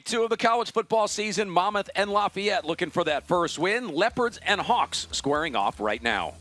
Week 2 of the college football season, Monmouth and Lafayette looking for that first win. Leopards and Hawks squaring off right now.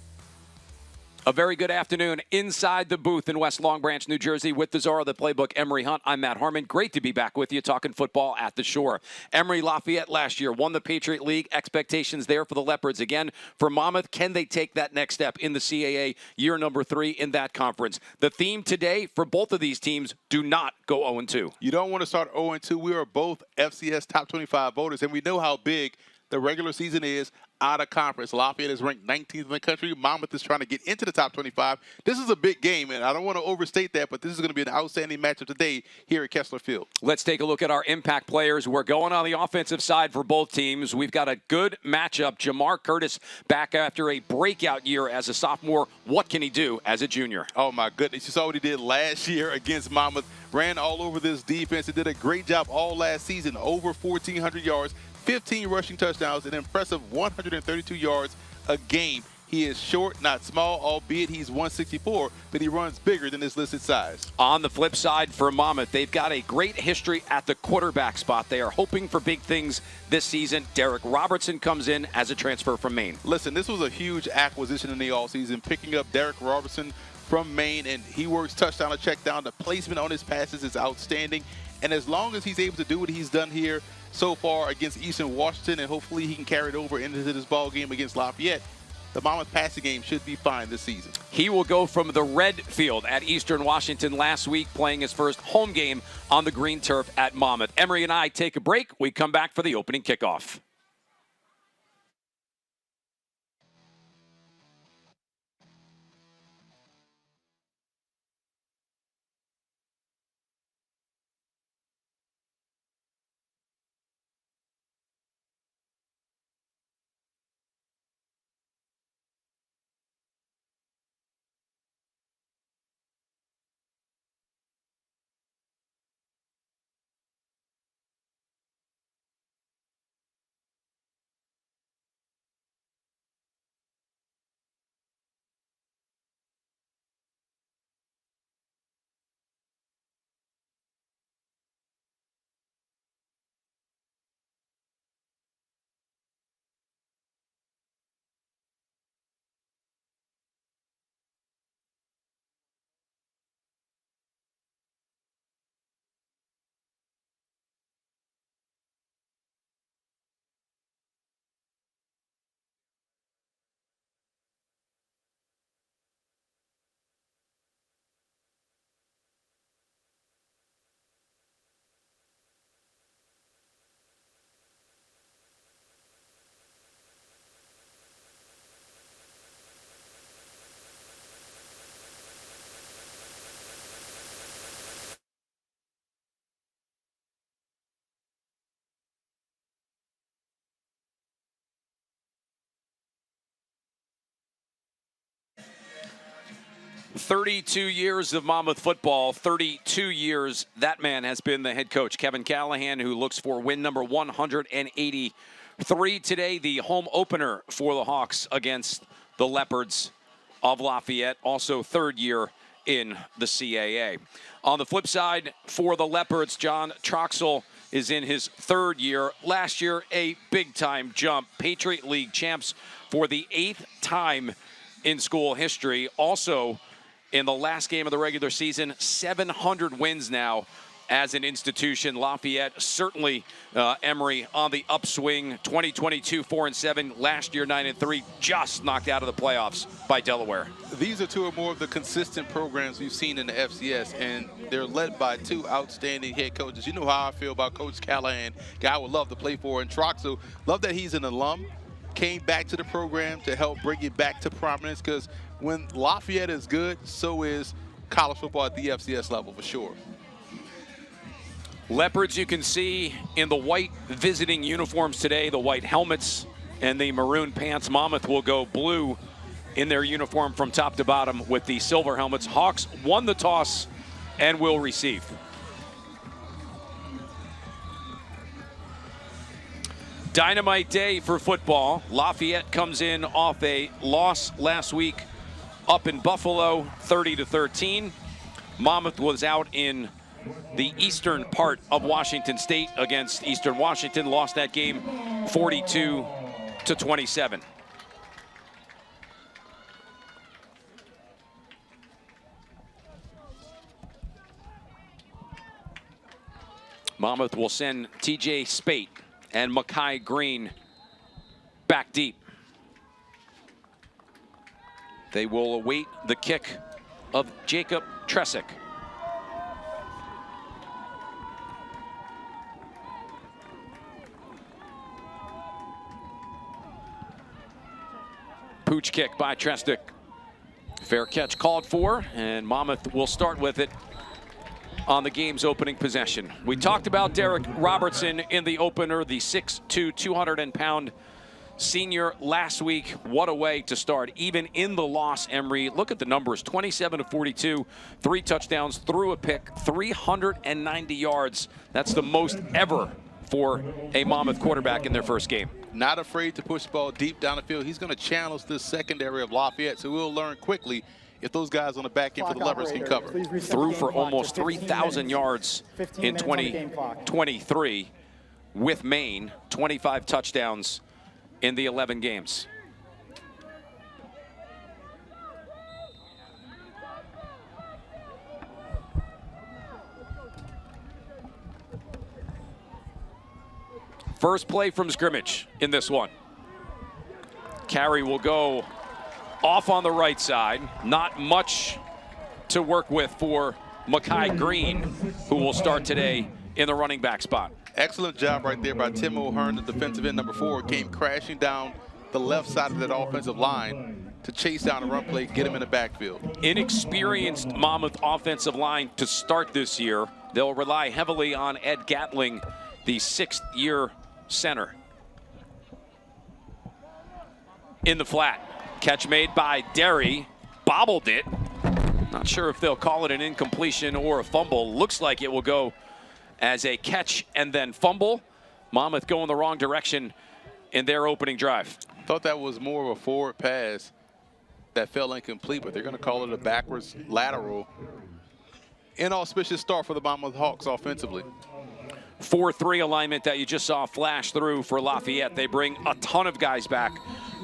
A very good afternoon inside the booth in West Long Branch, New Jersey with the czar of the playbook, Emery Hunt. I'm Matt Harmon. Great to be back with you talking football at the Shore. Emery Lafayette last year won the Patriot League. Expectations there for the Leopards. Again, for Monmouth, can they take that next step in the CAA year number 3 in that conference? The theme today for both of these teams, do not go 0-2. You don't want to start 0-2. We are both FCS top 25 voters, and we know how big the regular season is out of conference. Lafayette is ranked 19th in the country. Monmouth is trying to get into the top 25. This is a big game, and I don't want to overstate that, but this is going to be an outstanding matchup today here at Kessler Field. Let's take a look at our impact players. We're going on the offensive side for both teams. We've got a good matchup. Jamar Curtis back after a breakout year as a sophomore. What can he do as a junior? Oh, my goodness. You saw what he did last year against Monmouth. Ran all over this defense and did a great job all last season. Over 1,400 yards. 15 rushing touchdowns, an impressive 132 yards a game. He is short, not small, albeit he's 164, but he runs bigger than his listed size. On the flip side for Monmouth, they've got a great history at the quarterback spot. They are hoping for big things this season. Derek Robertson comes in as a transfer from Maine. Listen, this was a huge acquisition in the offseason, picking up Derek Robertson from Maine, and he works touchdown to check down. The placement on his passes is outstanding, and as long as he's able to do what he's done here so far against Eastern Washington, and hopefully he can carry it over into this ball game against Lafayette, the Monmouth passing game should be fine this season. He will go from the red field at Eastern Washington last week, playing his first home game on the green turf at Monmouth. Emery and I take a break. We come back for the opening kickoff. "32 years of Monmouth football, 32 years that man has been the head coach, Kevin Callahan, who looks for win number 183 today, the home opener for the Hawks against the Leopards of Lafayette, also third year in the CAA. On the flip side, for the Leopards, John Troxell is in his third year. Last year, a big-time jump. Patriot League champs for the 8th time in school history. Also, in the last game of the regular season, 700 wins now as an institution. Lafayette, certainly, Emery on the upswing. 2022, 4-7. Last year, 9-3. Just knocked out of the playoffs by Delaware. These are two or more of the consistent programs we've seen in the FCS, and they're led by two outstanding head coaches. You know how I feel about Coach Callahan, guy I would love to play for, and Troxell, love that he's an alum, came back to the program to help bring it back to prominence, because when Lafayette is good, so is college football at the FCS level for sure. Leopards, you can see in the white visiting uniforms today, the white helmets and the maroon pants. Monmouth will go blue in their uniform from top to bottom with the silver helmets. Hawks won the toss and will receive. Dynamite day for football. Lafayette comes in off a loss last week up in Buffalo, 30-13. Monmouth was out in the eastern part of Washington State against Eastern Washington. Lost that game 42-27. Monmouth will send TJ Spate and Makai Green back deep. They will await the kick of Jacob Tresick. Pooch kick by Tresick. Fair catch called for, and Monmouth will start with it on the game's opening possession. We talked about Derek Robertson in the opener, the 6'2", 200-pound senior last week. What a way to start, even in the loss, Emory. Look at the numbers, 27-42, 3 touchdowns, threw a pick, 390 yards. That's the most ever for a Monmouth quarterback in their first game. Not afraid to push the ball deep down the field. He's going to challenge this secondary of Lafayette, so we'll learn quickly if those guys on the back end for the Leopards can cover. Threw for almost 3,000 yards in 2023 with Maine, 25 touchdowns in the 11 games. First play from scrimmage in this one. Carry will go off on the right side. Not much to work with for Makai Green, who will start today in the running back spot. Excellent job right there by Tim O'Hearn, the defensive end number 4. Came crashing down the left side of that offensive line to chase down a run play, get him in the backfield. Inexperienced Monmouth offensive line to start this year. They'll rely heavily on Ed Gatling, the 6th-year center. In the flat. Catch made by Derry. Bobbled it. Not sure if they'll call it an incompletion or a fumble. Looks like it will go as a catch and then fumble. Monmouth going the wrong direction in their opening drive. Thought that was more of a forward pass that fell incomplete, but they're going to call it a backwards lateral. Inauspicious start for the Monmouth Hawks offensively. 4-3 alignment that you just saw flash through for Lafayette. They bring a ton of guys back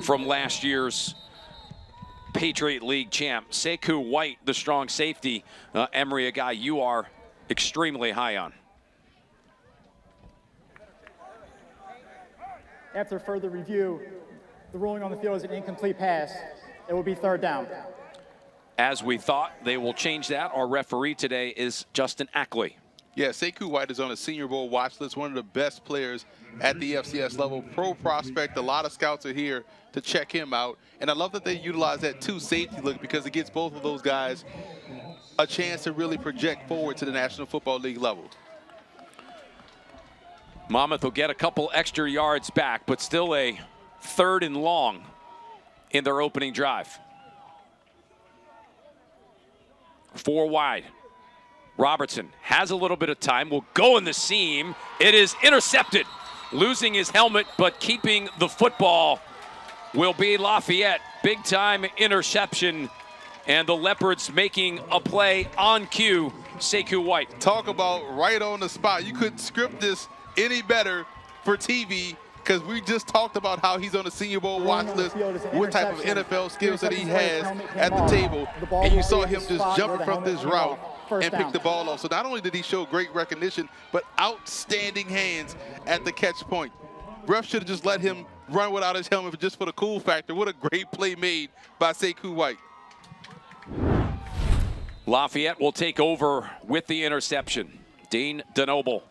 from last year's Patriot League champ. Sekou White, the strong safety. Emory, a guy you are extremely high on. After further review, the ruling on the field is an incomplete pass. It will be 3rd down. As we thought, they will change that. Our referee today is Justin Ackley. Yeah, Sekou White is on a Senior Bowl watch list, one of the best players at the FCS level. Pro prospect, a lot of scouts are here to check him out. And I love that they utilize that 2 safety look because it gives both of those guys a chance to really project forward to the National Football League level. Monmouth will get a couple extra yards back, but still a 3rd and long in their opening drive. 4 wide. Robertson has a little bit of time, will go in the seam. It is intercepted. Losing his helmet, but keeping the football will be Lafayette. Big time interception, and the Leopards making a play on cue. Sekou White. Talk about right on the spot. You couldn't script this any better for TV because we just talked about how he's on the Senior Bowl watch list, what type of NFL skills that he has at the table, and you saw him just jumping from this route and pick the ball off. So not only did he show great recognition, but outstanding hands at the catch point. Ref should have just let him run without his helmet just for the cool factor. What a great play made by Sekou White. Lafayette will take over with the interception. Dean DeNoble,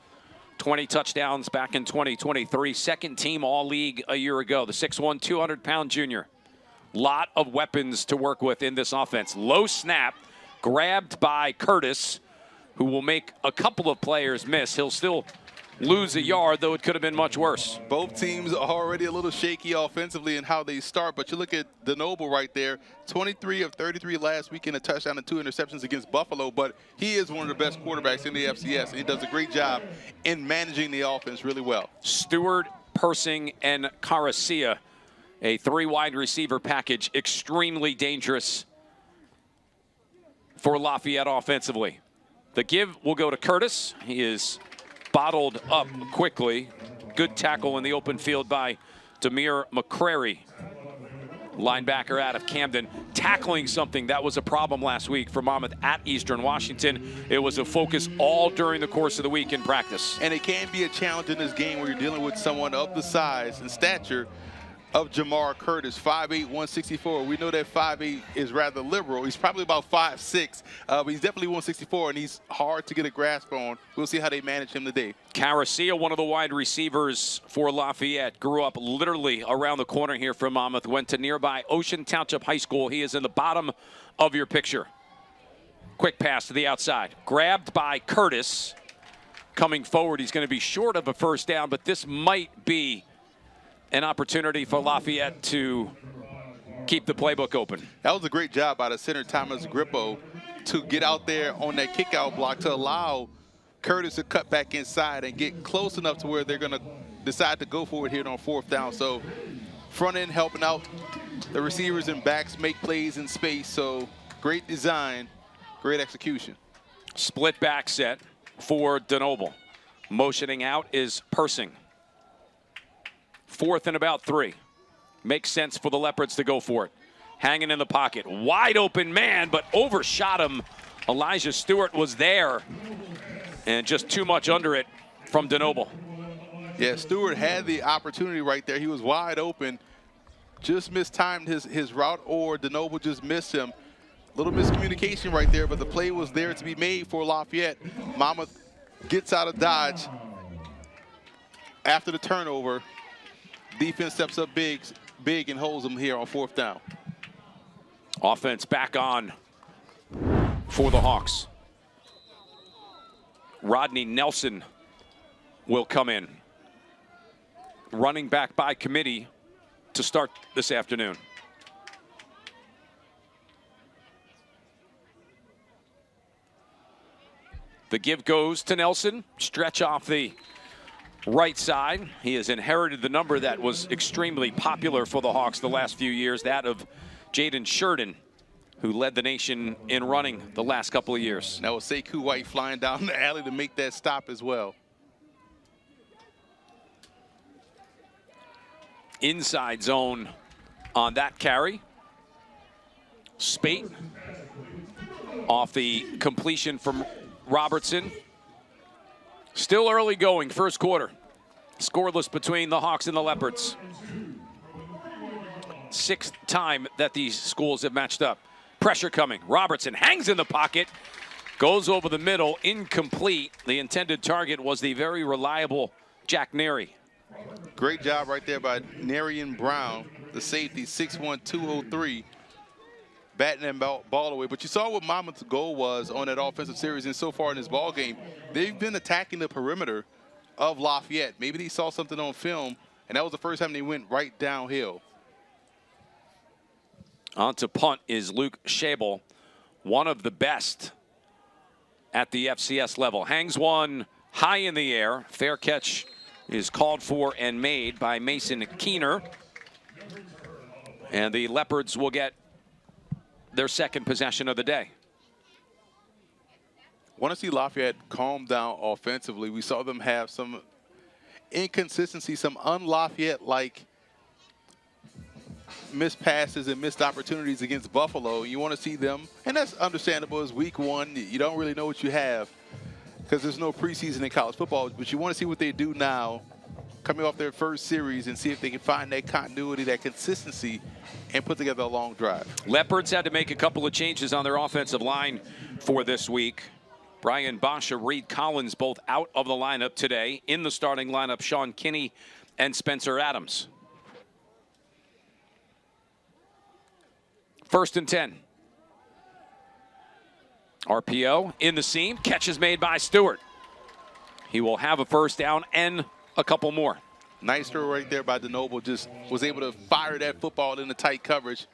20 touchdowns back in 2023. 2nd team All-League a year ago. The 6'1", 200-pound junior. Lot of weapons to work with in this offense. Low snap. Grabbed by Curtis, who will make a couple of players miss. He'll still lose a yard, though it could have been much worse. Both teams are already a little shaky offensively in how they start, but you look at DeNoble right there, 23 of 33 last week in a touchdown and 2 interceptions against Buffalo, but he is one of the best quarterbacks in the FCS, and he does a great job in managing the offense really well. Stewart, Persing, and Caracia, a 3 wide receiver package, extremely dangerous for Lafayette offensively. The give will go to Curtis. He is bottled up quickly. Good tackle in the open field by Demir McCrary, linebacker out of Camden, tackling something that was a problem last week for Monmouth at Eastern Washington. It was a focus all during the course of the week in practice. And it can be a challenge in this game where you're dealing with someone of the size and stature of Jamar Curtis, 5'8", 164. We know that 5'8" is rather liberal. He's probably about 5'6", but he's definitely 164, and he's hard to get a grasp on. We'll see how they manage him today. Caracia, one of the wide receivers for Lafayette, grew up literally around the corner here from Monmouth, went to nearby Ocean Township High School. He is in the bottom of your picture. Quick pass to the outside. Grabbed by Curtis. Coming forward, he's going to be short of a first down, but this might be an opportunity for Lafayette to keep the playbook open. That was a great job by the center, Thomas Grippo, to get out there on that kick-out block to allow Curtis to cut back inside and get close enough to where they're going to decide to go for it here on fourth down. So front end helping out the receivers and backs make plays in space. So great design, great execution. Split back set for DeNoble. Motioning out is Persing. 4th and about 3. Makes sense for the Leopards to go for it. Hanging in the pocket. Wide open man, but overshot him. Elijah Stewart was there. And just too much under it from DeNoble. Yeah, Stewart had the opportunity right there. He was wide open. Just mistimed his route, or DeNoble just missed him. Little miscommunication right there, but the play was there to be made for Lafayette. Mammoth gets out of dodge after the turnover. Defense steps up big and holds them here on fourth down. Offense back on for the Hawks. Rodney Nelson will come in. Running back by committee to start this afternoon. The give goes to Nelson. Stretch off the right side. He has inherited the number that was extremely popular for the Hawks the last few years, that of Jaden Sheridan, who led the nation in running the last couple of years. Now, Sekou White flying down the alley to make that stop as well. Inside zone on that carry. Spate off the completion from Robertson. Still early going, first quarter. Scoreless between the Hawks and the Leopards. 6th time that these schools have matched up. Pressure coming. Robertson hangs in the pocket. Goes over the middle, incomplete. The intended target was the very reliable Jack Neri. Great job right there by Narian Brown, the safety, 6'1", 203. Batting that ball away. But you saw what Monmouth's goal was on that offensive series, and so far in this ball game, they've been attacking the perimeter of Lafayette. Maybe they saw something on film, and that was the first time they went right downhill. On to punt is Luke Schabel, one of the best at the FCS level. Hangs one high in the air. Fair catch is called for and made by Mason Keener. And the Leopards will get their second possession of the day. Want to see Lafayette calm down offensively. We saw them have some inconsistency, some un-Lafayette-like missed passes and missed opportunities against Buffalo. You want to see them, and that's understandable. It's week one. You don't really know what you have because there's no preseason in college football, but you want to see what they do now coming off their first series and see if they can find that continuity, that consistency, and put together a long drive. Leopards had to make a couple of changes on their offensive line for this week. Brian Basha, Reed Collins, both out of the lineup today. In the starting lineup, Sean Kinney and Spencer Adams. 1st and 10. RPO in the seam. Catch is made by Stewart. He will have a first down and a couple more. Nice throw right there by DeNoble. Just was able to fire that football into tight coverage.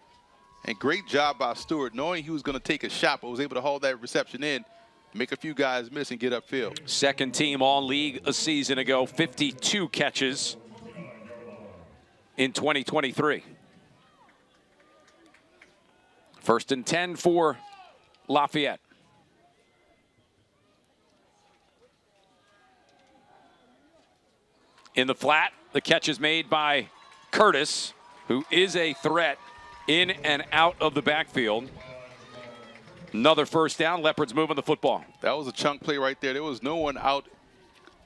And great job by Stewart, knowing he was going to take a shot, but was able to hold that reception in, make a few guys miss and get upfield. Second team all-league a season ago, 52 catches in 2023. 1st and 10 for Lafayette. In the flat, the catch is made by Curtis, who is a threat in and out of the backfield. Another first down. Leopards moving the football. That was a chunk play right there. There was no one out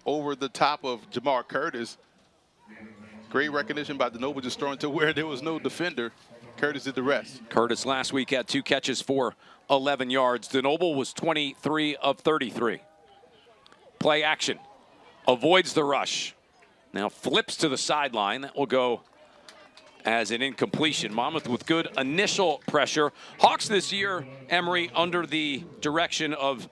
over the top of Jamar Curtis. Great recognition by DeNoble, just throwing to where there was no defender. Curtis did the rest. Curtis last week had 2 catches for 11 yards. DeNoble was 23 of 33. Play action. Avoids the rush. Now flips to the sideline. That will go as an incompletion. Monmouth with good initial pressure. Hawks this year, Emery, under the direction of,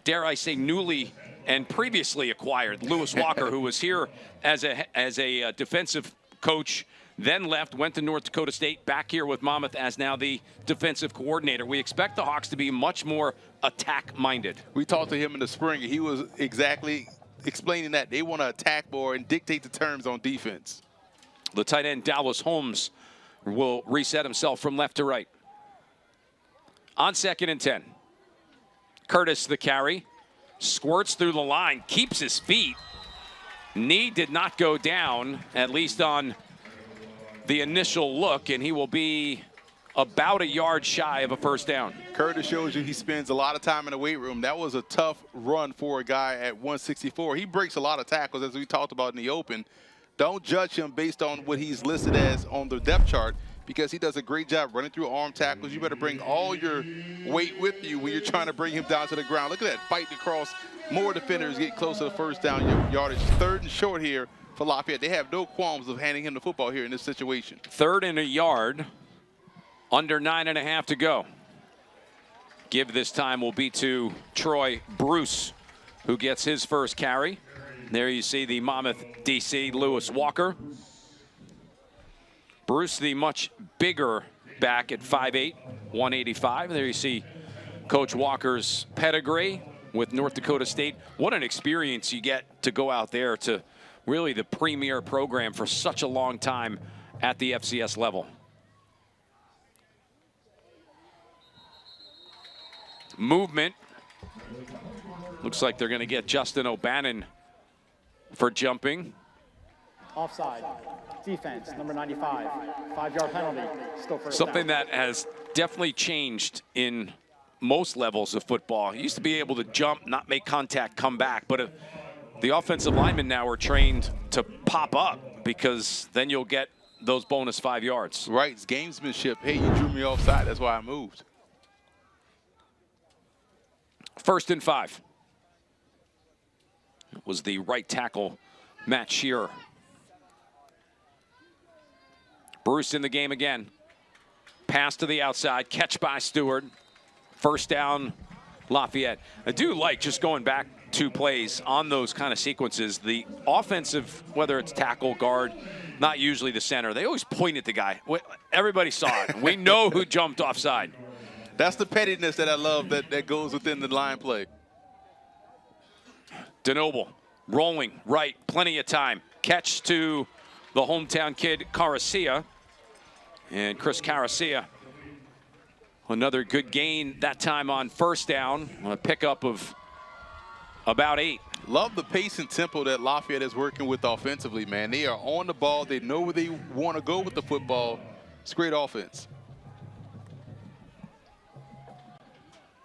dare I say, newly and previously acquired Lewis Walker, who was here as a defensive coach, then left, went to North Dakota State, back here with Monmouth as now the defensive coordinator. We expect the Hawks to be much more attack-minded. We talked to him in the spring, and he was exactly explaining that. They want to attack more and dictate the terms on defense. The tight end, Dallas Holmes, will reset himself from left to right. On 2nd and 10. Curtis, the carry. Squirts through the line, keeps his feet. Knee did not go down, at least on the initial look, and he will be about a yard shy of a first down. Curtis shows you he spends a lot of time in the weight room. That was a tough run for a guy at 164. He breaks a lot of tackles, as we talked about in the open. Don't judge him based on what he's listed as on the depth chart, because he does a great job running through arm tackles. You better bring all your weight with you when you're trying to bring him down to the ground. Look at that, fighting across. More defenders get close to the first down yardage. 3rd and short here for Lafayette. They have no qualms of handing him the football here in this situation. 3rd and a yard, under 9.5 to go. Give this time will be to Troy Bruce, who gets his first carry. There you see the Monmouth DC, Lewis Walker. Bruce, the much bigger back at 5'8", 185. There you see Coach Walker's pedigree with North Dakota State. What an experience you get to go out there to really the premier program for such a long time at the FCS level. Movement. Looks like they're going to get Justin O'Bannon for jumping. Offside. Defense, number 95. 5-yard penalty. Still first Something down. that has definitely changed in most levels of football. You used to be able to jump, not make contact, come back. But the offensive linemen now are trained to pop up, because then you'll get those bonus 5 yards. Right, it's gamesmanship. Hey, you drew me offside. That's why I moved. 1st and 5. It was the right tackle, Matt Shearer. Bruce in the game again. Pass to the outside, catch by Stewart. First down, Lafayette. I do like just going back 2 plays on those kind of sequences. The offensive, whether it's tackle, guard, not usually the center, they always point at the guy. Everybody saw it. We know who jumped offside. That's the pettiness that I love that goes within the line play. DeNoble rolling right, plenty of time. Catch to the hometown kid, Caracia. And Chris Caracia, another good gain that time on first down, on a pickup of about 8. Love the pace and tempo that Lafayette is working with offensively, man. They are on the ball. They know where they want to go with the football. It's great offense.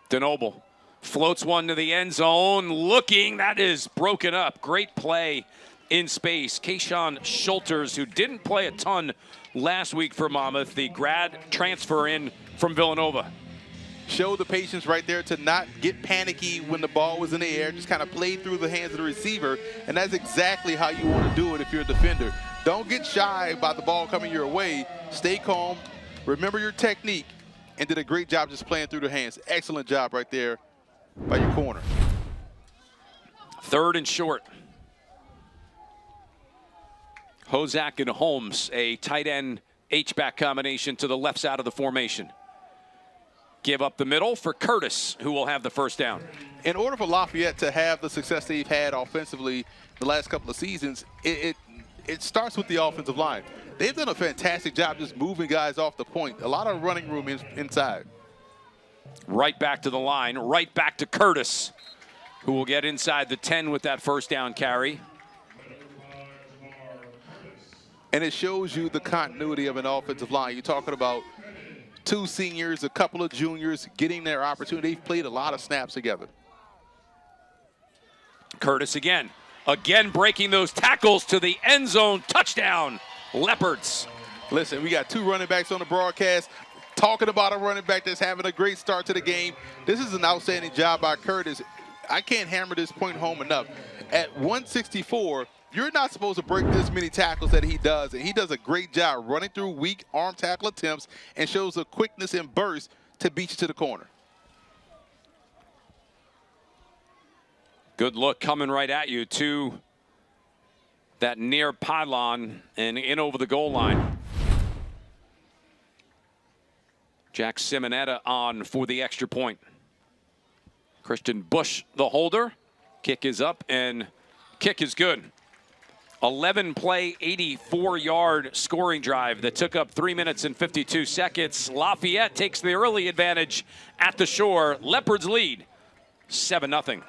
DeNoble floats one to the end zone, looking, that is broken up. Great play in space. Kayshawn Schulters, who didn't play a ton last week for Monmouth, the grad transfer in from Villanova. Showed the patience right there to not get panicky when the ball was in the air, just kind of played through the hands of the receiver, and that's exactly how you want to do it if you're a defender. Don't get shy about the ball coming your way. Stay calm, remember your technique, and did a great job just playing through the hands. Excellent job right there by your corner. 3rd and short. Hozak and Holmes, a tight end H-back combination to the left side of the formation. Give up the middle for Curtis, who will have the first down. In order for Lafayette to have the success they've had offensively the last couple of seasons, it starts with the offensive line. They've done a fantastic job just moving guys off the point. A lot of running room inside. Right back to the line, right back to Curtis, who will get inside the 10 with that first down carry. And it shows you the continuity of an offensive line. You're talking about 2 seniors, a couple of juniors getting their opportunity. They've played a lot of snaps together. Curtis again breaking those tackles to the end zone. Touchdown, Leopards. Listen, we got 2 running backs on the broadcast talking about a running back that's having a great start to the game. This is an outstanding job by Curtis. I can't hammer this point home enough. At 164, you're not supposed to break this many tackles that he does, and he does a great job running through weak arm tackle attempts and shows the quickness and burst to beat you to the corner. Good look coming right at you to that near pylon and in over the goal line. Jack Simonetta on for the extra point. Christian Bush, the holder. Kick is up and kick is good. 11-play, 84-yard scoring drive that took up 3 minutes and 52 seconds. Lafayette takes the early advantage at the shore. Leopards lead 7-0.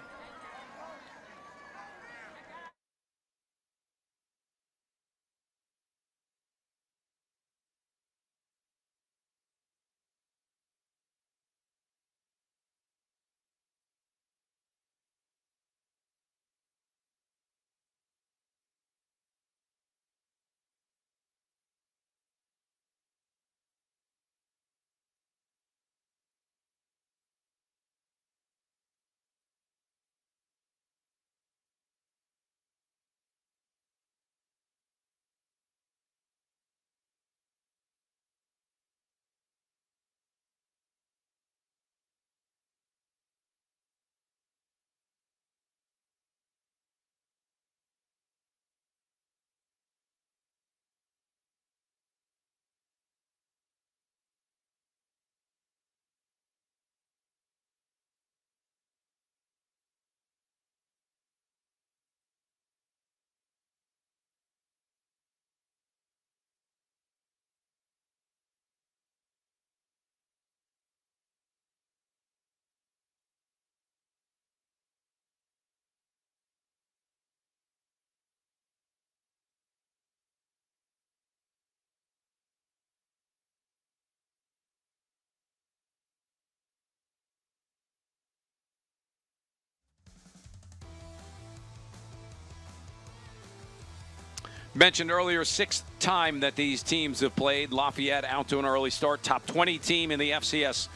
Mentioned earlier, 6th time that these teams have played. Lafayette out to an early start. Top 20 team in the FCS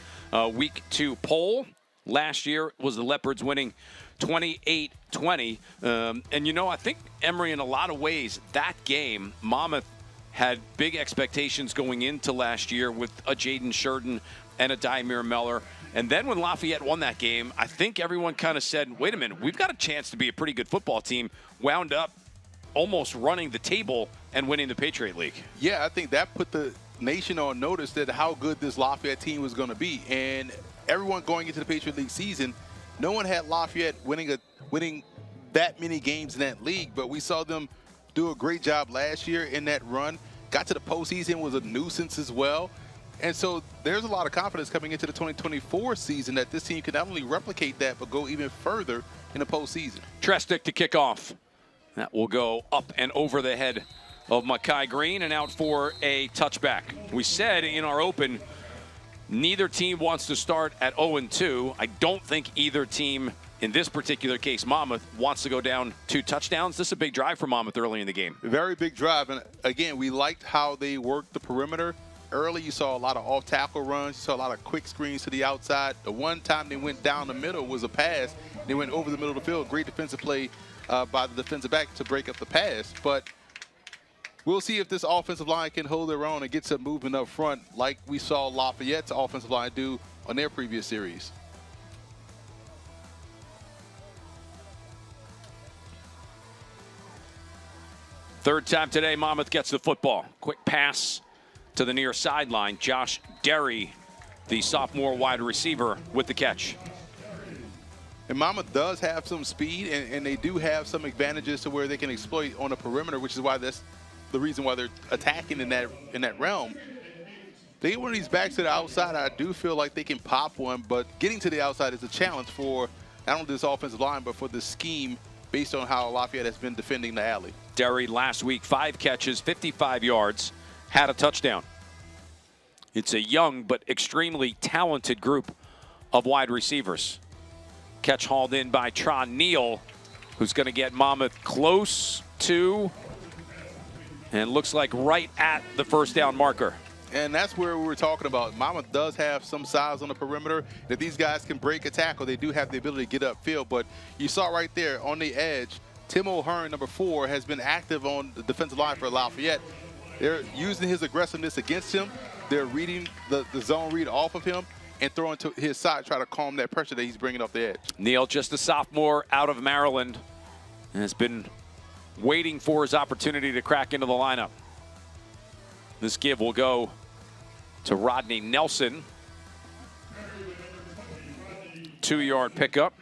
Week 2 poll. Last year was the Leopards winning 28-20. And, you know, I think, Emery, in a lot of ways, that game, Monmouth had big expectations going into last year with a Jaden Sheridan and a Dymere Meller. And then when Lafayette won that game, I think everyone kind of said, wait a minute, we've got a chance to be a pretty good football team. Wound up almost running the table and winning the Patriot League. Yeah, I think that put the nation on notice that how good this Lafayette team was going to be. And everyone going into the Patriot League season, no one had Lafayette winning that many games in that league, but we saw them do a great job last year in that run. Got to the postseason, was a nuisance as well. And so there's a lot of confidence coming into the 2024 season that this team can not only replicate that, but go even further in the postseason. Trestic to kick off. That will go up and over the head of Makai Green and out for a touchback. We said in our open, neither team wants to start at 0-2. I don't think either team, in this particular case, Monmouth, wants to go down 2 touchdowns. This is a big drive for Monmouth early in the game. Very big drive. And again, we liked how they worked the perimeter. Early, you saw a lot of off-tackle runs. You saw a lot of quick screens to the outside. The one time they went down the middle was a pass. They went over the middle of the field. Great defensive play by the defensive back to break up the pass. But we'll see if this offensive line can hold their own and get some movement up front like we saw Lafayette's offensive line do on their previous series. Third time today, Monmouth gets the football. Quick pass to the near sideline. Josh Derry, the sophomore wide receiver, with the catch. And Monmouth does have some speed, and they do have some advantages to where they can exploit on the perimeter, which is why that's the reason why they're attacking in that realm. They get one of these backs to the outside. I do feel like they can pop one, but getting to the outside is a challenge for not only this offensive line, but for the scheme based on how Lafayette has been defending the alley. Derry last week, 5 catches, 55 yards, had a touchdown. It's a young but extremely talented group of wide receivers. Catch hauled in by Tron Neal, who's going to get Monmouth close to, and looks like right at the first down marker. And that's where we were talking about. Mammoth does have some size on the perimeter. If these guys can break a tackle, they do have the ability to get upfield. But you saw right there on the edge, Tim O'Hearn, number 4, has been active on the defensive line for Lafayette. They're using his aggressiveness against him. They're reading the zone read off of him and throwing to his side, try to calm that pressure that he's bringing off the edge. Neal, just a sophomore out of Maryland, and has been waiting for his opportunity to crack into the lineup. This give will go to Rodney Nelson. 2-yard pickup.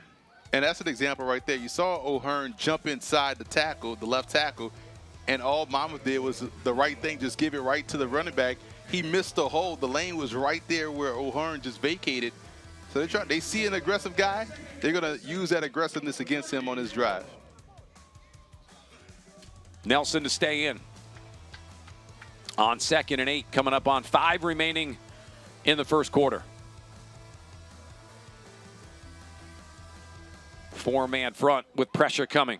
And that's an example right there. You saw O'Hearn jump inside the tackle, the left tackle, and all Mammoth did was the right thing, just give it right to the running back. He missed the hole. The lane was right there where O'Hearn just vacated. So they see an aggressive guy. They're going to use that aggressiveness against him on his drive. Nelson to stay in. On 2nd and 8, coming up on 5 remaining in the first quarter. 4-man front with pressure coming.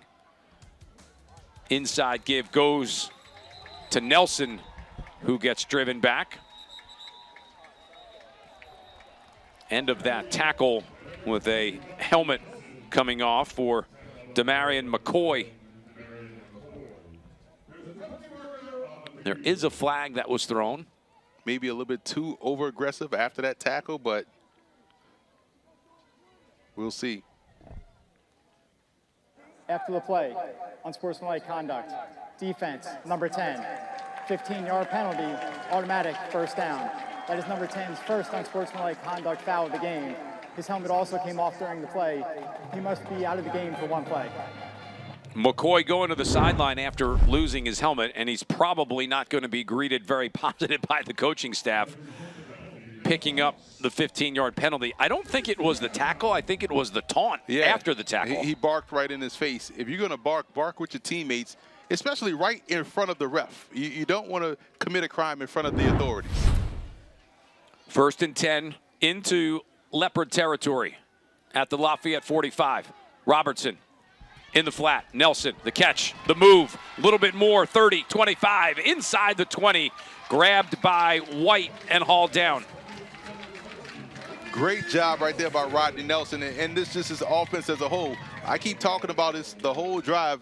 Inside give goes to Nelson, who gets driven back. End of that tackle with a helmet coming off for Demarion McCoy. There is a flag that was thrown. Maybe a little bit too over-aggressive after that tackle, but we'll see. After the play, unsportsmanlike conduct, defense, number 10, 15-yard penalty, automatic first down. That is number 10's first unsportsmanlike conduct foul of the game. His helmet also came off during the play. He must be out of the game for 1 play. McCoy going to the sideline after losing his helmet, and he's probably not going to be greeted very positive by the coaching staff, picking up the 15-yard penalty. I don't think it was the tackle. I think it was the taunt after the tackle. He barked right in his face. If you're going to bark with your teammates, especially right in front of the ref. You don't want to commit a crime in front of the authorities. 1st and 10 into Leopard territory at the Lafayette 45. Robertson in the flat. Nelson, the catch, the move, a little bit more, 30, 25, inside the 20, grabbed by White and hauled down. Great job right there by Rodney Nelson, and this just is offense as a whole. I keep talking about this the whole drive.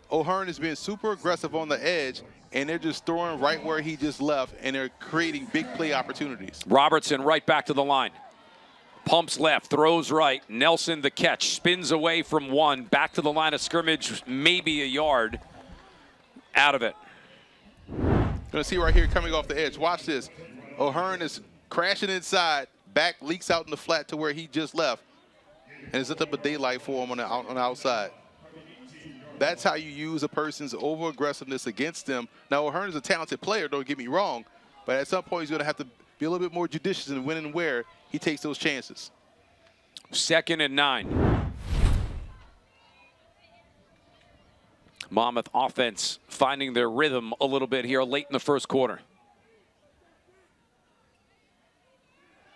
O'Hearn is being super aggressive on the edge, and they're just throwing right where he just left, and they're creating big play opportunities. Robertson right back to the line. Pumps left, throws right. Nelson the catch, spins away from 1, back to the line of scrimmage, maybe a yard out of it. Gonna see right here coming off the edge. Watch this. O'Hearn is crashing inside, back leaks out in the flat to where he just left, and it's up a daylight for him on the outside. That's how you use a person's over-aggressiveness against them. Now, O'Hearn is a talented player, don't get me wrong, but at some point he's gonna have to be a little bit more judicious in when and where he takes those chances. 2nd and 9. Monmouth offense finding their rhythm a little bit here late in the first quarter.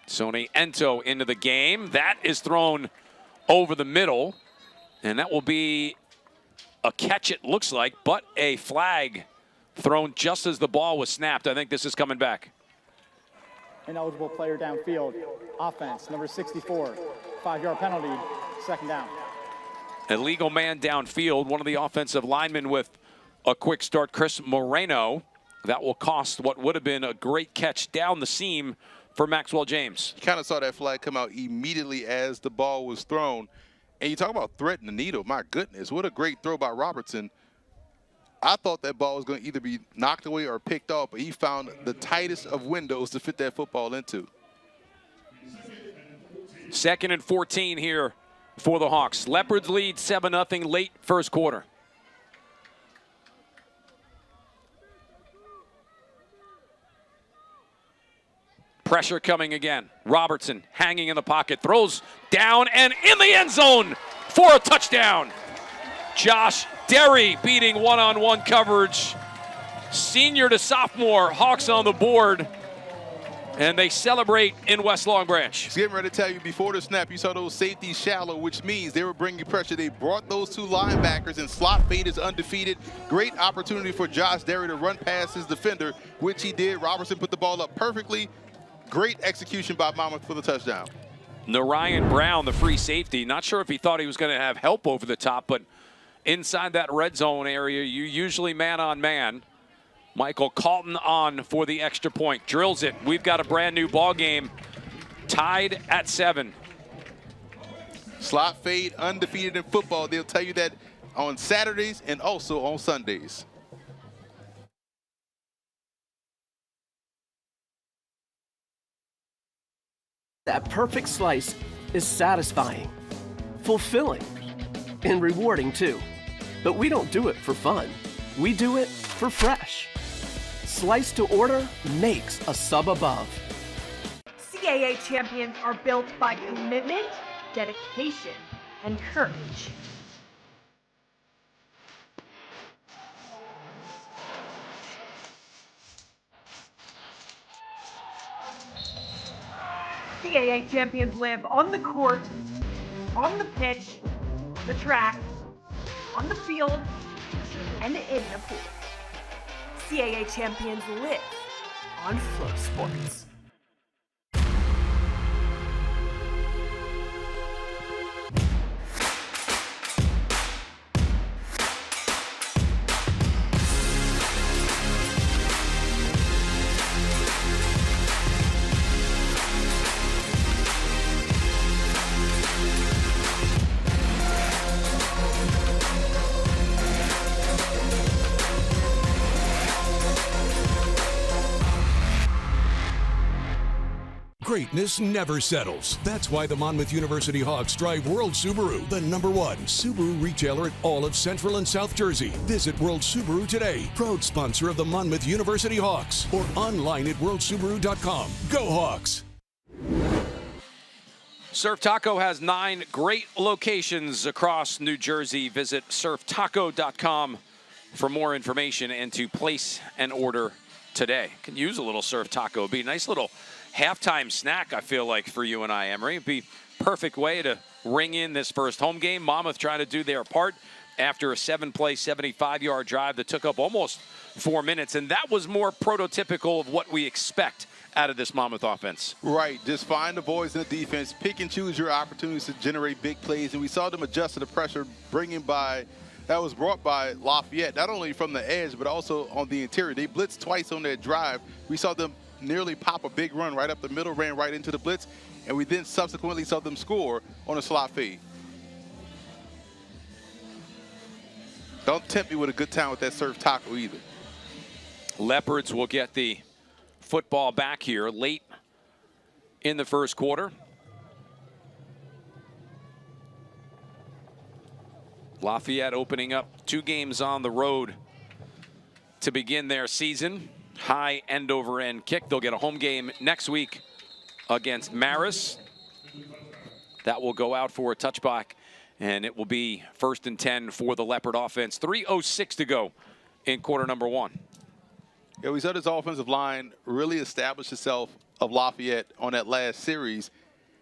Sonny Ento into the game. That is thrown over the middle, and that will be a catch, it looks like, but a flag thrown just as the ball was snapped. I think this is coming back. Ineligible player downfield. Offense, number 64. 5-yard penalty, 2nd down. Illegal man downfield. One of the offensive linemen with a quick start, Chris Moreno. That will cost what would have been a great catch down the seam for Maxwell James. You kind of saw that flag come out immediately as the ball was thrown. And you talk about threading the needle. My goodness, what a great throw by Robertson. I thought that ball was going to either be knocked away or picked off, but he found the tightest of windows to fit that football into. 2nd and 14 here for the Hawks. Leopards lead 7-0 late first quarter. Pressure coming again. Robertson hanging in the pocket, throws down and in the end zone for a touchdown. Josh Derry beating one-on-one coverage. Senior to sophomore, Hawks on the board. And they celebrate in West Long Branch. Just getting ready to tell you, before the snap, you saw those safeties shallow, which means they were bringing pressure. They brought those two linebackers, and slot fade is undefeated. Great opportunity for Josh Derry to run past his defender, which he did. Robertson put the ball up perfectly. Great execution by Mammoth for the touchdown. Narayan Brown, the free safety, not sure if he thought he was going to have help over the top, but inside that red zone area, you usually man on man. Michael Calton on for the extra point. Drills it. We've got a brand new ball game. Tied at 7. Slot fade, undefeated in football. They'll tell you that on Saturdays and also on Sundays. That perfect slice is satisfying, fulfilling, and rewarding too. But we don't do it for fun. We do it for fresh. Slice to order makes a sub above. CAA champions are built by commitment, dedication, and courage. CAA champions live on the court, on the pitch, the track, on the field, and in the pool. CAA champions live on Flow Sports. Greatness never settles. That's why the Monmouth University Hawks drive World Subaru, the #1 Subaru retailer at all of Central and South Jersey. Visit World Subaru today, proud sponsor of the Monmouth University Hawks, or online at worldsubaru.com. Go Hawks! Surf Taco has 9 great locations across New Jersey. Visit surftaco.com for more information and to place an order today. Can use a little Surf Taco. It'd be a nice little halftime snack, I feel like, for you and I, Emery. It'd be a perfect way to ring in this first home game. Monmouth trying to do their part after a 7-play, 75-yard drive that took up almost 4 minutes, and that was more prototypical of what we expect out of this Monmouth offense. Right, just find the voids in the defense, pick and choose your opportunities to generate big plays, and we saw them adjust to the pressure that was brought by Lafayette, not only from the edge, but also on the interior. They blitzed twice on their drive. We saw them nearly pop a big run right up the middle, ran right into the blitz, and we then subsequently saw them score on a slot fade. Don't tempt me with a good time with that Surf Taco either. Leopards will get the football back here late in the first quarter. Lafayette opening up 2 games on the road to begin their season. High end-over-end kick. They'll get a home game next week against Marist. That will go out for a touchback, and it will be 1st and 10 for the Leopard offense. 3:06 to go in quarter number 1. Yeah, we saw this offensive line really establish itself of Lafayette on that last series,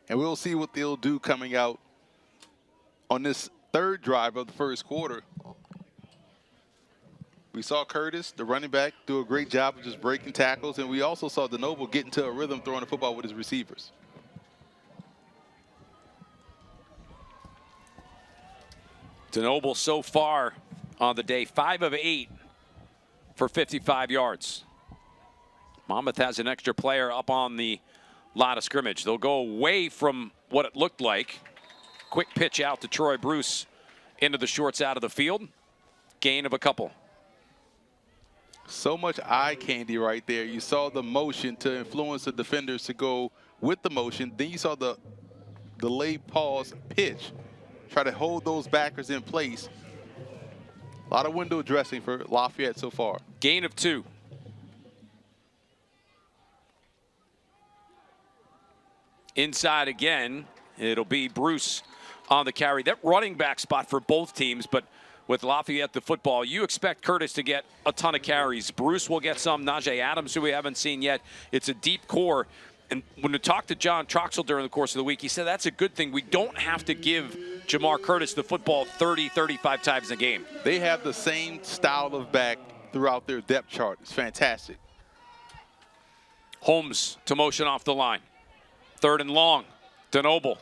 and we'll see what they'll do coming out on this 3rd drive of the first quarter. We saw Curtis, the running back, do a great job of just breaking tackles, and we also saw DeNoble get into a rhythm throwing the football with his receivers. DeNoble so far on the day, 5 of 8 for 55 yards. Monmouth has an extra player up on the line of scrimmage. They'll go away from what it looked like. Quick pitch out to Troy Bruce into the shorts out of the field. Gain of a couple. So much eye candy right there. You saw the motion to influence the defenders to go with the motion. Then you saw the delay pause pitch. Try to hold those backers in place. A lot of window dressing for Lafayette so far. Gain of 2. Inside again, it'll be Bruce on the carry. That running back spot for both teams, but with Lafayette the football. You expect Curtis to get a ton of carries. Bruce will get some. Najee Adams, who we haven't seen yet. It's a deep core. And when we talked to John Troxel during the course of the week, he said that's a good thing. We don't have to give Jamar Curtis the football 30, 35 times a game. They have the same style of back throughout their depth chart. It's fantastic. Holmes to motion off the line. 3rd and long. DeNoble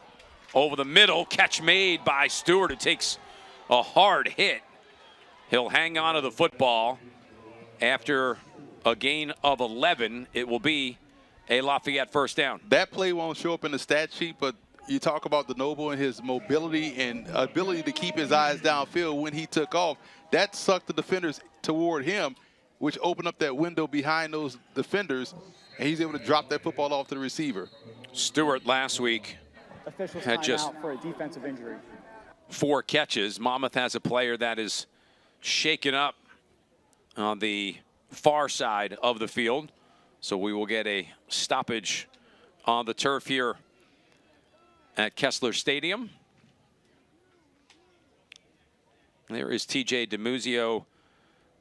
over the middle. Catch made by Stewart, who takes a hard hit. He'll hang on to the football. After a gain of 11, it will be a Lafayette first down. That play won't show up in the stat sheet, but you talk about DeNoble and his mobility and ability to keep his eyes downfield when he took off. That sucked the defenders toward him, which opened up that window behind those defenders, and he's able to drop that football off to the receiver. Stewart last week Officials had just out for a defensive injury. 4 catches. Monmouth has a player that is shaken up on the far side of the field. So we will get a stoppage on the turf here at Kessler Stadium. There is TJ DeMuzio,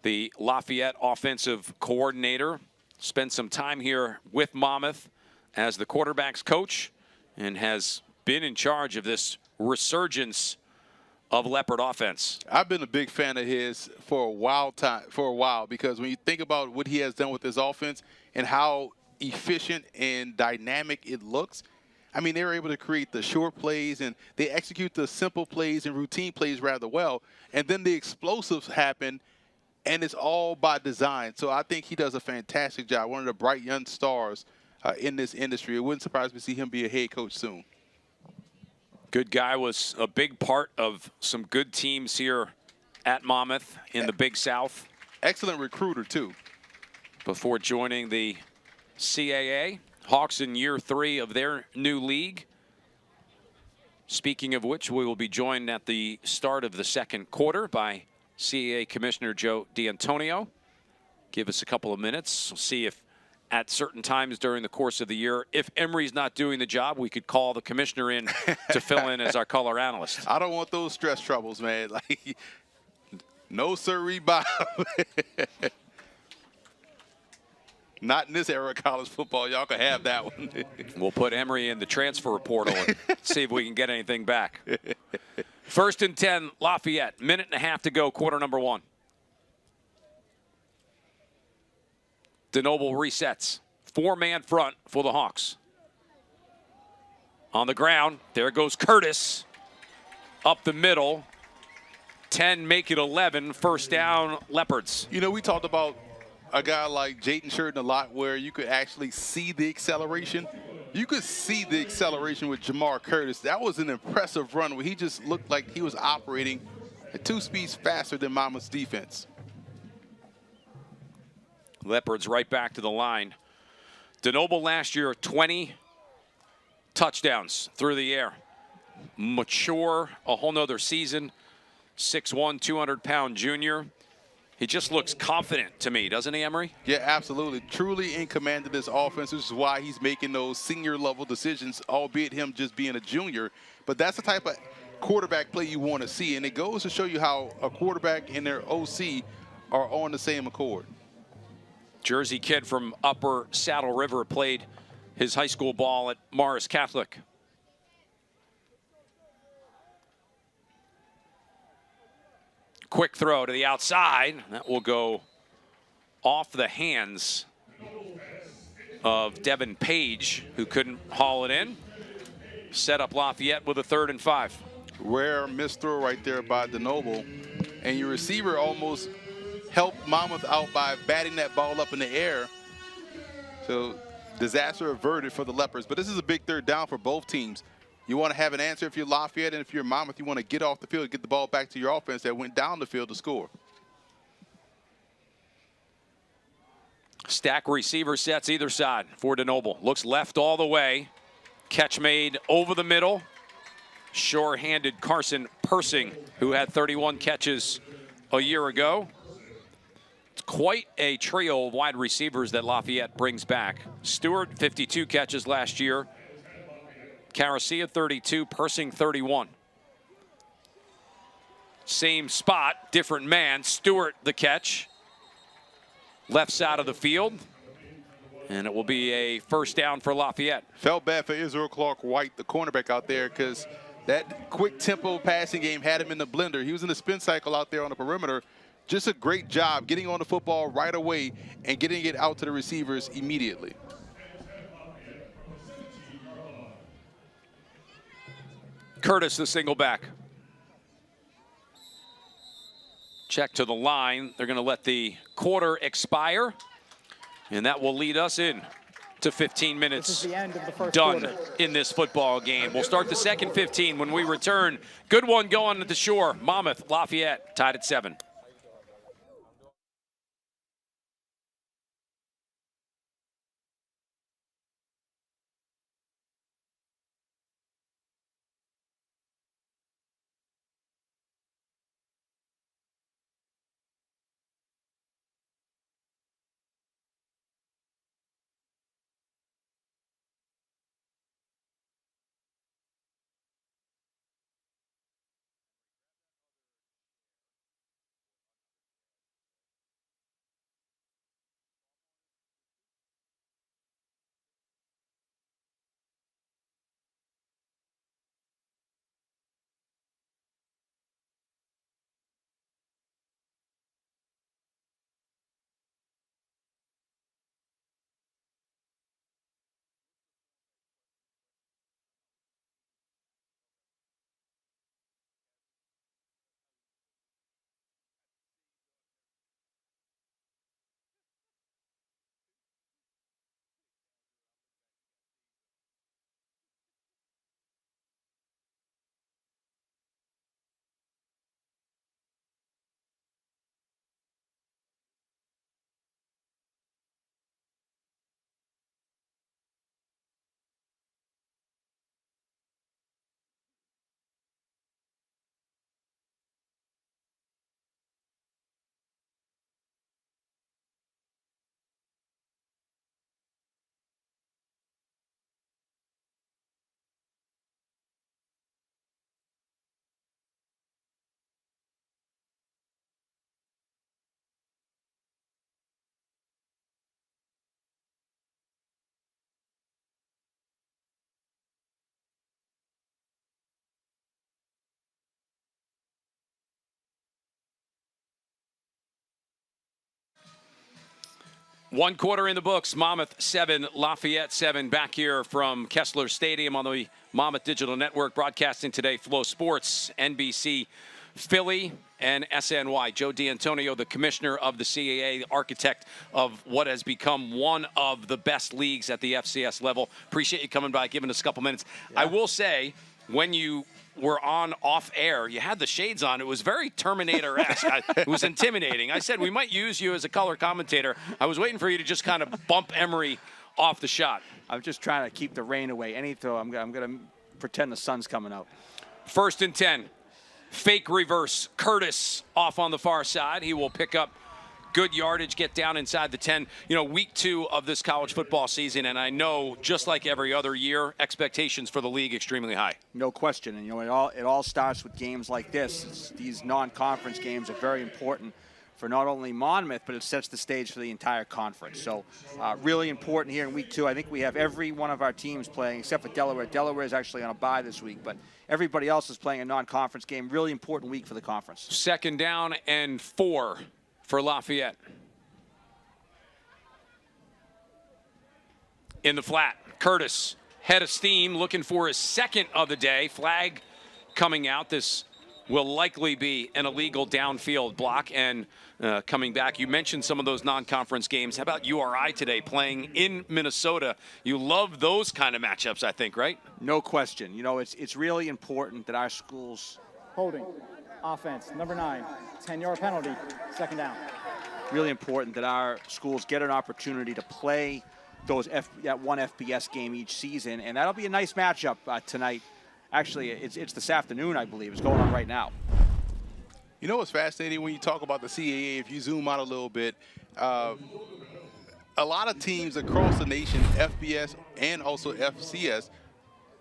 the Lafayette offensive coordinator. Spent some time here with Monmouth as the quarterback's coach and has been in charge of this resurgence of Leopard offense. I've been a big fan of his for a while because when you think about what he has done with his offense and how efficient and dynamic it looks, I mean, they were able to create the short plays and they execute the simple plays and routine plays rather well. And then the explosives happen, and it's all by design. So I think he does a fantastic job. One of the bright young stars in this industry. It wouldn't surprise me to see him be a head coach soon. Good guy, was a big part of some good teams here at Monmouth in the Big South. Excellent recruiter, too. Before joining the CAA. Hawks in year 3 of their new league. Speaking of which, we will be joined at the start of the second quarter by CAA Commissioner Joe D'Antonio. Give us a couple of minutes. We'll see if at certain times during the course of the year, if Emery's not doing the job, we could call the commissioner in to fill in as our color analyst. I don't want those stress troubles, man. Like, no sirree, Bob. Not in this era of college football. Y'all can have that one. We'll put Emery in the transfer portal and see if we can get anything back. 1st and 10, Lafayette. Minute and a half to go, quarter number 1. DeNoble resets. 4-man front for the Hawks. On the ground, there goes Curtis. Up the middle. 10, make it 11. First down, Leopards. You know, we talked about a guy like Jayden Sheridan a lot where you could actually see the acceleration. You could see the acceleration with Jamar Curtis. That was an impressive run where he just looked like he was operating at 2 speeds faster than Mammoth's defense. Leopards right back to the line. DeNoble last year, 20 touchdowns through the air. Mature, a whole nother season. 6'1", 200-pound junior. He just looks confident to me, doesn't he, Emery? Yeah, absolutely. Truly in command of this offense, which is why he's making those senior-level decisions, albeit him just being a junior. But that's the type of quarterback play you want to see, and it goes to show you how a quarterback and their OC are on the same accord. Jersey kid from Upper Saddle River, played his high school ball at Morris Catholic. Quick throw to the outside. That will go off the hands of Devin Page, who couldn't haul it in. Set up Lafayette with a 3rd and 5. Rare misthrow right there by DeNoble. And your receiver almost helped Monmouth out by batting that ball up in the air. So disaster averted for the Leopards. But this is a big 3rd down for both teams. You want to have an answer if you're Lafayette, and if you're Monmouth, you want to get off the field, get the ball back to your offense that went down the field to score. Stack receiver sets either side for DeNoble. Looks left all the way. Catch made over the middle. Sure-handed Carson Persing, who had 31 catches a year ago. It's quite a trio of wide receivers that Lafayette brings back. Stewart, 52 catches last year. Caracia, 32. Persing, 31. Same spot, different man. Stewart the catch. Left side of the field. And it will be a first down for Lafayette. Felt bad for Israel Clark-White, the cornerback out there, because that quick tempo passing game had him in the blender. He was in the spin cycle out there on the perimeter. Just a great job getting on the football right away and getting it out to the receivers immediately. Curtis, the single back. Check to the line. They're going to let the quarter expire. And that will lead us in to 15 minutes This is the end of the first done quarter. in this football game. We'll start the second 15 when we return. Good one going at the shore. Monmouth, Lafayette, tied at 7. One quarter in the books. Monmouth 7, Lafayette 7. Back here from Kessler Stadium on the Monmouth Digital Network. Broadcasting today, Flow Sports, NBC, Philly, and SNY. Joe D'Antonio, the commissioner of the CAA, the architect of what has become one of the best leagues at the FCS level. Appreciate you coming by, giving us a couple minutes. Yeah. I will say, when you were on off air, you had the shades on. It was very Terminator-esque. It was intimidating. I said we might use you as a color commentator. I was waiting for you to just kind of bump Emery off the shot. I'm just trying to keep the rain away. Any throw, I'm going to pretend the sun's coming out. 1st and 10. Fake reverse. Curtis off on the far side. He will pick up good yardage, get down inside the 10. You know, week 2 of this college football season, and I know, just like every other year, expectations for the league extremely high. No question. And, you know, it all starts with games like this. These non-conference games are very important for not only Monmouth, but it sets the stage for the entire conference. So really important here in week 2. I think we have every one of our teams playing, except for Delaware. Delaware is actually on a bye this week, but everybody else is playing a non-conference game. Really important week for the conference. 2nd down and 4 for Lafayette. In the flat, Curtis, head of steam, looking for his 2nd of the day. Flag coming out. This will likely be an illegal downfield block. And coming back, you mentioned some of those non-conference games. How about URI today playing in Minnesota? You love those kind of matchups, I think, right? No question. You know, it's really important that our schools... Holding. Offense, number 9, 10-yard penalty, 2nd down. Really important that our schools get an opportunity to play that one FBS game each season, and that'll be a nice matchup tonight. Actually, it's this afternoon, I believe. It's going on right now. You know what's fascinating when you talk about the CAA, if you zoom out a little bit, a lot of teams across the nation, FBS and also FCS,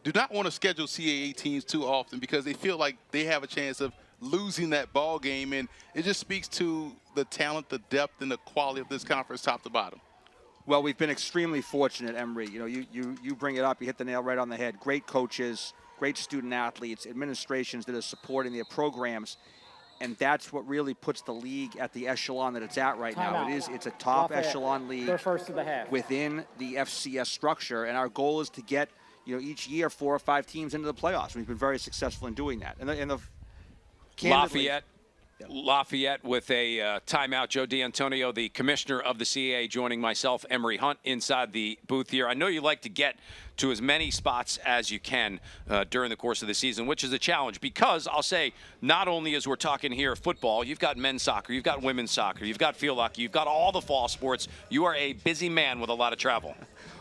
do not want to schedule CAA teams too often because they feel like they have a chance of losing that ball game, and it just speaks to the talent, the depth, and the quality of this conference top to bottom. Well, we've been extremely fortunate, Emery. You know, you bring it up, you hit the nail right on the head. Great coaches, great student athletes, administrations that are supporting their programs, and that's what really puts the league at the echelon that it's at right now. It's a top Lafayette, echelon league. they're first to the half. Within the FCS structure, and our goal is to get, you know, each year 4 or 5 teams into the playoffs. We've been very successful in doing that. And Lafayette with a timeout. Joe D'Antonio, the commissioner of the CAA, joining myself, Emery Hunt, inside the booth here. I know you like to get to as many spots as you can during the course of the season, which is a challenge because I'll say not only as we're talking here football, you've got men's soccer, you've got women's soccer, you've got field hockey, you've got all the fall sports. You are a busy man with a lot of travel.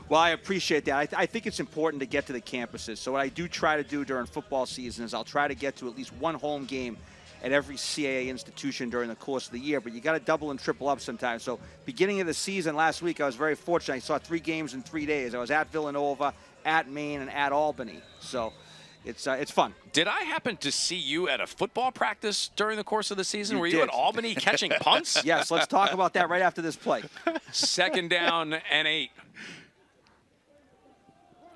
Well, I appreciate that. I think it's important to get to the campuses. So what I do try to do during football season is I'll try to get to at least one home game at every CAA institution during the course of the year, but you got to double and triple up sometimes. So beginning of the season last week, I was very fortunate. I saw 3 games in 3 days. I was at Villanova, at Maine, and at Albany. So it's fun. Did I happen to see you at a football practice during the course of the season? Were you did. at Albany catching punts? Yes, let's talk about that right after this play. 2nd down and 8.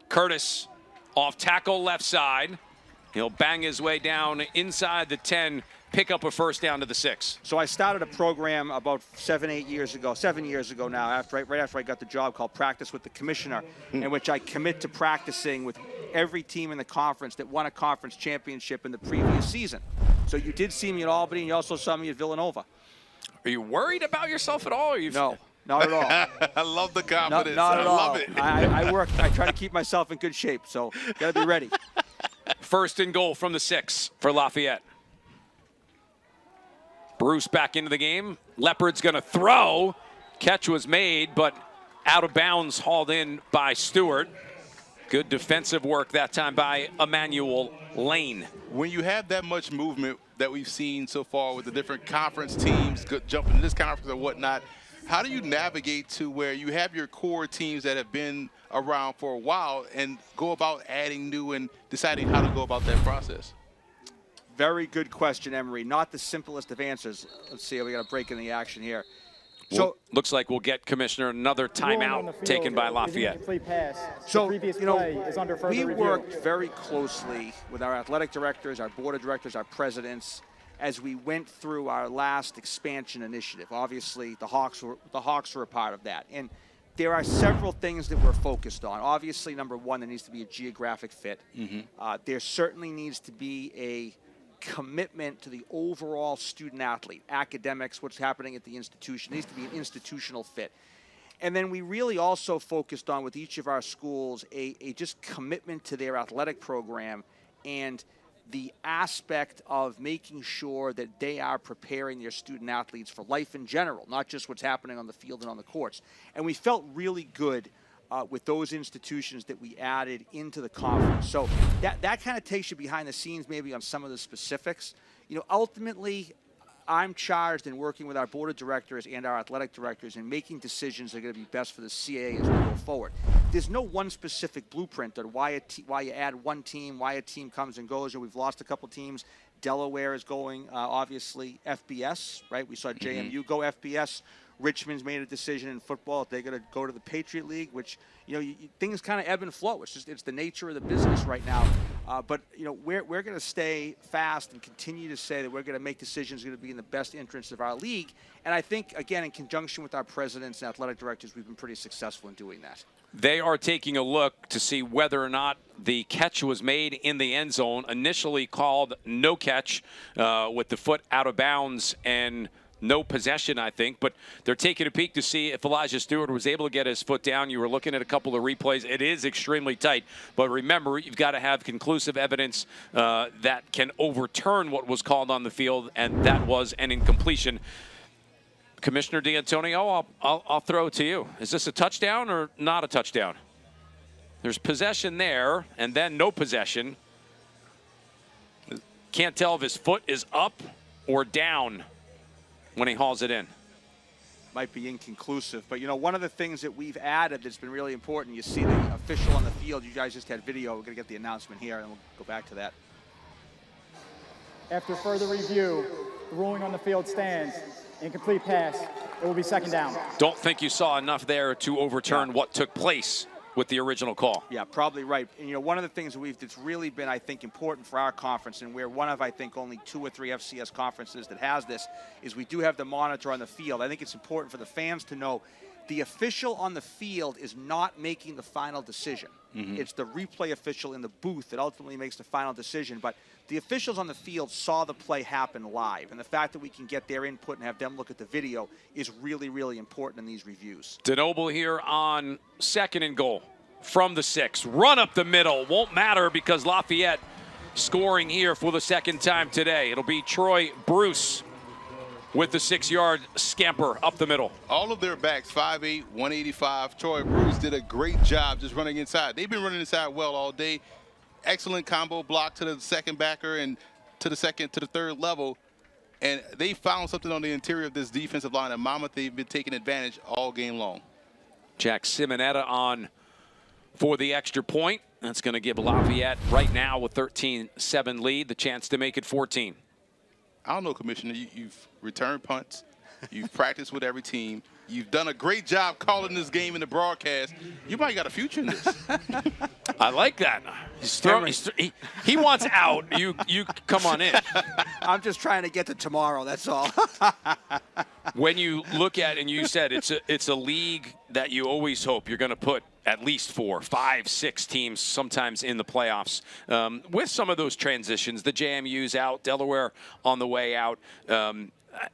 Curtis off tackle left side. He'll bang his way down inside the 10, pick up a first down to the 6. So I started a program about 7 years ago now, right after I got the job, called Practice with the Commissioner, in which I commit to practicing with every team in the conference that won a conference championship in the previous season. So you did see me at Albany, and you also saw me at Villanova. Are you worried about yourself at all? Or No. Not at all. I love the confidence. Not at all. I love it. I try to keep myself in good shape, so got to be ready. 1st and goal from the 6 for Lafayette. Bruce back into the game. Leopard's going to throw. Catch was made, but out of bounds, hauled in by Stewart. Good defensive work that time by Emmanuel Lane. When you have that much movement that we've seen so far with the different conference teams jumping in this conference or whatnot, how do you navigate to where you have your core teams that have been around for a while and go about adding new and deciding how to go about that process? Very good question, Emery. Not the simplest of answers. Let's see, we got a break in the action here. Well, looks like we'll get, Commissioner, another timeout taken by Lafayette. So, we worked very closely with our athletic directors, our board of directors, our presidents, as we went through our last expansion initiative. Obviously, the Hawks were a part of that. And there are several things that we're focused on. Obviously, number one, there needs to be a geographic fit. There certainly needs to be a commitment to the overall student athlete, academics, what's happening at the institution. There needs to be an institutional fit. And then we really also focused on, with each of our schools, a just commitment to their athletic program and the aspect of making sure that they are preparing their student athletes for life in general, not just what's happening on the field and on the courts. And we felt really good with those institutions that we added into the conference. So that kind of takes you behind the scenes maybe on some of the specifics. You know, ultimately, I'm charged in working with our board of directors and our athletic directors in making decisions that are going to be best for the CAA as we go forward. There's no one specific blueprint on why you add one team, why a team comes and goes. And we've lost a couple teams. Delaware is going, obviously, FBS, right? We saw JMU go FBS. Richmond's made a decision in football. They're going to go to the Patriot League, which, you know, things kind of ebb and flow. It's the nature of the business right now. But, you know, we're going to stay fast and continue to say that we're going to make decisions that are going to be in the best interest of our league. And I think, again, in conjunction with our presidents and athletic directors, we've been pretty successful in doing that. They are taking a look to see whether or not the catch was made in the end zone. Initially called no catch with the foot out of bounds and no possession, I think, but they're taking a peek to see if Elijah Stewart was able to get his foot down. You were looking at a couple of replays. It is extremely tight, but remember, you've got to have conclusive evidence that can overturn what was called on the field, and that was an incompletion. Commissioner D'Antonio, I'll throw it to you. Is this a touchdown or not a touchdown? There's possession there, and then no possession. Can't tell if his foot is up or down when he hauls it in. Might be inconclusive, but you know, one of the things that we've added that's been really important, you see the official on the field. You guys just had video. We're going to get the announcement here, and we'll go back to that. After further review, the ruling on the field stands. Incomplete pass. It will be second down. Don't think you saw enough there to overturn what took place with the original call. Yeah, probably right. And, you know, one of the things that's really been, I think, important for our conference, and we're one of, I think, only 2 or 3 FCS conferences that has this, is we do have the monitor on the field. I think it's important for the fans to know the official on the field is not making the final decision. It's the replay official in the booth that ultimately makes the final decision. But the officials on the field saw the play happen live. And the fact that we can get their input and have them look at the video is really, really important in these reviews. DeNoble here on 2nd and goal from the 6. Run up the middle. Won't matter because Lafayette scoring here for the 2nd time today. It'll be Troy Bruce with the 6-yard scamper up the middle. All of their backs, 5'8", 185. Troy Bruce did a great job just running inside. They've been running inside well all day. Excellent combo block to the second backer and to the 3rd level. And they found something on the interior of this defensive line at Mammoth. They've been taking advantage all game long. Jack Simonetta on for the extra point. That's going to give Lafayette right now with 13-7 lead the chance to make it 14. I don't know, Commissioner. You've returned punts. You've practiced with every team. You've done a great job calling this game in the broadcast. You might got a future in this. I like that. He wants out. You come on in. I'm just trying to get to tomorrow, that's all. When you look at, and you said it's a league that you always hope you're going to put at least 4, 5, 6 teams sometimes in the playoffs. With some of those transitions, the JMU's out, Delaware on the way out.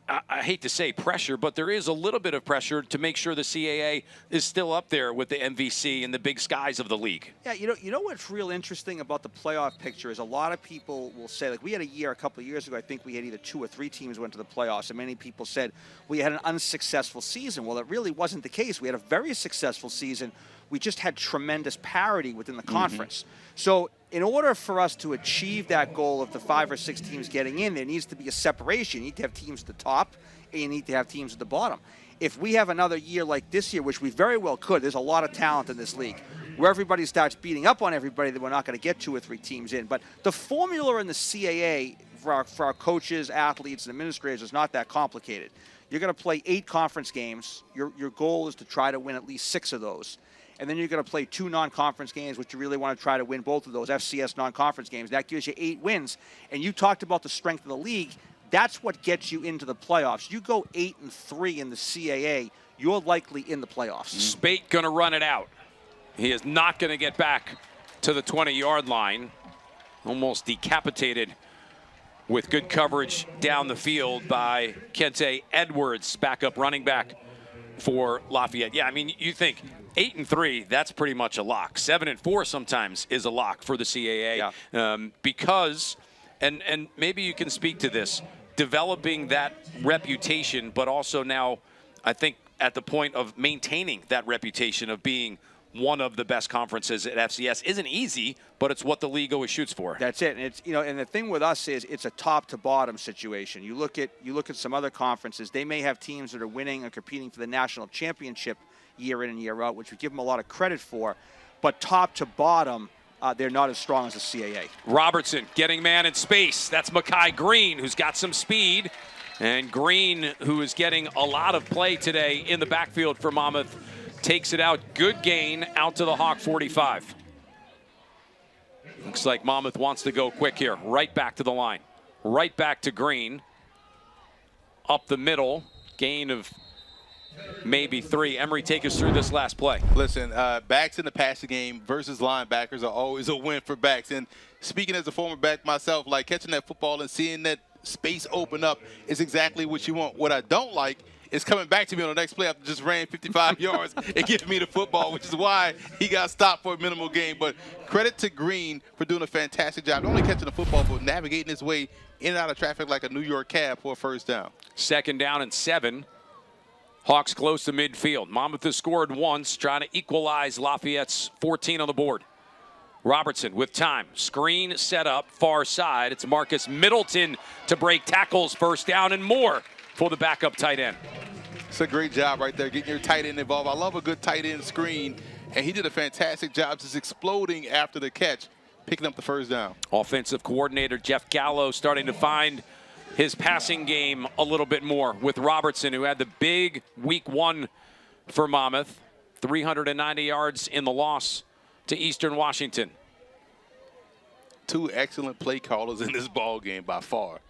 I hate to say pressure, but there is a little bit of pressure to make sure the CAA is still up there with the MVC and the big skies of the league. Yeah, you know what's real interesting about the playoff picture is a lot of people will say, like we had a couple of years ago, I think we had either 2 or 3 teams went to the playoffs, and many people said we had an unsuccessful season. Well, it really wasn't the case. We had a very successful season. We just had tremendous parity within the conference. So in order for us to achieve that goal of the 5 or 6 teams getting in, there needs to be a separation. You need to have teams at the top, and you need to have teams at the bottom. If we have another year like this year, which we very well could, there's a lot of talent in this league, where everybody starts beating up on everybody, then we're not going to get 2 or 3 teams in. But the formula in the CAA for our coaches, athletes, and administrators is not that complicated. You're going to play 8 conference games. Your goal is to try to win at least 6 of those. And then you're going to play 2 non-conference games, which you really want to try to win both of those FCS non-conference games. That gives you 8 wins. And you talked about the strength of the league. That's what gets you into the playoffs. You go 8-3 in the CAA, you're likely in the playoffs. Spate going to run it out. He is not going to get back to the 20-yard line. Almost decapitated with good coverage down the field by Kente Edwards, backup running back for Lafayette. Yeah, I mean, you think 8-3, that's pretty much a lock. 7-4 sometimes is a lock for the CAA. Yeah. Because, and maybe you can speak to this, developing that reputation, but also now I think at the point of maintaining that reputation of being one of the best conferences at FCS isn't easy, but it's what the league always shoots for. That's it. And it's, you know, and the thing with us is it's a top to bottom situation. You look at some other conferences, they may have teams that are winning or competing for the national championship year in and year out, which we give them a lot of credit for, but top to bottom, they're not as strong as the CAA. Robertson getting man in space. That's Makai Green, who's got some speed. And Green, who is getting a lot of play today in the backfield for Monmouth, takes it out. Good gain out to the Hawk 45. Looks like Monmouth wants to go quick here. Right back to the line. Right back to Green. Up the middle. Gain of maybe 3. Emery, take us through this last play. Listen, backs in the passing game versus linebackers are always a win for backs. And speaking as a former back myself, like catching that football and seeing that space open up is exactly what you want. What I don't like is coming back to me on the next play after just ran 55 yards and giving me the football, which is why he got stopped for a minimal gain. But credit to Green for doing a fantastic job, not only catching the football, but navigating his way in and out of traffic like a New York cab for a first down. 2nd down and 7. Hawks close to midfield. Monmouth has scored once, trying to equalize Lafayette's 14 on the board. Robertson with time. Screen set up, far side. It's Marcus Middleton to break tackles, first down and more for the backup tight end. It's a great job right there, getting your tight end involved. I love a good tight end screen, and he did a fantastic job just exploding after the catch. picking up the first down. Offensive coordinator Jeff Gallo starting to find his passing game a little bit more with Robertson, who had the big week 1 for Monmouth. 390 yards in the loss to Eastern Washington. 2 excellent play callers in this ball game by far.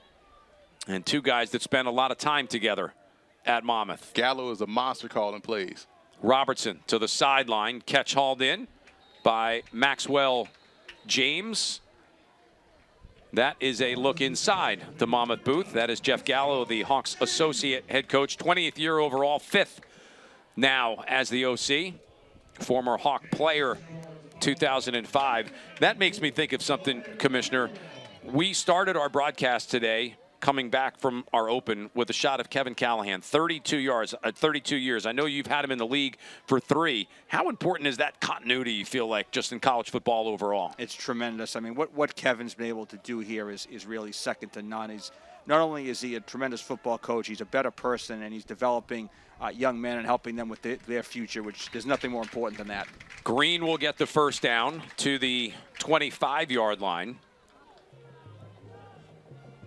And 2 guys that spent a lot of time together at Monmouth. Gallo is a monster calling plays. Robertson to the sideline, catch hauled in by Maxwell James. That is a look inside the Monmouth booth. That is Jeff Gallo, the Hawks associate head coach, 20th year overall, 5th now as the OC, former Hawk player, 2005. That makes me think of something, Commissioner. We started our broadcast today coming back from our open with a shot of Kevin Callahan, 32 yards, 32 years. I know you've had him in the league for 3. How important is that continuity, you feel like, just in college football overall? It's tremendous. I mean, what Kevin's been able to do here is really second to none. Not only is he a tremendous football coach, he's a better person, and he's developing young men and helping them with their future, which there's nothing more important than that. Green will get the first down to the 25-yard line.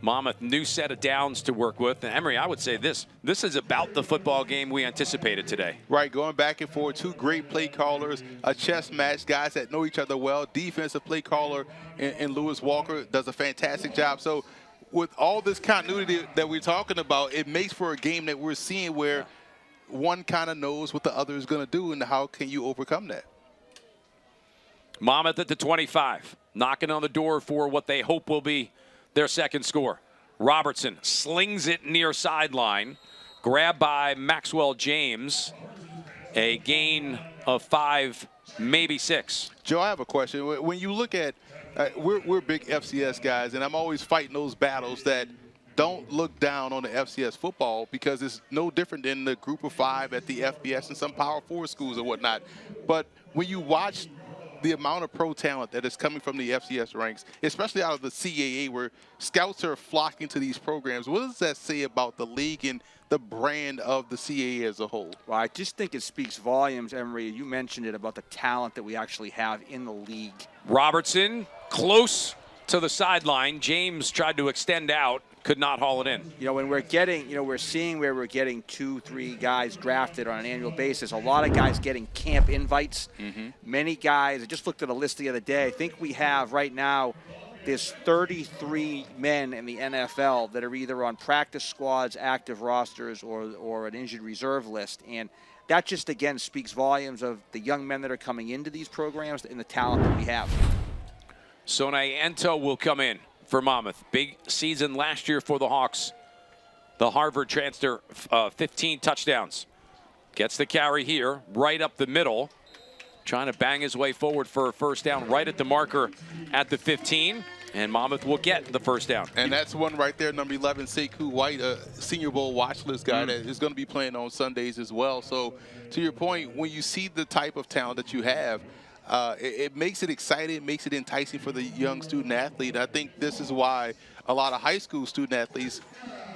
Monmouth, new set of downs to work with. And Emery, I would say this is about the football game we anticipated today. Right, going back and forth, 2 great play callers, a chess match, guys that know each other well. Defensive play caller in Lewis Walker does a fantastic job. So with all this continuity that we're talking about, it makes for a game that we're seeing where one kind of knows what the other is going to do, and how can you overcome that? Monmouth at the 25, knocking on the door for what they hope will be their second score. Robertson slings it near sideline, grabbed by Maxwell James. A gain of 5, maybe 6. Joe, I have a question. When you look at, we're big FCS guys, and I'm always fighting those battles that don't look down on the FCS football, because it's no different than the group of 5 at the FBS and some Power 4 schools or whatnot. But when you watch the amount of pro talent that is coming from the FCS ranks, especially out of the CAA, where scouts are flocking to these programs, what does that say about the league and the brand of the CAA as a whole? Well, I just think it speaks volumes, Emery. You mentioned it about the talent that we actually have in the league. Robertson close to the sideline. James tried to extend out, could not haul it in. You know, when we're getting, we're seeing where we're getting 2-3 guys drafted on an annual basis. A lot of guys getting camp invites. Many guys, I just looked at a list the other day. I think we have right now, there's 33 men in the NFL that are either on practice squads, active rosters, or an injured reserve list. And that just, again, speaks volumes of the young men that are coming into these programs and the talent that we have. Sonai Ento will come in for Monmouth. Big season last year for the Hawks. The Harvard transfer, 15 touchdowns. Gets the carry here, right up the middle. Trying to bang his way forward for a first down right at the marker at the 15. And Monmouth will get the first down. And that's one right there, number 11, Sekou White, a Senior Bowl watch list guy that is going to be playing on Sundays as well. So to your point, when you see the type of talent that you have, it makes it exciting, it makes it enticing for the young student athlete. I think this is why a lot of high school student athletes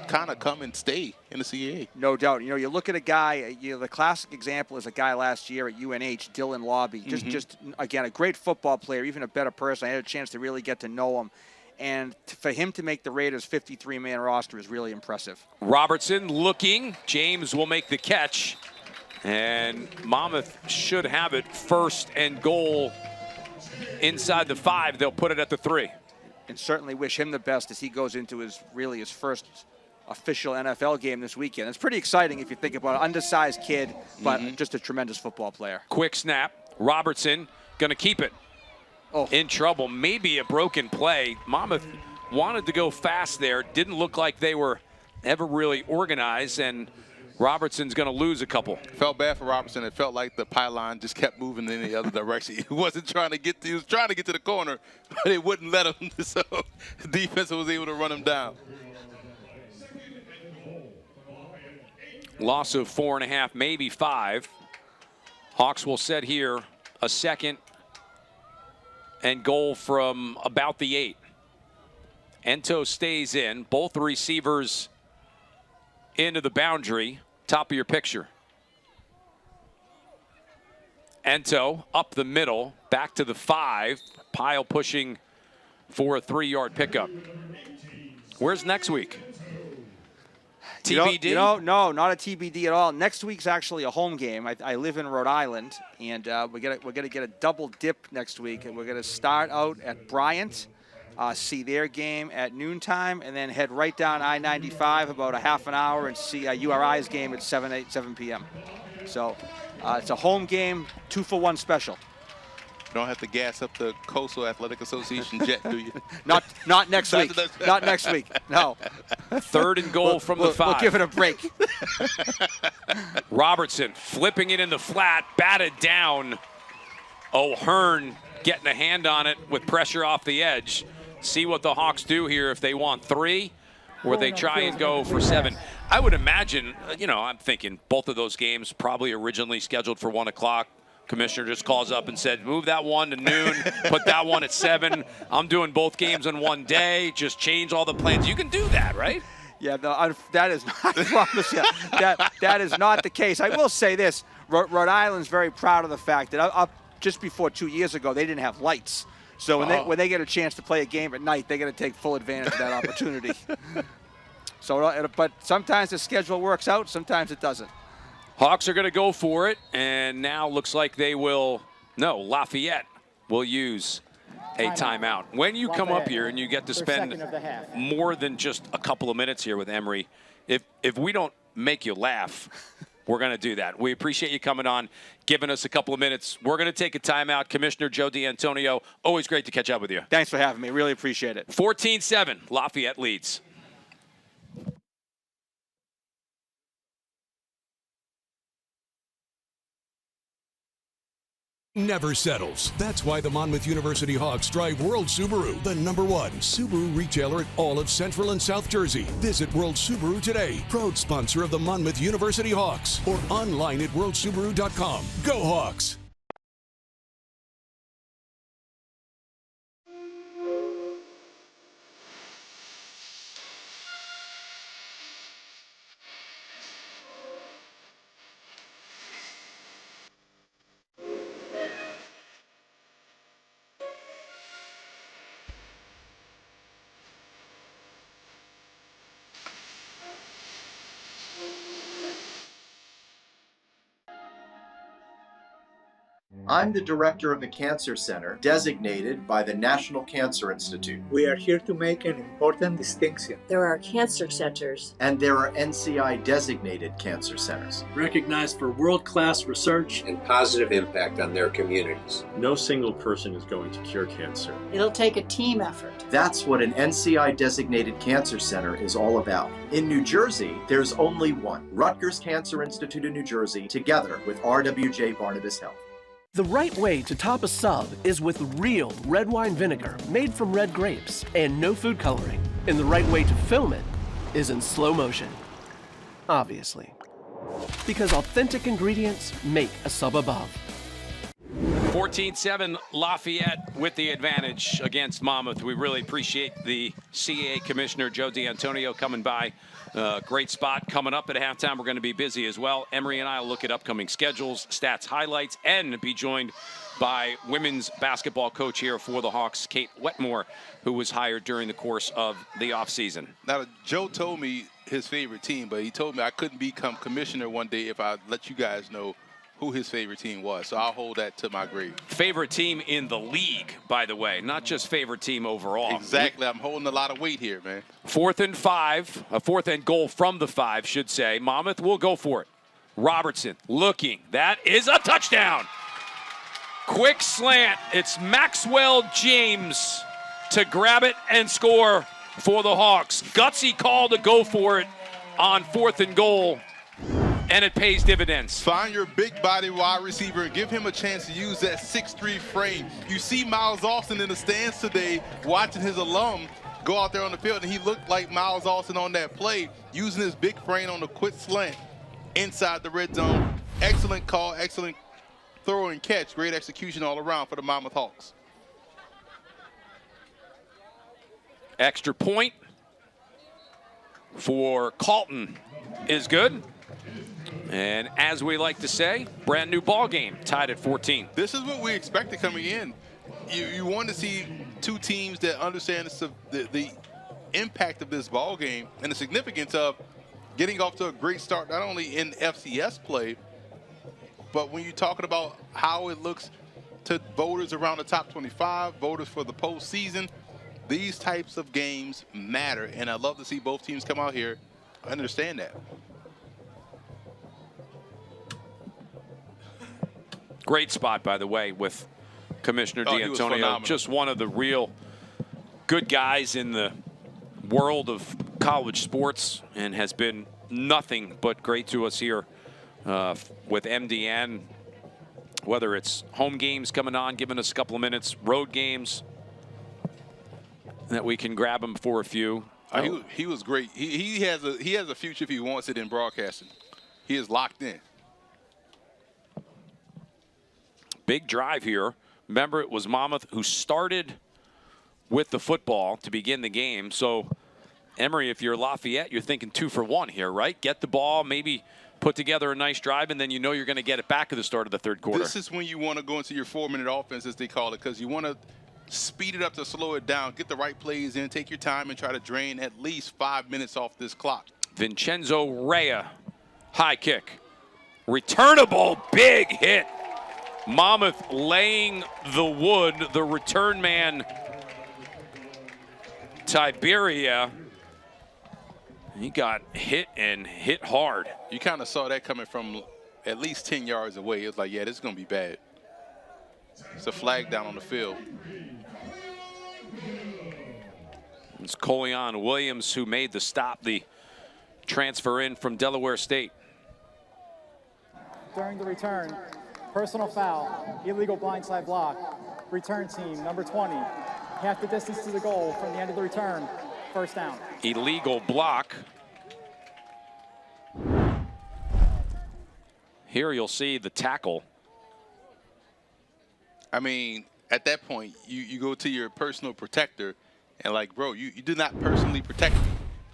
kind of come and stay in the CAA. No doubt. You know, you look at a guy, the classic example is a guy last year at UNH, Dylan Lobby. Just again, a great football player, even a better person. I had a chance to really get to know him. And for him to make the Raiders' 53-man roster is really impressive. Robertson looking. James will make the catch. And Monmouth should have it first and goal inside the 5. They'll put it at the 3. And certainly wish him the best as he goes into his first official NFL game this weekend. It's pretty exciting if you think about it. Undersized kid, but just a tremendous football player. Quick snap. Robertson going to keep it. In trouble. Maybe a broken play. Monmouth wanted to go fast there. Didn't look like they were ever really organized, and Robertson's going to lose a couple. Felt bad for Robertson. It felt like the pylon just kept moving in the other direction. He wasn't trying to get to, he was trying to get to the corner, but it wouldn't let him. So the defense was able to run him down. Loss of 4.5, maybe 5. Hawks will set here a second and goal from about the 8. Ento stays in. Both receivers into the boundary. Top of your picture. Ento up the middle, back to the 5. Pile pushing for a 3-yard pickup. Where's next week? TBD? No, not a TBD at all. Next week's actually a home game. I live in Rhode Island, and we're gonna get a double dip next week, and we're gonna start out at Bryant, see their game at noontime, and then head right down I-95 about a half an hour and see URI's game at 7 p.m. So it's a home game, 2-for-1 special. You don't have to gas up the Coastal Athletic Association jet, do you? Not next week. Not next week. No. 3rd and goal from the 5. We'll give it a break. Robertson flipping it in the flat, batted down. O'Hearn getting a hand on it with pressure off the edge. See what the Hawks do here, if they want 3 or they try and go for 7. I would imagine, I'm thinking both of those games probably originally scheduled for 1 o'clock. Commissioner just calls up and said, move that one to noon, put that one at 7. I'm doing both games in one day. Just change all the plans. You can do that, right? Yeah, that is not, I promise you, that is not the case. I will say this, Rhode Island's very proud of the fact that just before 2 years ago, they didn't have lights. So when they get a chance to play a game at night, they're going to take full advantage of that opportunity. So, but sometimes the schedule works out, sometimes it doesn't. Hawks are going to go for it, and now looks like they will. No, Lafayette will use a timeout. When you come up here and you get to spend more than just a couple of minutes here with Emory, if we don't make you laugh, we're going to do that. We appreciate you coming on, giving us a couple of minutes. We're going to take a timeout. Commissioner Joe D'Antonio, always great to catch up with you. Thanks for having me. Really appreciate it. 14-7, Lafayette leads. Never settles. That's why the Monmouth University Hawks drive World Subaru, the #1 Subaru retailer at all of Central and South Jersey. Visit World Subaru today, proud sponsor of the Monmouth University Hawks, or online at worldsubaru.com. Go Hawks! I'm the director of the Cancer Center, designated by the National Cancer Institute. We are here to make an important distinction. There are cancer centers. And there are NCI-designated cancer centers. Recognized for world-class research and positive impact on their communities. No single person is going to cure cancer. It'll take a team effort. That's what an NCI-designated cancer center is all about. In New Jersey, there's only one. Rutgers Cancer Institute in New Jersey, together with RWJ Barnabas Health. The right way to top a sub is with real red wine vinegar made from red grapes and no food coloring. And the right way to film it is in slow motion. Obviously. Because authentic ingredients make a sub above. 14-7, Lafayette with the advantage against Monmouth. We really appreciate the CAA Commissioner Joe D'Antonio coming by. Great spot coming up at halftime. We're going to be busy as well. Emory and I will look at upcoming schedules, stats, highlights, and be joined by women's basketball coach here for the Hawks, Kate Wetmore, who was hired during the course of the offseason. Now, Joe told me his favorite team, but he told me I couldn't become commissioner one day if I let you guys know who his favorite team was. So I'll hold that to my grave. Favorite team in the league, by the way, not just favorite team overall. Exactly. I'm holding a lot of weight here, man. 4th and 5, a 4th and goal from the 5, should say. Monmouth will go for it. Robertson looking. That is a touchdown. Quick slant. It's Maxwell James to grab it and score for the Hawks. Gutsy call to go for it on 4th and goal. And it pays dividends. Find your big body wide receiver and give him a chance to use that 6'3" frame. You see Miles Austin in the stands today watching his alum go out there on the field, and he looked like Miles Austin on that play, using his big frame on the quick slant inside the red zone. Excellent call, excellent throw and catch. Great execution all around for the Mammoth Hawks. Extra point for Colton is good. And as we like to say, brand new ball game, tied at 14. This is what we expected coming in. you want to see two teams that understand the impact of this ball game and the significance of getting off to a great start, not only in FCS play, but when you're talking about how it looks to voters around the top 25, voters for the postseason, these types of games matter. And I love to see both teams come out here and understand that. Great spot, by the way, with Commissioner D'Antonio. Just one of the real good guys in the world of college sports, and has been nothing but great to us here with MDN, whether it's home games coming on, giving us a couple of minutes, road games that we can grab him for a few. He was great. He has a future if he wants it in broadcasting. He is locked in. Big drive here. Remember, it was Mammoth who started with the football to begin the game. So, Emory, if you're Lafayette, you're thinking 2 for 1 here, right? Get the ball, maybe put together a nice drive, and then you know you're going to get it back at the start of the third quarter. This is when you want to go into your 4-minute offense, as they call it, because you want to speed it up to slow it down, get the right plays in, take your time, and try to drain at least 5 minutes off this clock. Vincenzo Rea, high kick. Returnable, big hit. Monmouth laying the wood. The return man, Tiberia, he got hit and hit hard. You kind of saw that coming from at least 10 yards away. It was like, yeah, this is going to be bad. It's a flag down on the field. It's Colion Williams who made the stop, the transfer in from Delaware State. During the return, personal foul, illegal blindside block, return team, number 20, half the distance to the goal from the end of the return, first down. Illegal block. Here you'll see the tackle. I mean, at that point, you go to your personal protector and like, bro, you did not personally protect me.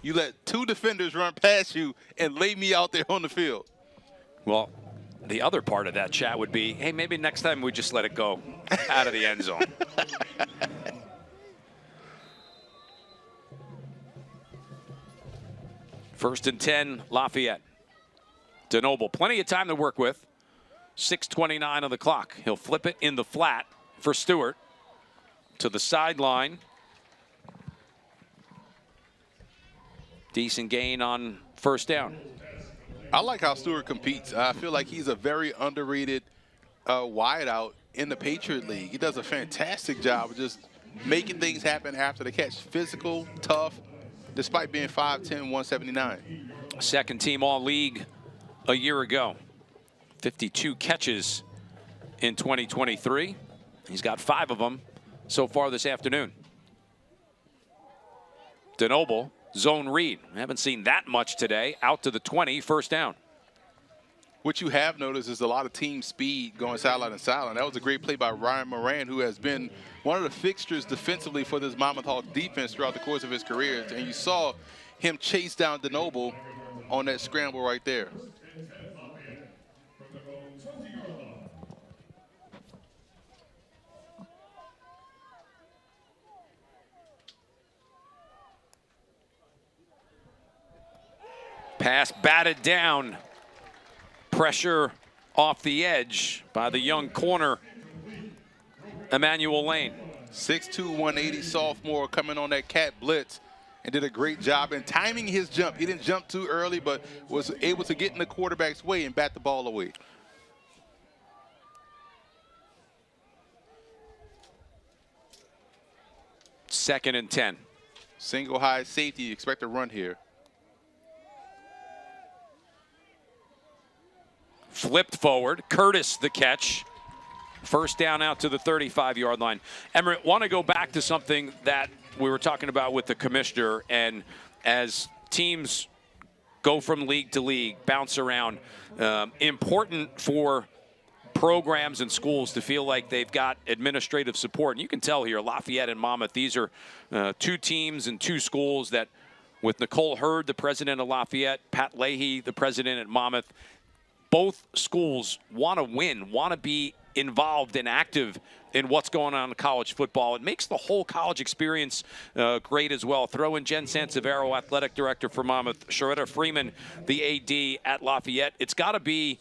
You let 2 defenders run past you and lay me out there on the field. Well, the other part of that chat would be, hey, maybe next time we just let it go out of the end zone. First and 10, Lafayette. DeNoble, plenty of time to work with. 6:29 on the clock. He'll flip it in the flat for Stewart to the sideline. Decent gain on first down. I like how Stewart competes. I feel like he's a very underrated wideout in the Patriot League. He does a fantastic job of just making things happen after the catch. Physical, tough, despite being 5'10", 179. Second team all-league a year ago. 52 catches in 2023. He's got 5 of them so far this afternoon. DeNoble, zone read. We haven't seen that much today. Out to the 20, first down. What you have noticed is a lot of team speed going sideline to sideline. That was a great play by Ryan Moran, who has been one of the fixtures defensively for this Monmouth Hawk defense throughout the course of his career. And you saw him chase down DeNoble on that scramble right there. Pass batted down. Pressure off the edge by the young corner, Emmanuel Lane. 6'2", 180 sophomore coming on that cat blitz and did a great job in timing his jump. He didn't jump too early, but was able to get in the quarterback's way and bat the ball away. Second and 10. Single high safety, expect a run here. Flipped forward, Curtis the catch. First down out to the 35-yard line. Emmerich, want to go back to something that we were talking about with the commissioner, and as teams go from league to league, bounce around, important for programs and schools to feel like they've got administrative support. And you can tell here, Lafayette and Monmouth, these are 2 teams and 2 schools that, with Nicole Hurd, the president of Lafayette, Pat Leahy, the president at Monmouth, both schools want to win, want to be involved and active in what's going on in college football. It makes the whole college experience great as well. Throw in Jen Sansevero, athletic director for Monmouth, Sharetta Freeman, the AD at Lafayette. It's got to be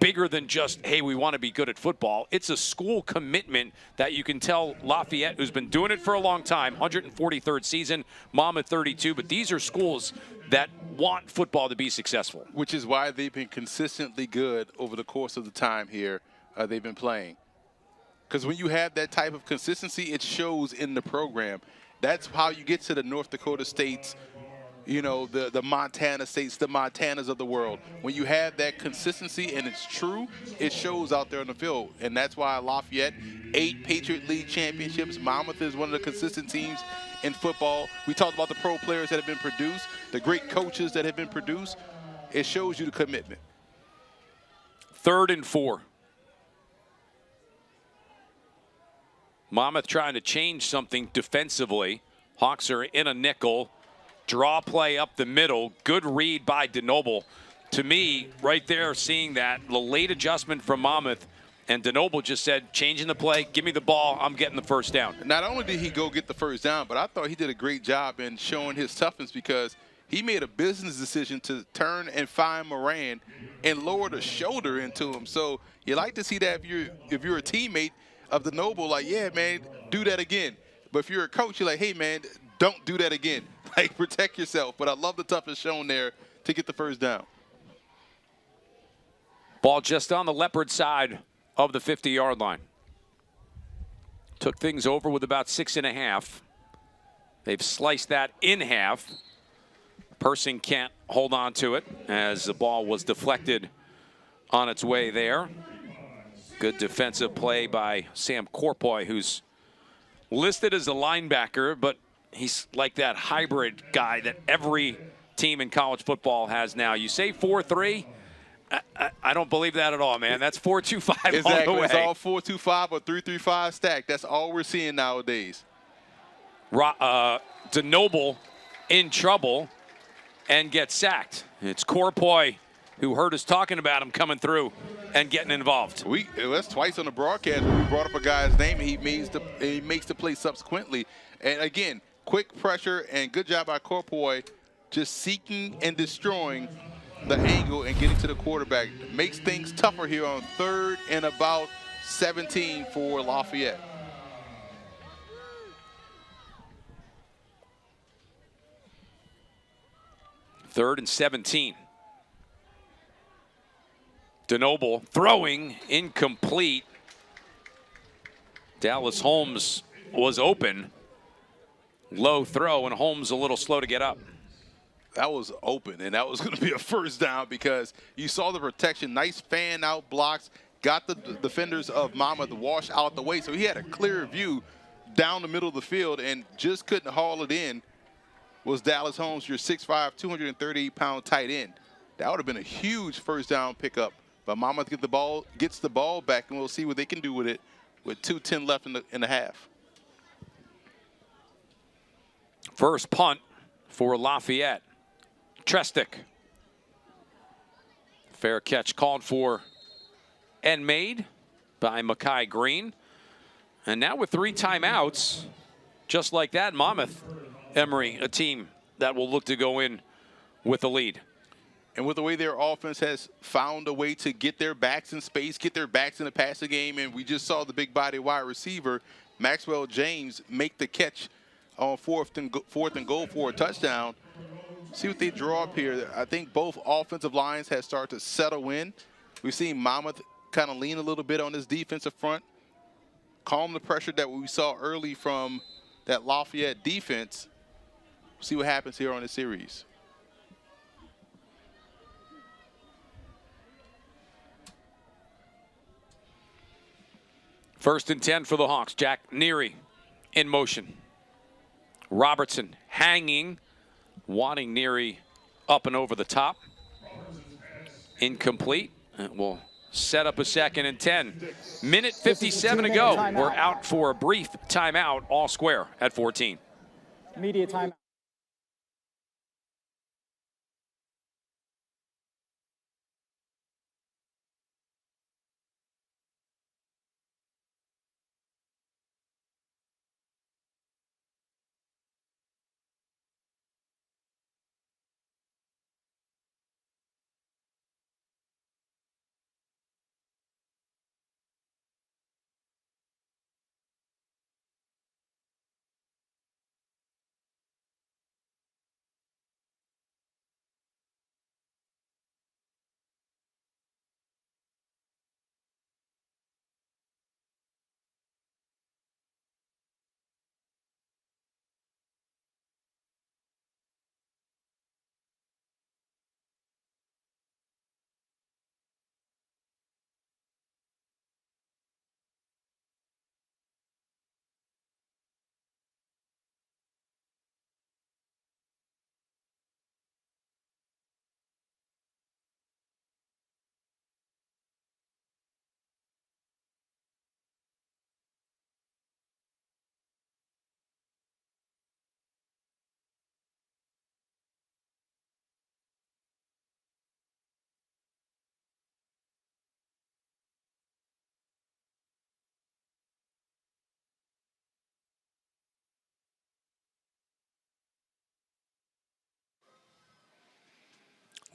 bigger than just, hey, we want to be good at football. It's a school commitment that you can tell Lafayette, who's been doing it for a long time, 143rd season, Monmouth 32, but these are schools that want football to be successful. Which is why they've been consistently good over the course of the time here they've been playing. Because when you have that type of consistency, it shows in the program. That's how you get to the North Dakota states, you know, the Montana states, the Montanas of the world. When you have that consistency and it's true, it shows out there on the field. And that's why Lafayette, 8 Patriot League championships. Monmouth is one of the consistent teams in football. We talked about the pro players that have been produced, the great coaches that have been produced. It shows you the commitment. 3rd and 4. Monmouth trying to change something defensively. Hawks are in a nickel. Draw play up the middle. Good read by DeNoble. To me, right there, seeing that, the late adjustment from Monmouth, and DeNoble just said, changing the play, give me the ball, I'm getting the first down. Not only did he go get the first down, but I thought he did a great job in showing his toughness, because he made a business decision to turn and find Moran and lower the shoulder into him. So you like to see that if you're a teammate of DeNoble, like, yeah, man, do that again. But if you're a coach, you're like, hey, man, don't do that again. Like, protect yourself. But I love the toughness shown there to get the first down. Ball just on the Leopard side of the 50-yard line. Took things over with about 6.5. They've sliced that in half. Persing can't hold on to it as the ball was deflected on its way there. Good defensive play by Sam Corpoy, who's listed as a linebacker, but he's like that hybrid guy that every team in college football has now. You say 4-3, I don't believe that at all, man. That's 4-2-5 exactly. all the way. It's all 4-2-5 or 3-3-5 stack. That's all we're seeing nowadays. DeNoble in trouble and gets sacked. It's Corpoy who heard us talking about him coming through and getting involved. That's twice on the broadcast when we brought up a guy's name and he makes the play subsequently. And again, quick pressure and good job by Corpoy, just seeking and destroying the angle and getting to the quarterback. Makes things tougher here on 3rd and about 17 for Lafayette. Third and 17. DeNoble throwing incomplete. Dallas Holmes was open. Low throw, and Holmes a little slow to get up. That was open, and that was going to be a first down because you saw the protection. Nice fan out blocks. Got the defenders of Mammoth to wash out the way, so he had a clear view down the middle of the field and just couldn't haul it in. Was Dallas Holmes, your 6'5", 238-pound tight end. That would have been a huge first down pickup. But Monmouth gets the ball back, and we'll see what they can do with it with 2:10 left in the half. First punt for Lafayette. Trestick. Fair catch called for and made by Makai Green. And now with 3 timeouts, just like that, Monmouth, Emory, a team that will look to go in with the lead. And with the way their offense has found a way to get their backs in space, get their backs in the passing game, and we just saw the big body wide receiver, Maxwell James, make the catch on fourth and goal for a touchdown. See what they draw up here. I think both offensive lines have started to settle in. We've seen Monmouth kind of lean a little bit on this defensive front, calm the pressure that we saw early from that Lafayette defense. See what happens here on the series. First and 10 for the Hawks. Jack Neary in motion. Robertson hanging, wanting Neary up and over the top. Incomplete. It will set up a 2nd and 10. Minute 57 to go. We're out for a brief timeout, all square at 14. Immediate timeout.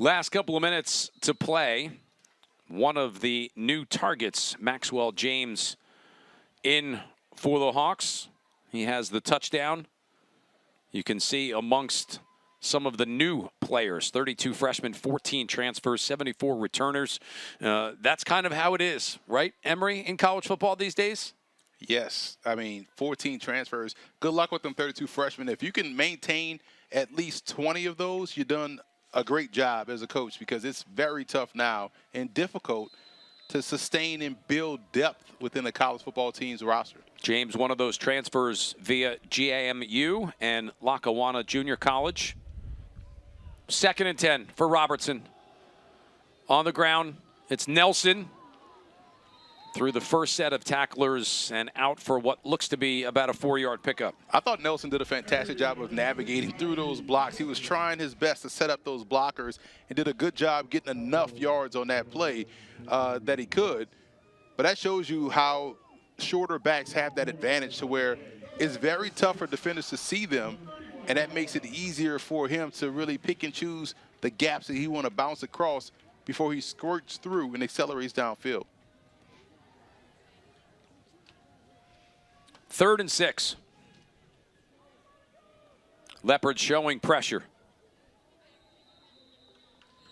Last couple of minutes to play. One of the new targets, Maxwell James, in for the Hawks. He has the touchdown. You can see amongst some of the new players, 32 freshmen, 14 transfers, 74 returners. That's kind of how it is, right, Emery, in college football these days? Yes. I mean, 14 transfers. Good luck with them 32 freshmen. If you can maintain at least 20 of those, you've done a great job as a coach, because it's very tough now and difficult to sustain and build depth within a college football team's roster. James, one of those transfers via GAMU and Lackawanna Junior College. 2nd and 10 for Robertson. On the ground, it's Nelson through the first set of tacklers and out for what looks to be about a 4-yard pickup. I thought Nelson did a fantastic job of navigating through those blocks. He was trying his best to set up those blockers and did a good job getting enough yards on that play that he could. But that shows you how shorter backs have that advantage, to where it's very tough for defenders to see them, and that makes it easier for him to really pick and choose the gaps that he want to bounce across before he squirts through and accelerates downfield. 3rd and 6. Leopards showing pressure.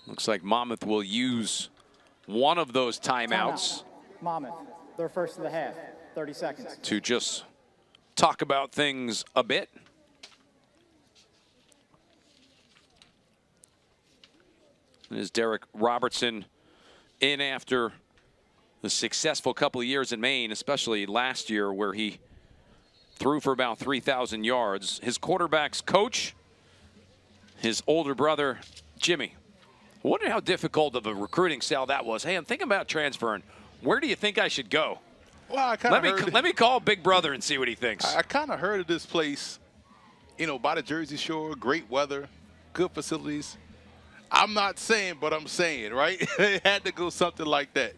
Looks like Monmouth will use one of those timeouts. Monmouth, their first of the half, 30 seconds. To just talk about things a bit. Is Derek Robertson in after the successful couple of years in Maine, especially last year where he threw for about 3,000 yards. His quarterback's coach, his older brother, Jimmy. I wonder how difficult of a recruiting sale that was. Hey, I'm thinking about transferring. Where do you think I should go? Well, let me call Big Brother and see what he thinks. I kind of heard of this place, you know, by the Jersey Shore, great weather, good facilities. I'm not saying, but I'm saying, right? It had to go something like that.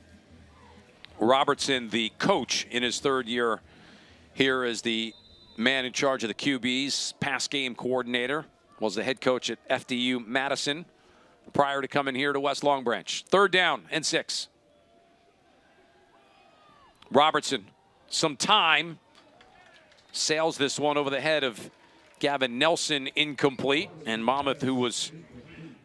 Robertson, the coach in his 3rd year here as the man in charge of the QBs, pass game coordinator, was the head coach at FDU Madison prior to coming here to West Long Branch. 3rd down and 6. Robertson, some time, sails this one over the head of Gavin Nelson, incomplete. And Mammoth, who was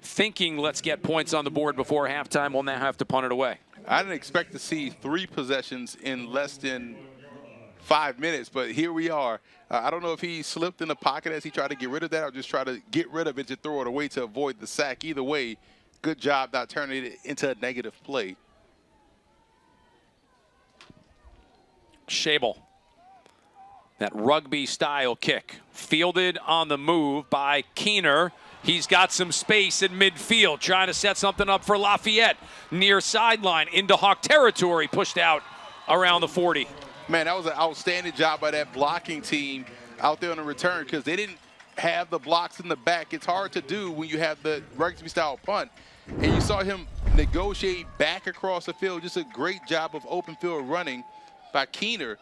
thinking let's get points on the board before halftime, will now have to punt it away. I didn't expect to see 3 possessions in less than 5 minutes, but here we are. I don't know if he slipped in the pocket as he tried to get rid of that, or just try to get rid of it to throw it away to avoid the sack. Either way, good job not turning it into a negative play. Schable, that rugby-style kick, fielded on the move by Keener. He's got some space in midfield, trying to set something up for Lafayette. Near sideline, into Hawk territory, pushed out around the 40. Man, that was an outstanding job by that blocking team out there on the return, because they didn't have the blocks in the back. It's hard to do when you have the rugby-style punt. And you saw him negotiate back across the field. Just a great job of open field running by Keener,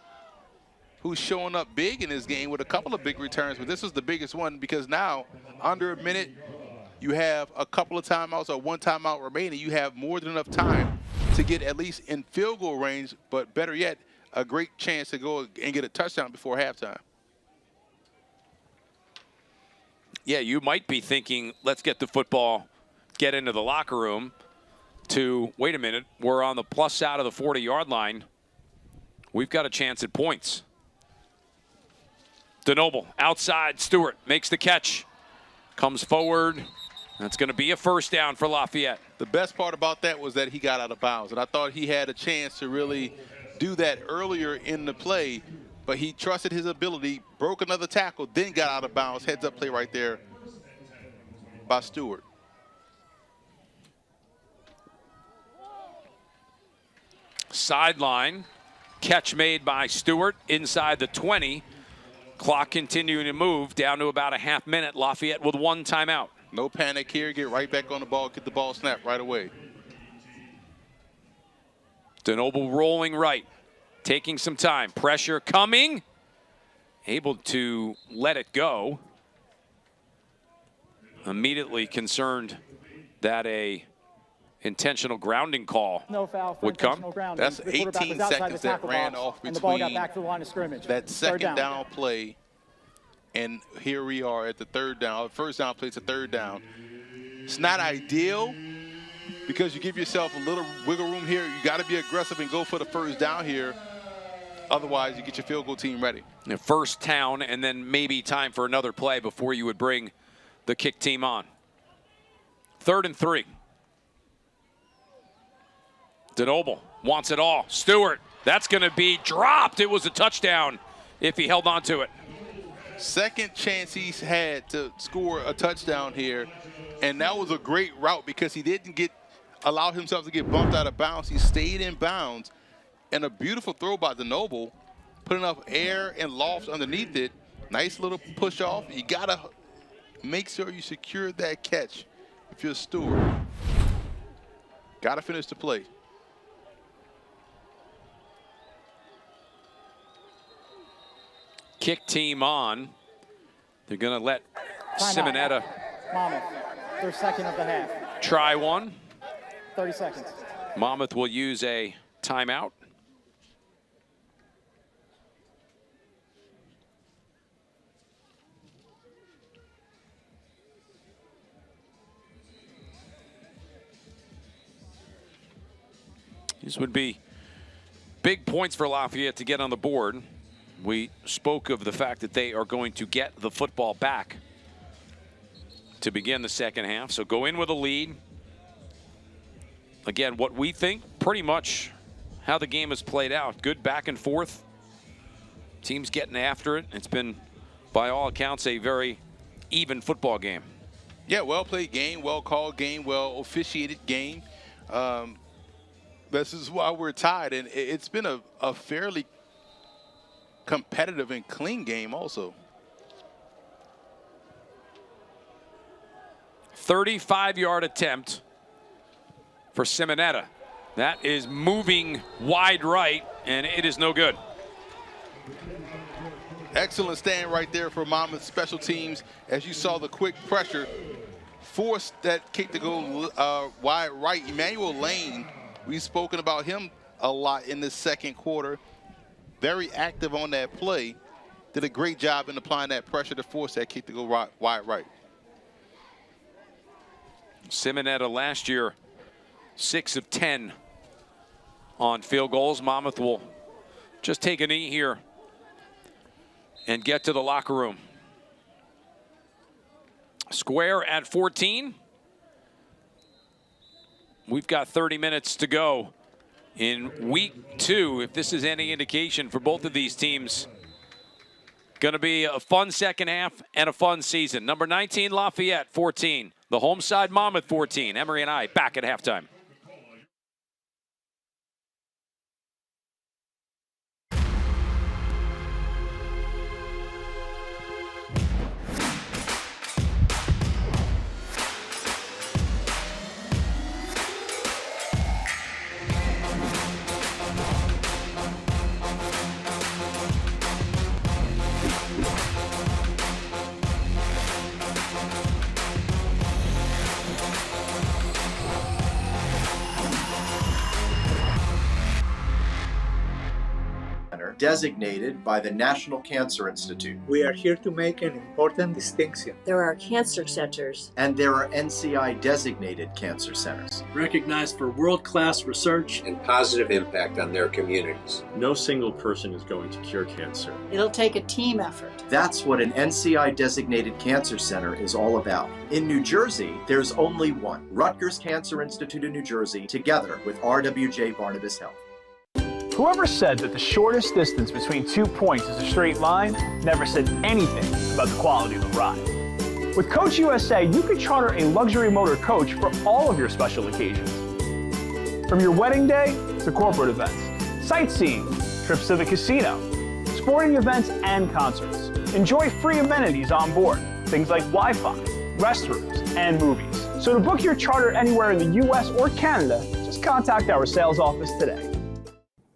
who's showing up big in this game with a couple of big returns. But this was the biggest one, because now, under a minute, you have a couple of timeouts or 1 timeout remaining. You have more than enough time to get at least in field goal range, but better yet, a great chance to go and get a touchdown before halftime. Yeah, you might be thinking, let's get the football, get into the locker room, to, wait a minute, we're on the plus side of the 40-yard line. We've got a chance at points. DeNoble, outside, Stewart makes the catch. Comes forward. That's going to be a 1st down for Lafayette. The best part about that was that he got out of bounds, and I thought he had a chance to really do that earlier in the play, but he trusted his ability, broke another tackle, then got out of bounds. Heads up play right there by Stewart. Sideline, catch made by Stewart inside the 20. Clock continuing to move down to about a half minute. Lafayette with 1 timeout. No panic here. Get right back on the ball. Get the ball snapped right away. DeNoble rolling right, taking some time. Pressure coming. Able to let it go. Immediately concerned that a intentional grounding call No foul for would come. intentional grounding. That's The quarterback 18 was outside seconds the that tackle ran box, off and the ball got between back to the line of scrimmage. that Third second down play, and here we are at the third down. First down play to third down. It's not ideal because you give yourself a little wiggle room here. You got to be aggressive and go for the first down here. Otherwise, you get your field goal team ready. First down, and then maybe time for another play before you would bring the kick team on. 3rd and 3. DeNoble wants it all. Stewart, that's going to be dropped. It was a touchdown if he held on to it. Second chance he's had to score a touchdown here, and that was a great route because he didn't allow himself to get bumped out of bounds. He stayed in bounds, and a beautiful throw by DeNoble, put enough air and loft underneath it. Nice little push off. You gotta make sure you secure that catch if you're Stewart. Gotta finish the play. Kick team on. They're going to let Simonetta Mammoth, their second of the half. try one. 30 seconds. Monmouth will use a timeout. These would be big points for Lafayette to get on the board. We spoke of the fact that they are going to get the football back to begin the second half. So go in with a lead. Again, what we think, pretty much how the game has played out. Good back and forth. Teams getting after it. It's been, by all accounts, a very even football game. Yeah, well-played game, well-called game, well-officiated game. This is why we're tied, and it's been a fairly competitive and clean game also. 35-yard attempt for Simonetta. That is moving wide right, and it is no good. Excellent stand right there for Monmouth special teams. As you saw, the quick pressure forced that kick to go wide right. Emmanuel Lane, we've spoken about him a lot in the second quarter. Very active on that play. Did a great job in applying that pressure to force that kick to go wide right. Simonetta last year, 6 of 10 on field goals. Monmouth will just take a knee here and get to the locker room. Square at 14. We've got 30 minutes to go in week 2. If this is any indication for both of these teams, going to be a fun second half and a fun season. Number 19, Lafayette, 14. The home side, Monmouth, 14. Emery and I back at halftime. Designated by the National Cancer Institute. We are here to make an important distinction. There are cancer centers. And there are NCI designated cancer centers. Recognized for world-class research and positive impact on their communities. No single person is going to cure cancer. It'll take a team effort. That's what an NCI designated cancer center is all about. In New Jersey, there's only one. Rutgers Cancer Institute in New Jersey, together with RWJ Barnabas Health. Whoever said that the shortest distance between 2 points is a straight line never said anything about the quality of the ride. With Coach USA, you can charter a luxury motor coach for all of your special occasions. From your wedding day to corporate events, sightseeing, trips to the casino, sporting events, and concerts. Enjoy free amenities on board, things like Wi-Fi, restrooms, and movies. So to book your charter anywhere in the US or Canada, just contact our sales office today.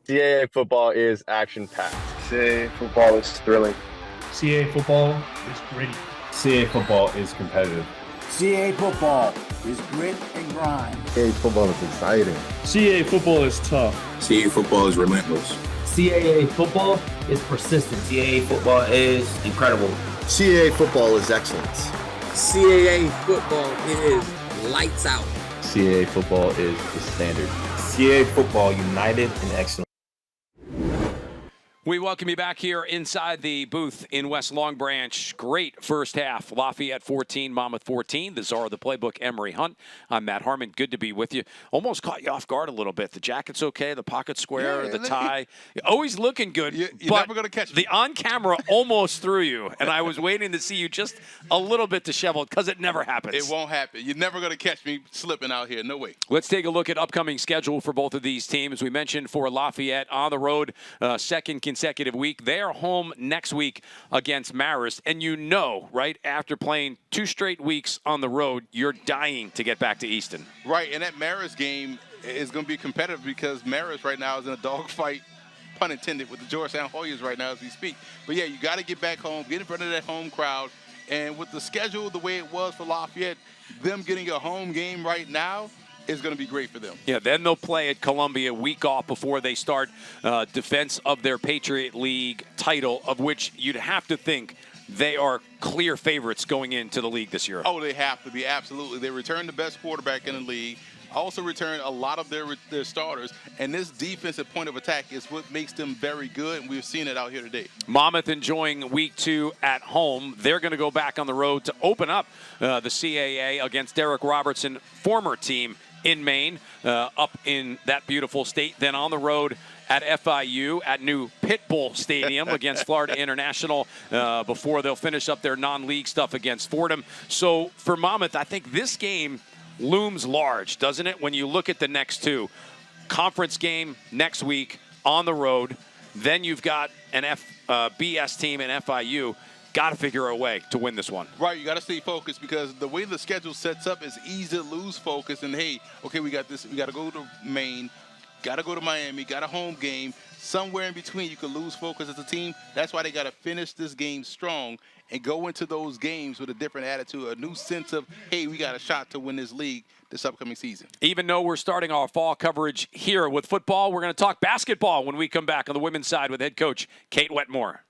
CAA football is action-packed. CAA football is thrilling. CAA football is gritty. CAA football is competitive. CAA football is grit and grind. CAA football is exciting. CAA football is tough. CAA football is relentless. CAA football is persistent. CAA football is incredible. CAA football is excellence. CAA football is lights out. CAA football is the standard. CAA football united and excellent. We welcome you back here inside the booth in West Long Branch. Great first half. Lafayette 14, Monmouth 14. The czar of the playbook, Emery Hunt. I'm Matt Harmon. Good to be with you. Almost caught you off guard a little bit. The jacket's okay, the pocket square, the tie. Always looking good. You're but never going to catch me. The on-camera almost threw you, and I was waiting to see you just a little bit disheveled because it never happens. It won't happen. You're never going to catch me slipping out here. No way. Let's take a look at upcoming schedule for both of these teams. We mentioned for Lafayette on the road, second consecutive week. They are home next week against Marist. And you know, right, after playing 2 straight weeks on the road, you're dying to get back to Easton. Right, and that Marist game is going to be competitive because Marist right now is in a dogfight, pun intended, with the Georgetown Hoyas right now as we speak. But, yeah, you got to get back home, get in front of that home crowd. And with the schedule the way it was for Lafayette, them getting a home game right now is going to be great for them. Yeah, then they'll play at Columbia a week off before they start defense of their Patriot League title, of which you'd have to think they are clear favorites going into the league this year. Oh, they have to be, absolutely. They returned the best quarterback in the league, also returned a lot of their starters, and this defensive point of attack is what makes them very good, and we've seen it out here today. Monmouth enjoying week 2 at home. They're going to go back on the road to open up the CAA against Derek Robertson, former team in Maine, up in that beautiful state. Then on the road at FIU at new Pitbull Stadium against Florida International before they'll finish up their non-league stuff against Fordham. So for Monmouth, I think this game looms large, doesn't it, when you look at the next 2? Conference game next week on the road. Then you've got an BS team in FIU. Got to figure a way to win this one. Right, you got to stay focused because the way the schedule sets up is easy to lose focus. And, hey, okay, we got this. We got to go to Maine, got to go to Miami, got a home game. Somewhere in between, you could lose focus as a team. That's why they got to finish this game strong and go into those games with a different attitude, a new sense of, hey, we got a shot to win this league this upcoming season. Even though we're starting our fall coverage here with football, we're going to talk basketball when we come back on the women's side with head coach Kate Wetmore.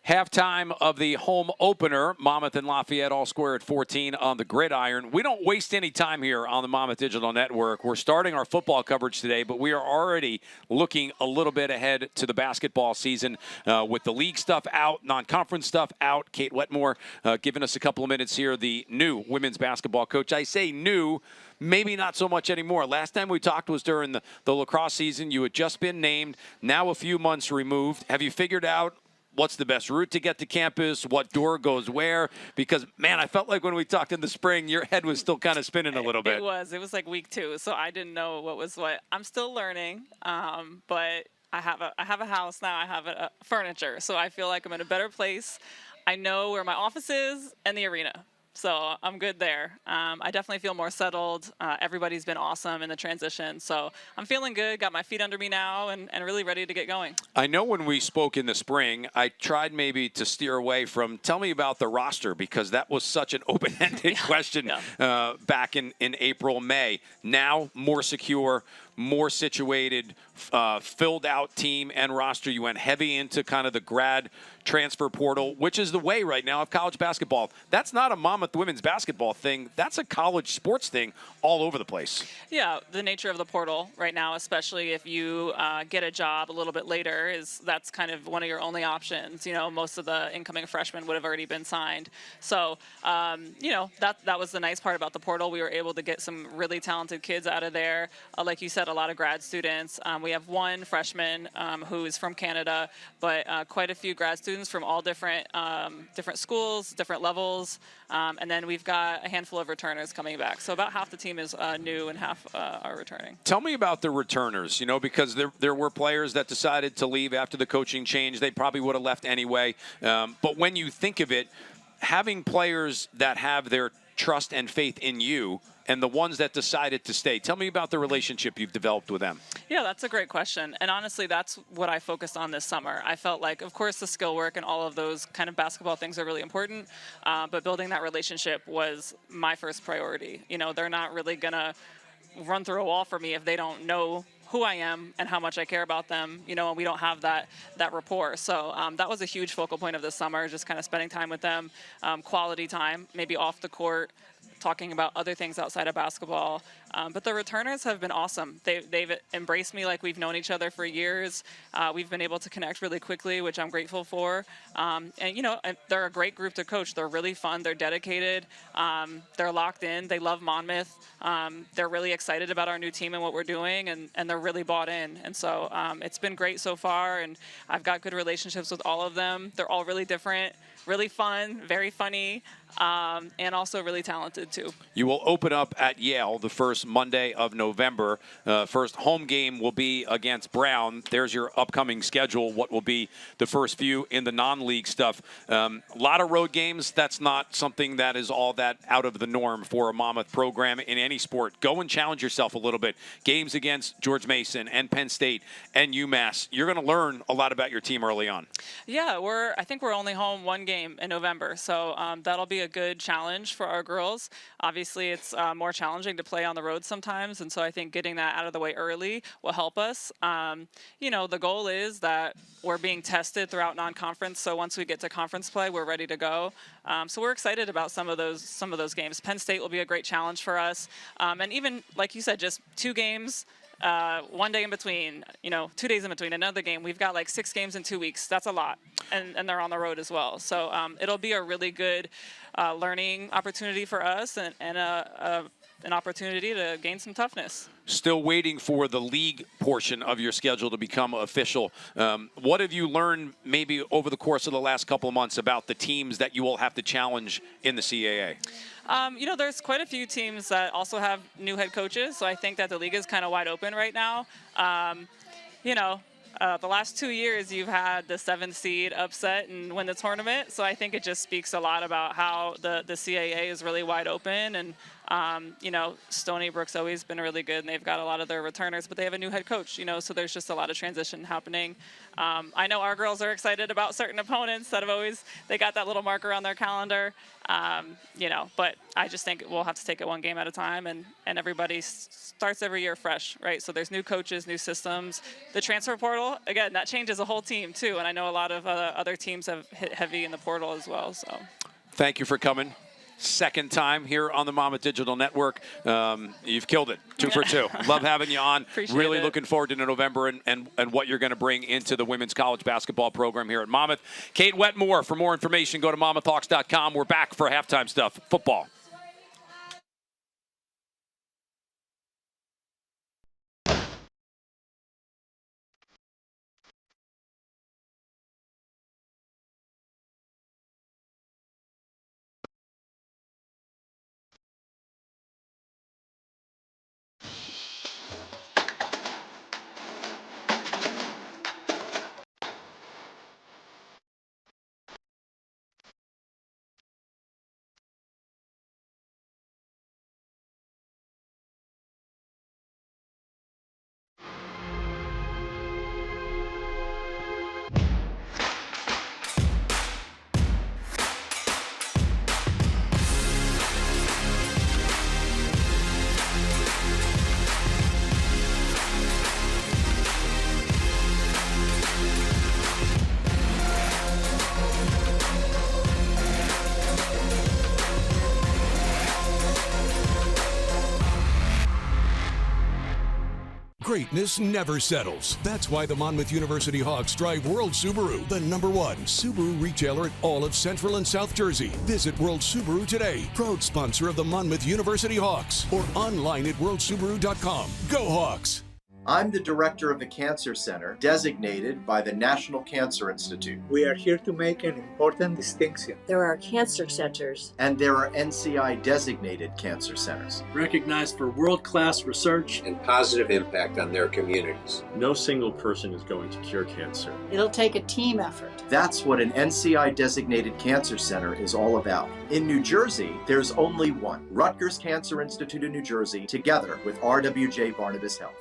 Halftime of the home opener, Monmouth and Lafayette all square at 14 on the gridiron. We don't waste any time here on the Monmouth Digital Network. We're starting our football coverage today, but we are already looking a little bit ahead to the basketball season with the league stuff out, non-conference stuff out. Kate Wetmore giving us a couple of minutes here, the new women's basketball coach. I say new, maybe not so much anymore. Last time we talked was during the lacrosse season. You had just been named, now a few months removed. Have you figured out what's the best route to get to campus, what door goes where? Because, man, I felt like when we talked in the spring, your head was still kind of spinning a little bit. It was like week 2, so I didn't know what was what. I'm still learning, but I have a house now. I have a furniture, so I feel like I'm in a better place. I know where my office is and the arena. So I'm good there. I definitely feel more settled. Everybody's been awesome in the transition. So I'm feeling good, got my feet under me now, and really ready to get going. I know when we spoke in the spring, I tried maybe to steer away from, tell me about the roster, because that was such an open-ended question back in April, May. Now, more secure, more situated, filled out team and roster. You went heavy into kind of the grad transfer portal, which is the way right now of college basketball. That's not a Monmouth women's basketball thing. That's a college sports thing all over the place. Yeah, the nature of the portal right now, especially if you get a job a little bit later, that's kind of one of your only options. You know, most of the incoming freshmen would have already been signed. So, you know, that was the nice part about the portal. We were able to get some really talented kids out of there. Like you said, a lot of grad students. We have one freshman who is from Canada, but quite a few grad students from all different schools, different levels, and then we've got a handful of returners coming back. So about half the team is new and half are returning. Tell me about the returners, you know, because there were players that decided to leave after the coaching change. They probably would have left anyway. But when you think of it, having players that have their trust and faith in you and the ones that decided to stay. Tell me about the relationship you've developed with them. Yeah, that's a great question. And honestly, that's what I focused on this summer. I felt like, of course, the skill work and all of those kind of basketball things are really important, but building that relationship was my first priority. You know, they're not really going to run through a wall for me if they don't know who I am and how much I care about them, you know, and we don't have that rapport. So that was a huge focal point of this summer, just kind of spending time with them, quality time, maybe off the court, talking about other things outside of basketball. But the returners have been awesome. They've embraced me like we've known each other for years. We've been able to connect really quickly, which I'm grateful for. And, you know, they're a great group to coach. They're really fun. They're dedicated. They're locked in. They love Monmouth. They're really excited about our new team and what we're doing, and they're really bought in. And so it's been great so far, and I've got good relationships with all of them. They're all really different, really fun, very funny, and also really talented too. You will open up at Yale the first Monday of November. First home game will be against Brown. There's your upcoming schedule, what will be the first few in the non-league stuff. A lot of road games. That's not something that is all that out of the norm for a Monmouth program in any sport. Go and challenge yourself a little bit. Games against George Mason and Penn State and UMass. You're going to learn a lot about your team early on. Yeah, I think we're only home one game in November, so that'll be a good challenge for our girls. Obviously, it's more challenging to play on the road sometimes, and so I think getting that out of the way early will help us. You know, the goal is that we're being tested throughout non-conference, so once we get to conference play, we're ready to go. So we're excited about some of those games. Penn State will be a great challenge for us, and even like you said, just 2 games. 1 day in between, you know, 2 days in between another game. We've got like 6 games in 2 weeks. That's a lot, and they're on the road as well. So it'll be a really good learning opportunity for us, and an opportunity to gain some toughness. Still waiting for the league portion of your schedule to become official. What have you learned maybe over the course of the last couple of months about the teams that you will have to challenge in the CAA? You know, there's quite a few teams that also have new head coaches, so I think that the league is kind of wide open right now. You know, the last 2 years you've had the 7th seed upset and win the tournament, so I think it just speaks a lot about how the CAA is really wide open, and Stony Brook's always been really good, and they've got a lot of their returners, but they have a new head coach, so there's just a lot of transition happening. I know our girls are excited about certain opponents that they got that little marker on their calendar, but I just think we'll have to take it one game at a time, and everybody starts every year fresh, right? So there's new coaches, new systems. The transfer portal, again, that changes a whole team too, and I know a lot of other teams have hit heavy in the portal as well. So, thank you for coming. Second time here on the Mammoth Digital Network. You've killed it. 2 for 2. Love having you on. Really looking forward to November and what you're going to bring into the women's college basketball program here at Monmouth. Kate Wetmore, for more information, go to MonmouthHawks.com. We're back for halftime stuff. Football. Greatness never settles. That's why the Monmouth University Hawks drive World Subaru, the #1 Subaru retailer at all of Central and South Jersey. Visit World Subaru today, proud sponsor of the Monmouth University Hawks, or online at worldsubaru.com. Go Hawks! I'm the director of the Cancer Center, designated by the National Cancer Institute. We are here to make an important distinction. There are cancer centers. And there are NCI-designated cancer centers. Recognized for world-class research and positive impact on their communities. No single person is going to cure cancer. It'll take a team effort. That's what an NCI-designated cancer center is all about. In New Jersey, there's only one. Rutgers Cancer Institute in New Jersey, together with RWJ Barnabas Health.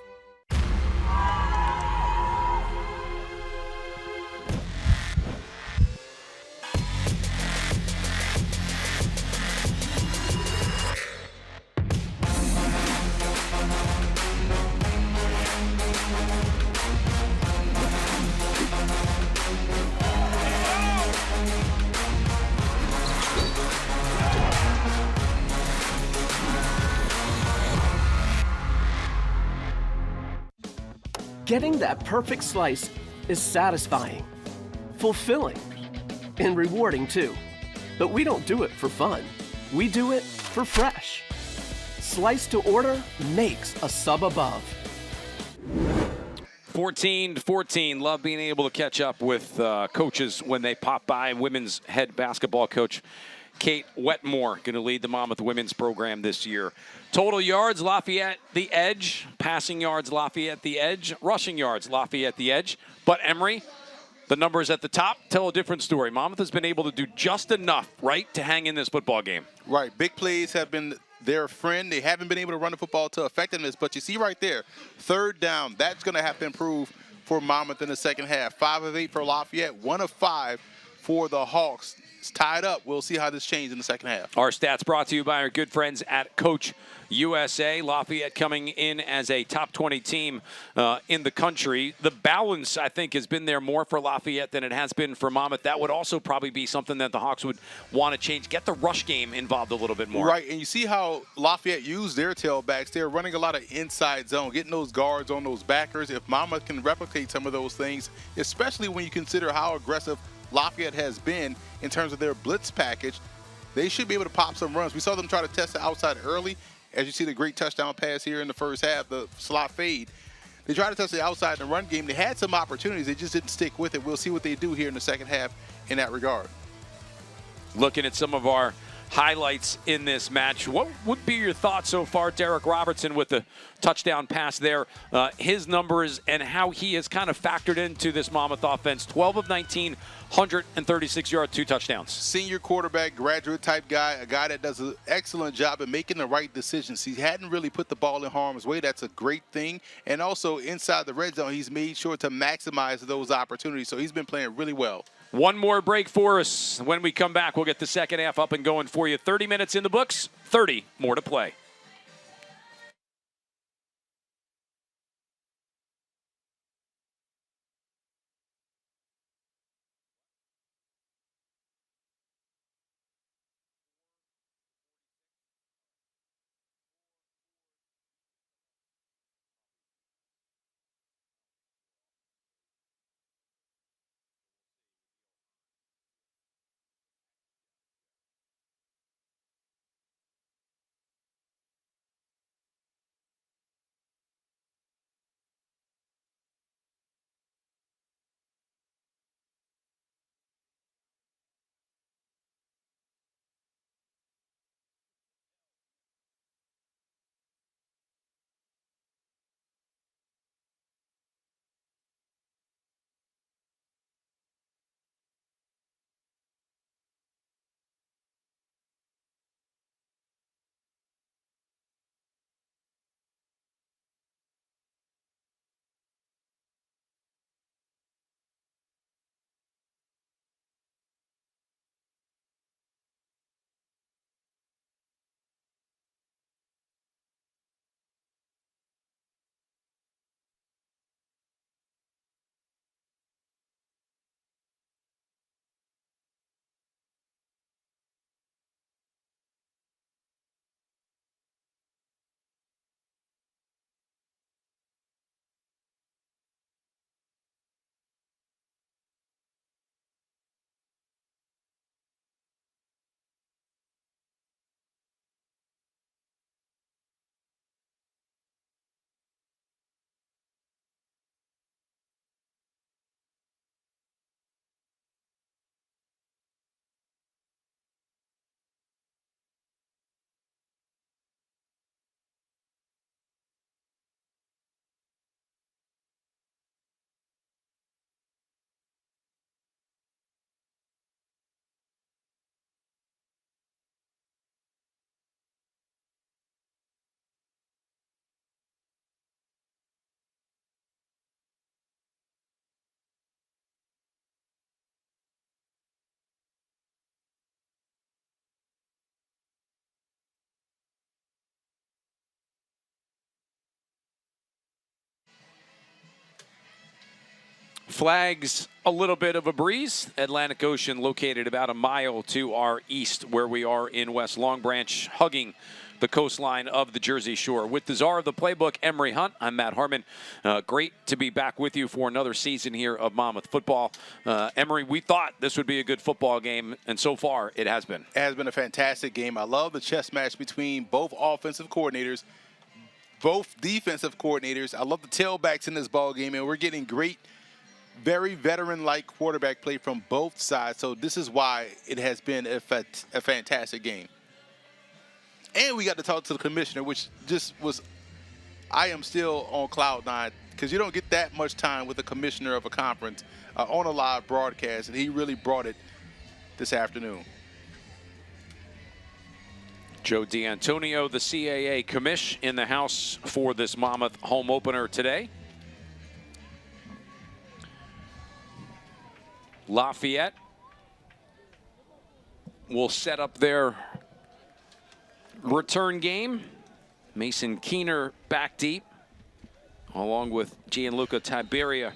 Getting that perfect slice is satisfying, fulfilling, and rewarding too. But we don't do it for fun. We do it for fresh. Slice to order makes a sub above. 14-14. Love being able to catch up with coaches when they pop by. Women's head basketball coach Kate Wetmore going to lead the Monmouth women's program this year. Total yards, Lafayette the edge. Passing yards, Lafayette the edge. Rushing yards, Lafayette the edge. But Emery, the numbers at the top tell a different story. Monmouth has been able to do just enough, right, to hang in this football game. Right. Big plays have been their friend. They haven't been able to run the football to effectiveness. But you see right there, 3rd down, that's going to have to improve for Monmouth in the second half. 5 of 8 for Lafayette, 1 of 5 for the Hawks. It's tied up. We'll see how this changes in the second half. Our stats brought to you by our good friends at Coach USA. Lafayette coming in as a top 20 team in the country. The balance, I think, has been there more for Lafayette than it has been for Monmouth. That would also probably be something that the Hawks would want to change. Get the rush game involved a little bit more. Right, and you see how Lafayette used their tailbacks. They're running a lot of inside zone, getting those guards on those backers. If Monmouth can replicate some of those things, especially when you consider how aggressive Lafayette has been in terms of their blitz package, they should be able to pop some runs. We saw them try to test the outside early. As you see the great touchdown pass here in the first half, the slot fade. They tried to test the outside in the run game. They had some opportunities. They just didn't stick with it. We'll see what they do here in the second half in that regard. Looking at some of our highlights in this match. What would be your thoughts so far, Derek Robertson, with the touchdown pass there, his numbers, and how he has kind of factored into this Monmouth offense? 12 of 19, 136 yards, 2 touchdowns. Senior quarterback, graduate type guy, a guy that does an excellent job at making the right decisions. He hadn't really put the ball in harm's way. That's a great thing. And also inside the red zone, he's made sure to maximize those opportunities. So he's been playing really well. One more break for us. When we come back, we'll get the second half up and going for you. 30 minutes in the books, 30 more to play. Flags, a little bit of a breeze. Atlantic Ocean located about a mile to our east where we are in West Long Branch, hugging the coastline of the Jersey Shore. With the czar of the playbook, Emery Hunt, I'm Matt Harmon. Great to be back with you for another season here of Monmouth football. Emery, we thought this would be a good football game, and so far it has been. It has been a fantastic game. I love the chess match between both offensive coordinators, both defensive coordinators. I love the tailbacks in this ball game, and we're getting great, very veteran-like quarterback play from both sides. So this is why it has been a fantastic game. And we got to talk to the commissioner, which just was, I am still on cloud nine, because you don't get that much time with the commissioner of a conference on a live broadcast, and he really brought it this afternoon. Joe D'Antonio, the CAA commish, in the house for this Monmouth home opener today. Lafayette will set up their return game. Mason Keener back deep, along with Gianluca Tiberia,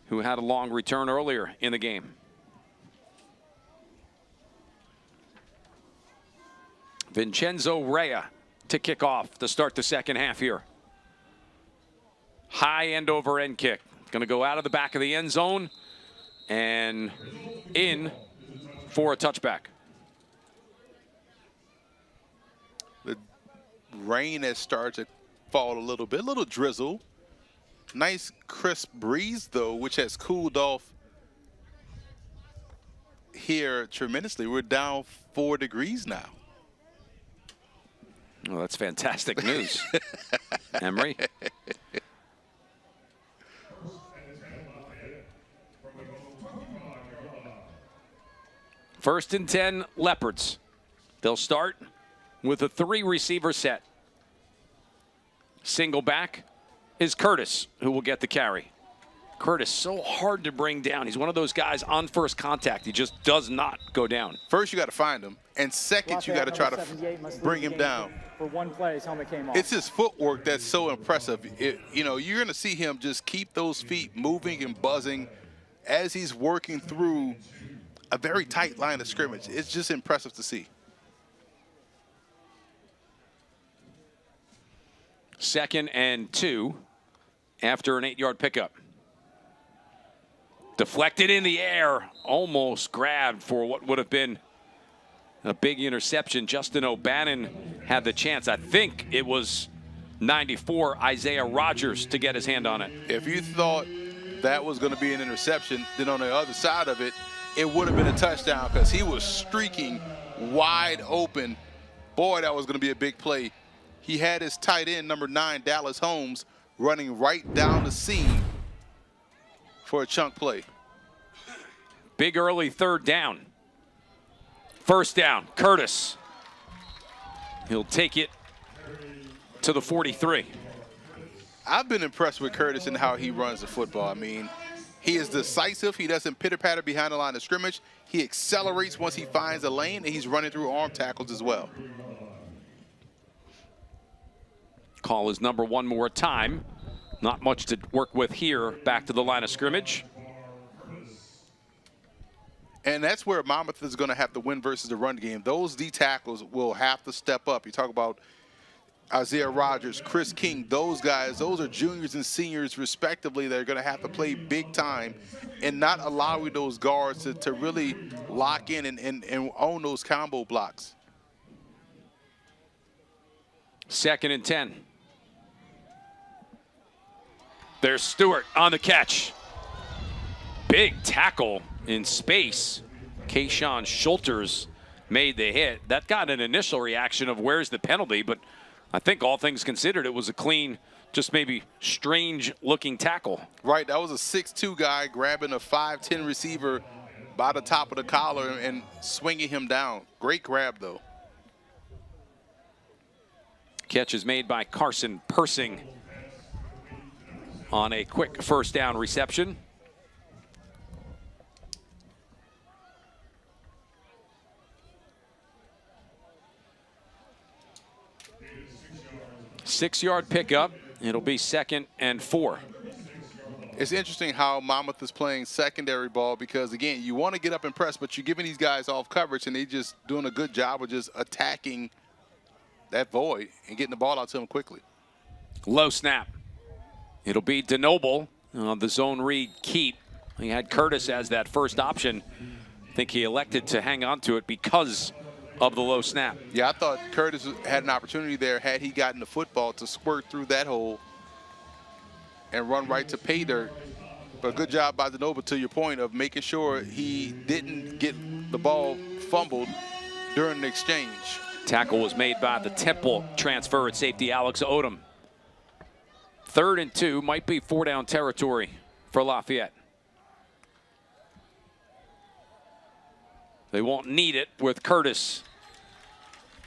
who had a long return earlier in the game. Vincenzo Rea to kick off to start the second half here. High end over end kick. Going to go out of the back of the end zone and in for a touchback. The rain has started to fall a little drizzle. Nice crisp breeze though, which has cooled off here tremendously. We're down 4 degrees now. Well, that's fantastic news, Emery. First and 10, Leopards. They'll start with a 3-receiver set. Single back is Curtis, who will get the carry. Curtis, so hard to bring down. He's one of those guys on first contact. He just does not go down. First, you got to find him. And second, you got to try to bring him down. For one play, his helmet came off. It's his footwork that's so impressive. You know, you're going to see him just keep those feet moving and buzzing as he's working through a very tight line of scrimmage. It's just impressive to see. Second and 2 after an 8-yard pickup. Deflected in the air, almost grabbed for what would have been a big interception. Justin O'Bannon had the chance. I think it was 94, Isaiah Rogers, to get his hand on it. If you thought that was going to be an interception, then on the other side of it, it would have been a touchdown because he was streaking wide open. Boy, that was going to be a big play. He had his tight end, number 9, Dallas Holmes, running right down the seam for a chunk play. Big early third down. First down, Curtis. He'll take it to the 43. I've been impressed with Curtis and how he runs the football. I mean, he is decisive. He doesn't pitter-patter behind the line of scrimmage. He accelerates once he finds a lane, and he's running through arm tackles as well. Call his number one more time. Not much to work with here. Back to the line of scrimmage. And that's where Mammoth is going to have to win versus the run game. Those D tackles will have to step up. You talk about Isaiah Rogers, Chris King, those guys, those are juniors and seniors respectively that are going to have to play big time and not allowing those guards to really lock in and own those combo blocks. Second and 10. There's Stewart on the catch. Big tackle in space. Kayshawn Schulters made the hit. That got an initial reaction of where's the penalty, but I think all things considered, it was a clean, just maybe strange-looking tackle. Right, that was a 6'2" guy grabbing a 5'10" receiver by the top of the collar and swinging him down. Great grab, though. Catch is made by Carson Persing on a quick first down reception. Six-yard pickup. It'll be 2nd and 4. It's interesting how Monmouth is playing secondary ball because, again, you want to get up and press, but you're giving these guys off coverage, and they're just doing a good job of just attacking that void and getting the ball out to them quickly. Low snap. It'll be DeNoble on the zone read keep. He had Curtis as that first option. I think he elected to hang on to it because of the low snap. Yeah, I thought Curtis had an opportunity there had he gotten the football to squirt through that hole and run right to pay dirt. But good job by DeNoble, to your point of making sure he didn't get the ball fumbled during the exchange. Tackle was made by the Temple transfer at safety, Alex Odom. 3rd and 2, might be 4-down territory for Lafayette. They won't need it with Curtis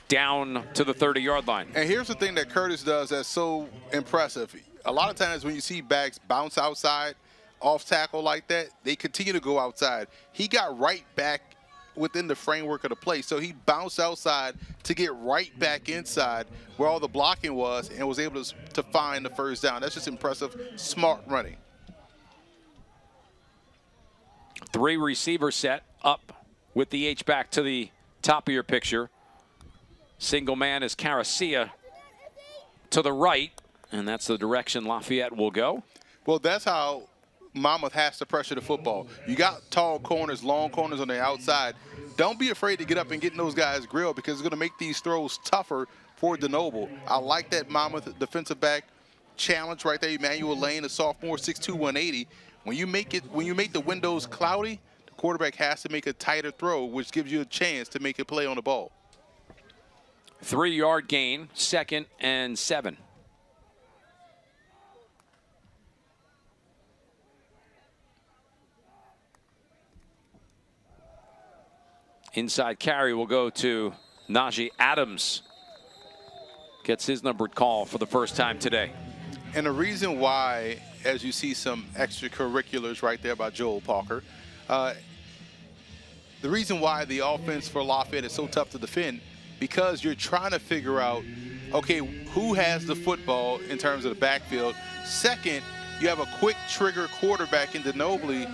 down to the 30-yard line. And here's the thing that Curtis does that's so impressive. A lot of times when you see backs bounce outside, off tackle like that, they continue to go outside. He got right back within the framework of the play. So he bounced outside to get right back inside where all the blocking was and was able to find the first down. That's just impressive, smart running. 3 receiver set up with the H-back to the top of your picture. Single man is Caracia to the right, and that's the direction Lafayette will go. Well, that's how Monmouth has to pressure the football. You got tall corners, long corners on the outside. Don't be afraid to get up and get in those guys' grill because it's going to make these throws tougher for DeNoble. I like that Monmouth defensive back challenge right there. Emmanuel Lane, a sophomore, 6'2", 180. When you make the windows cloudy, the quarterback has to make a tighter throw, which gives you a chance to make a play on the ball. 3-yard gain, 2nd and 7. Inside carry will go to Najee Adams. Gets his numbered call for the first time today. And the reason why, as you see some extracurriculars right there by Joel Parker, the reason why the offense for Lafayette is so tough to defend, because you're trying to figure out, okay, who has the football in terms of the backfield. Second, you have a quick trigger quarterback in Denoble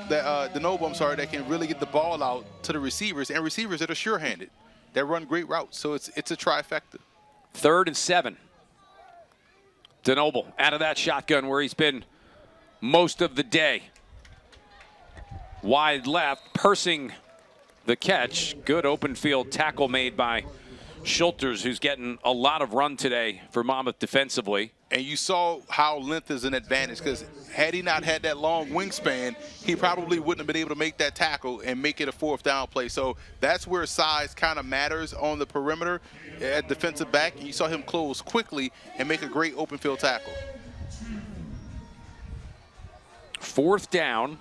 that can really get the ball out to the receivers, and receivers that are sure-handed, that run great routes. So it's a trifecta. 3rd and 7. Denoble out of that shotgun where he's been most of the day. Wide left, pursing the catch. Good open field tackle made by Schulters, who's getting a lot of run today for Monmouth defensively. And you saw how length is an advantage, because had he not had that long wingspan, he probably wouldn't have been able to make that tackle and make it a 4th down play. So that's where size kind of matters on the perimeter at defensive back. And you saw him close quickly and make a great open field tackle. 4th down.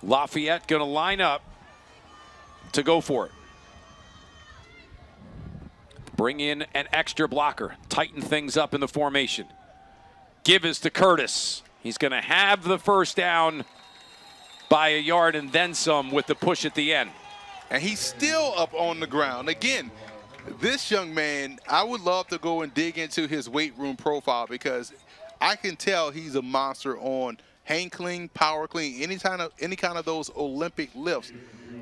Lafayette going to line up to go for it. Bring in an extra blocker. Tighten things up in the formation. Give is to Curtis. He's going to have the first down by a yard and then some with the push at the end. And he's still up on the ground. Again, this young man, I would love to go and dig into his weight room profile, because I can tell he's a monster on hang clean, power clean, any kind of those Olympic lifts,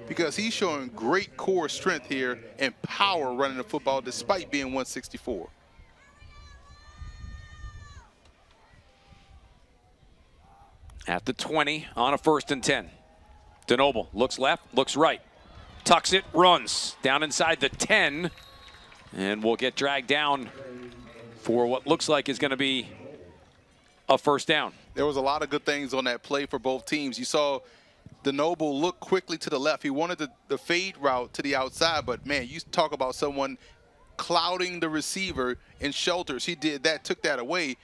because he's showing great core strength here and power running the football despite being 164. At the 20 on a 1st and 10. Denoble looks left, looks right. Tucks it, runs down inside the 10, and will get dragged down for what looks like is going to be a 1st down. There was a lot of good things on that play for both teams. You saw Denoble look quickly to the left. He wanted the fade route to the outside, but man, you talk about someone clouding the receiver in Schulters. He did that, took that away,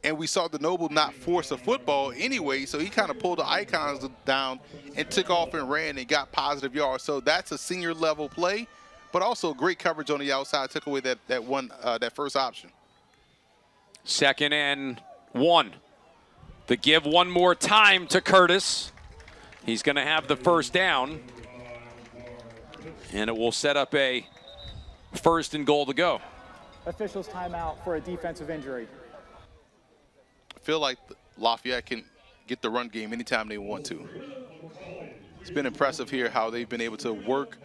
and we saw Denoble not force a football anyway, so he kind of pulled the icons down and took off and ran and got positive yards. So that's a senior level play, but also great coverage on the outside, took away that first option. 2nd and 1. The give one more time to Curtis. He's going to have the first down, and it will set up a 1st and goal to go. Officials timeout for a defensive injury. I feel like Lafayette can get the run game anytime they want to. It's been impressive here how they've been able to work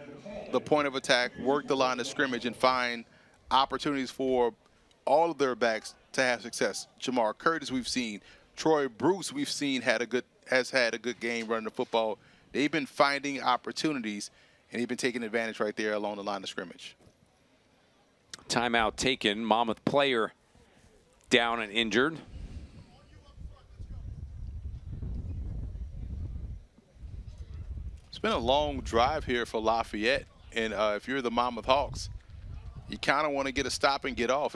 the point of attack, work the line of scrimmage, and find opportunities for all of their backs to have success. Jamar Curtis, we've seen. Troy Bruce, we've seen, has had a good game running the football. They've been finding opportunities, and they've been taking advantage right there along the line of scrimmage. Timeout taken. Monmouth player down and injured. It's been a long drive here for Lafayette, and if you're the Mammoth Hawks, you kind of want to get a stop and get off.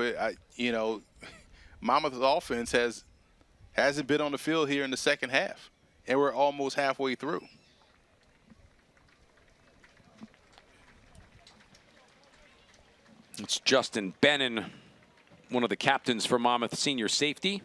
Monmouth's offense hasn't been on the field here in the second half, and we're almost halfway through. It's Justin Bennon, one of the captains for Monmouth senior safety.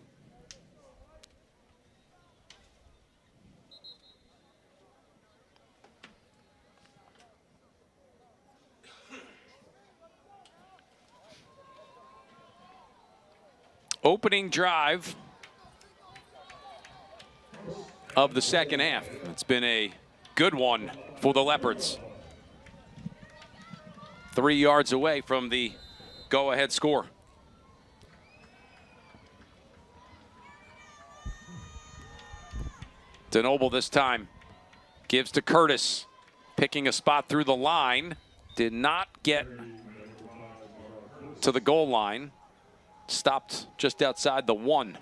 Opening drive of the second half. It's been a good one for the Leopards. 3 yards away from the go-ahead score. Denoble this time gives to Curtis, picking a spot through the line. Did not get to the goal line. Stopped just outside the 1.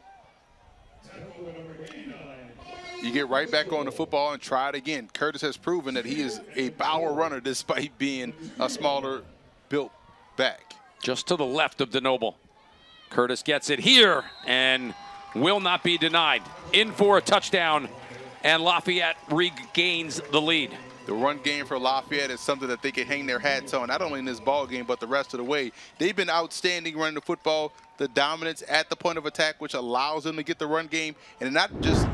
You get right back on the football and try it again. Curtis has proven that he is a power runner despite being a smaller built back. Just to the left of DeNoble. Curtis gets it here and will not be denied. In for a touchdown, and Lafayette regains the lead. The run game for Lafayette is something that they can hang their hats on, not only in this ball game, but the rest of the way. They've been outstanding running the football, the dominance at the point of attack, which allows them to get the run game. And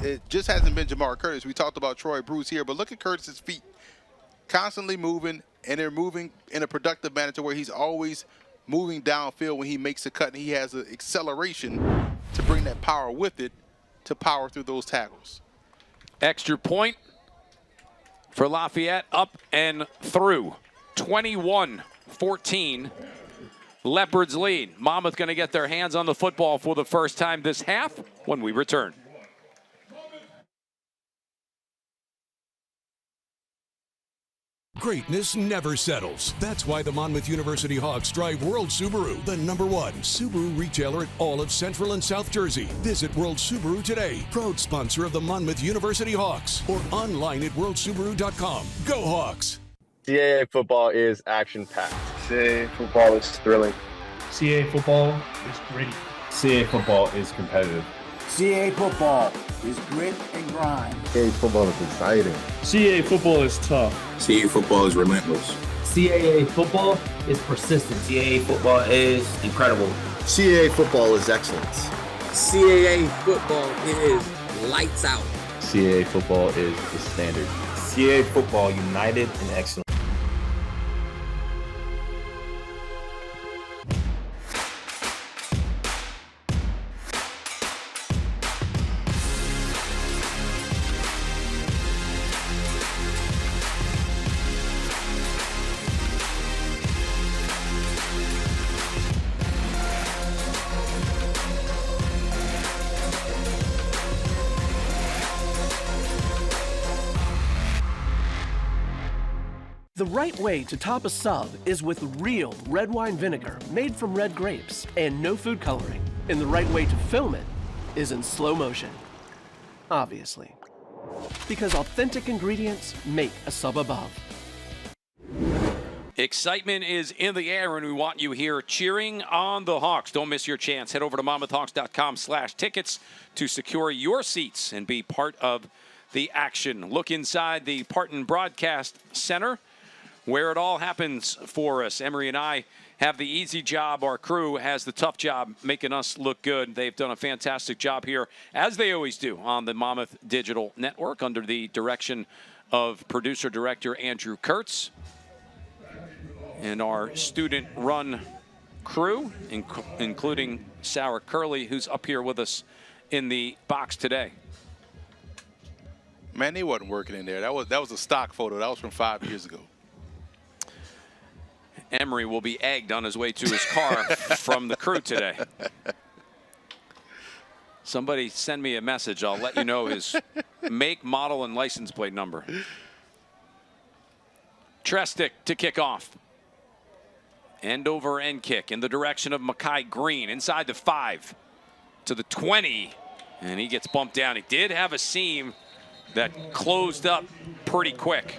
it just hasn't been Jamar Curtis. We talked about Troy Bruce here, but look at Curtis's feet. Constantly moving, and they're moving in a productive manner to where he's always moving downfield when he makes a cut, and he has an acceleration to bring that power with it to power through those tackles. Extra point for Lafayette, up and through. 21-14, Leopards lead. Monmouth going to get their hands on the football for the first time this half when we return. Greatness never settles. That's why the Monmouth University Hawks drive World Subaru, the #1 Subaru retailer at all of Central and South Jersey. Visit World Subaru today, proud sponsor of the Monmouth University Hawks, or online at worldsubaru.com. Go Hawks! CAA football is action-packed. CAA football is thrilling. CAA football is gritty. CAA football is competitive. CAA football is grit and grind. CAA football is exciting. CAA football is tough. CAA football is relentless. CAA football is persistent. CAA football is incredible. CAA football is excellence. CAA football is lights out. CAA football is the standard. CAA football united and excellent. The right way to top a sub is with real red wine vinegar made from red grapes and no food coloring. And the right way to film it is in slow motion. Obviously. Because authentic ingredients make a sub above. Excitement is in the air, and we want you here cheering on the Hawks. Don't miss your chance. Head over to MonmouthHawks.com/tickets to secure your seats and be part of the action. Look inside the Parton Broadcast Center, where it all happens for us. Emery and I have the easy job. Our crew has the tough job making us look good. They've done a fantastic job here, as they always do, on the Monmouth Digital Network under the direction of producer-director Andrew Kurtz and our student-run crew, including Sarah Curley, who's up here with us in the box today. Man, they wasn't working in there. That was a stock photo. That was from 5 years ago. Emery will be egged on his way to his car from the crew today. Somebody send me a message. I'll let you know his make, model, and license plate number. Trestic to kick off. End over end kick in the direction of Makai Green. Inside the 5 to the 20. And he gets bumped down. He did have a seam that closed up pretty quick.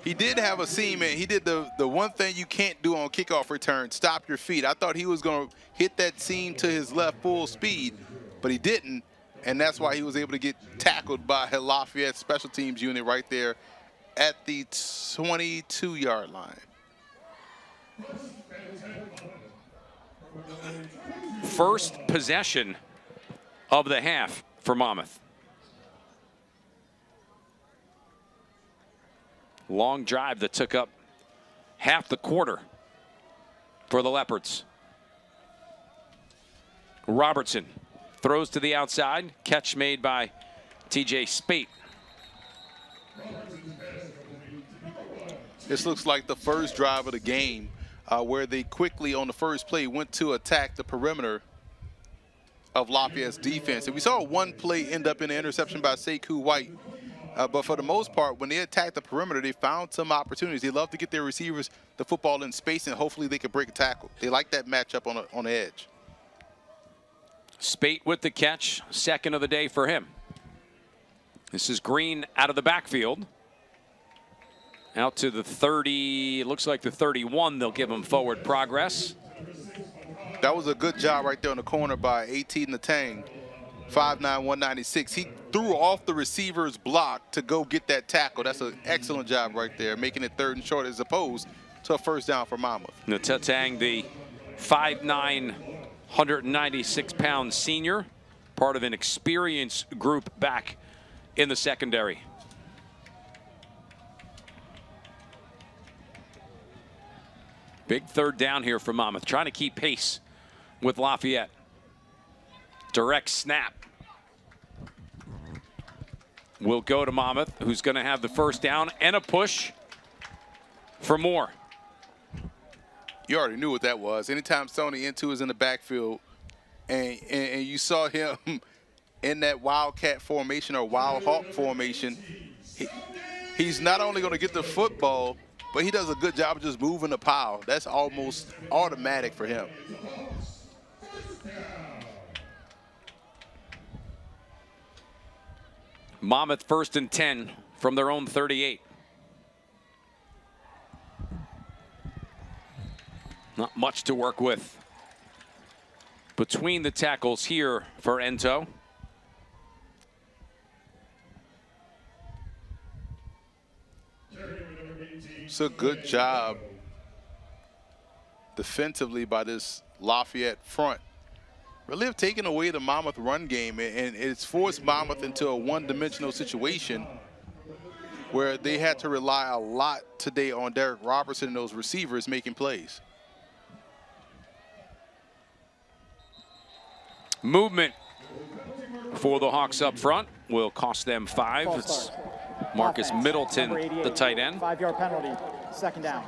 He did have a seam, and he did the one thing you can't do on kickoff return, stop your feet. I thought he was going to hit that seam to his left full speed, but he didn't, and that's why he was able to get tackled by Lafayette special teams unit right there at the 22-yard line. First possession of the half for Monmouth. Long drive that took up half the quarter for the Leopards. Robertson throws to the outside. Catch made by TJ Spate. This looks like the first drive of the game where they quickly on the first play went to attack the perimeter of Lafayette's defense. And we saw one play end up in an interception by Sekou White. But for the most part, when they attacked the perimeter, they found some opportunities. They love to get their receivers the football in space, and hopefully they can break a tackle. They like that matchup on the edge. Spate with the catch, second of the day for him. This is Green out of the backfield. Out to the 30, it looks like the 31, they'll give him forward progress. That was a good job right there on the corner by 18 Natang, 5'9", 196. He threw off the receiver's block to go get that tackle. That's an excellent job right there, making it 3rd and short as opposed to a first down for Monmouth. Natang, the 5'9", 196-pound senior, part of an experienced group back in the secondary. Big 3rd down here for Monmouth, trying to keep pace with Lafayette. Direct snap will go to Monmouth, who's going to have the first down and a push for more. You already knew what that was. Anytime Sony Into is in the backfield and you saw him in that Wildcat formation or Wild Hawk formation, he's not only going to get the football, but he does a good job of just moving the pile. That's almost automatic for him. Monmouth 1st and 10 from their own 38. Not much to work with between the tackles here for Ento. It's a good job defensively by this Lafayette front. Really have taken away the Monmouth run game, and it's forced Monmouth into a one-dimensional situation where they had to rely a lot today on Derek Robertson and those receivers making plays. Movement for the Hawks up front will cost them 5. It's Marcus Middleton, the tight end. 5-yard penalty, 2nd down.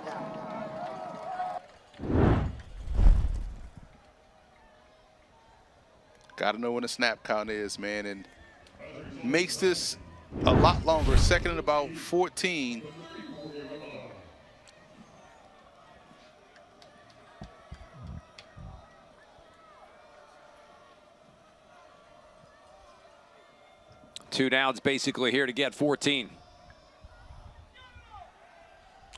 Got to know when the snap count is, man, and makes this a lot longer. 2nd and about 14. Two downs basically here to get 14.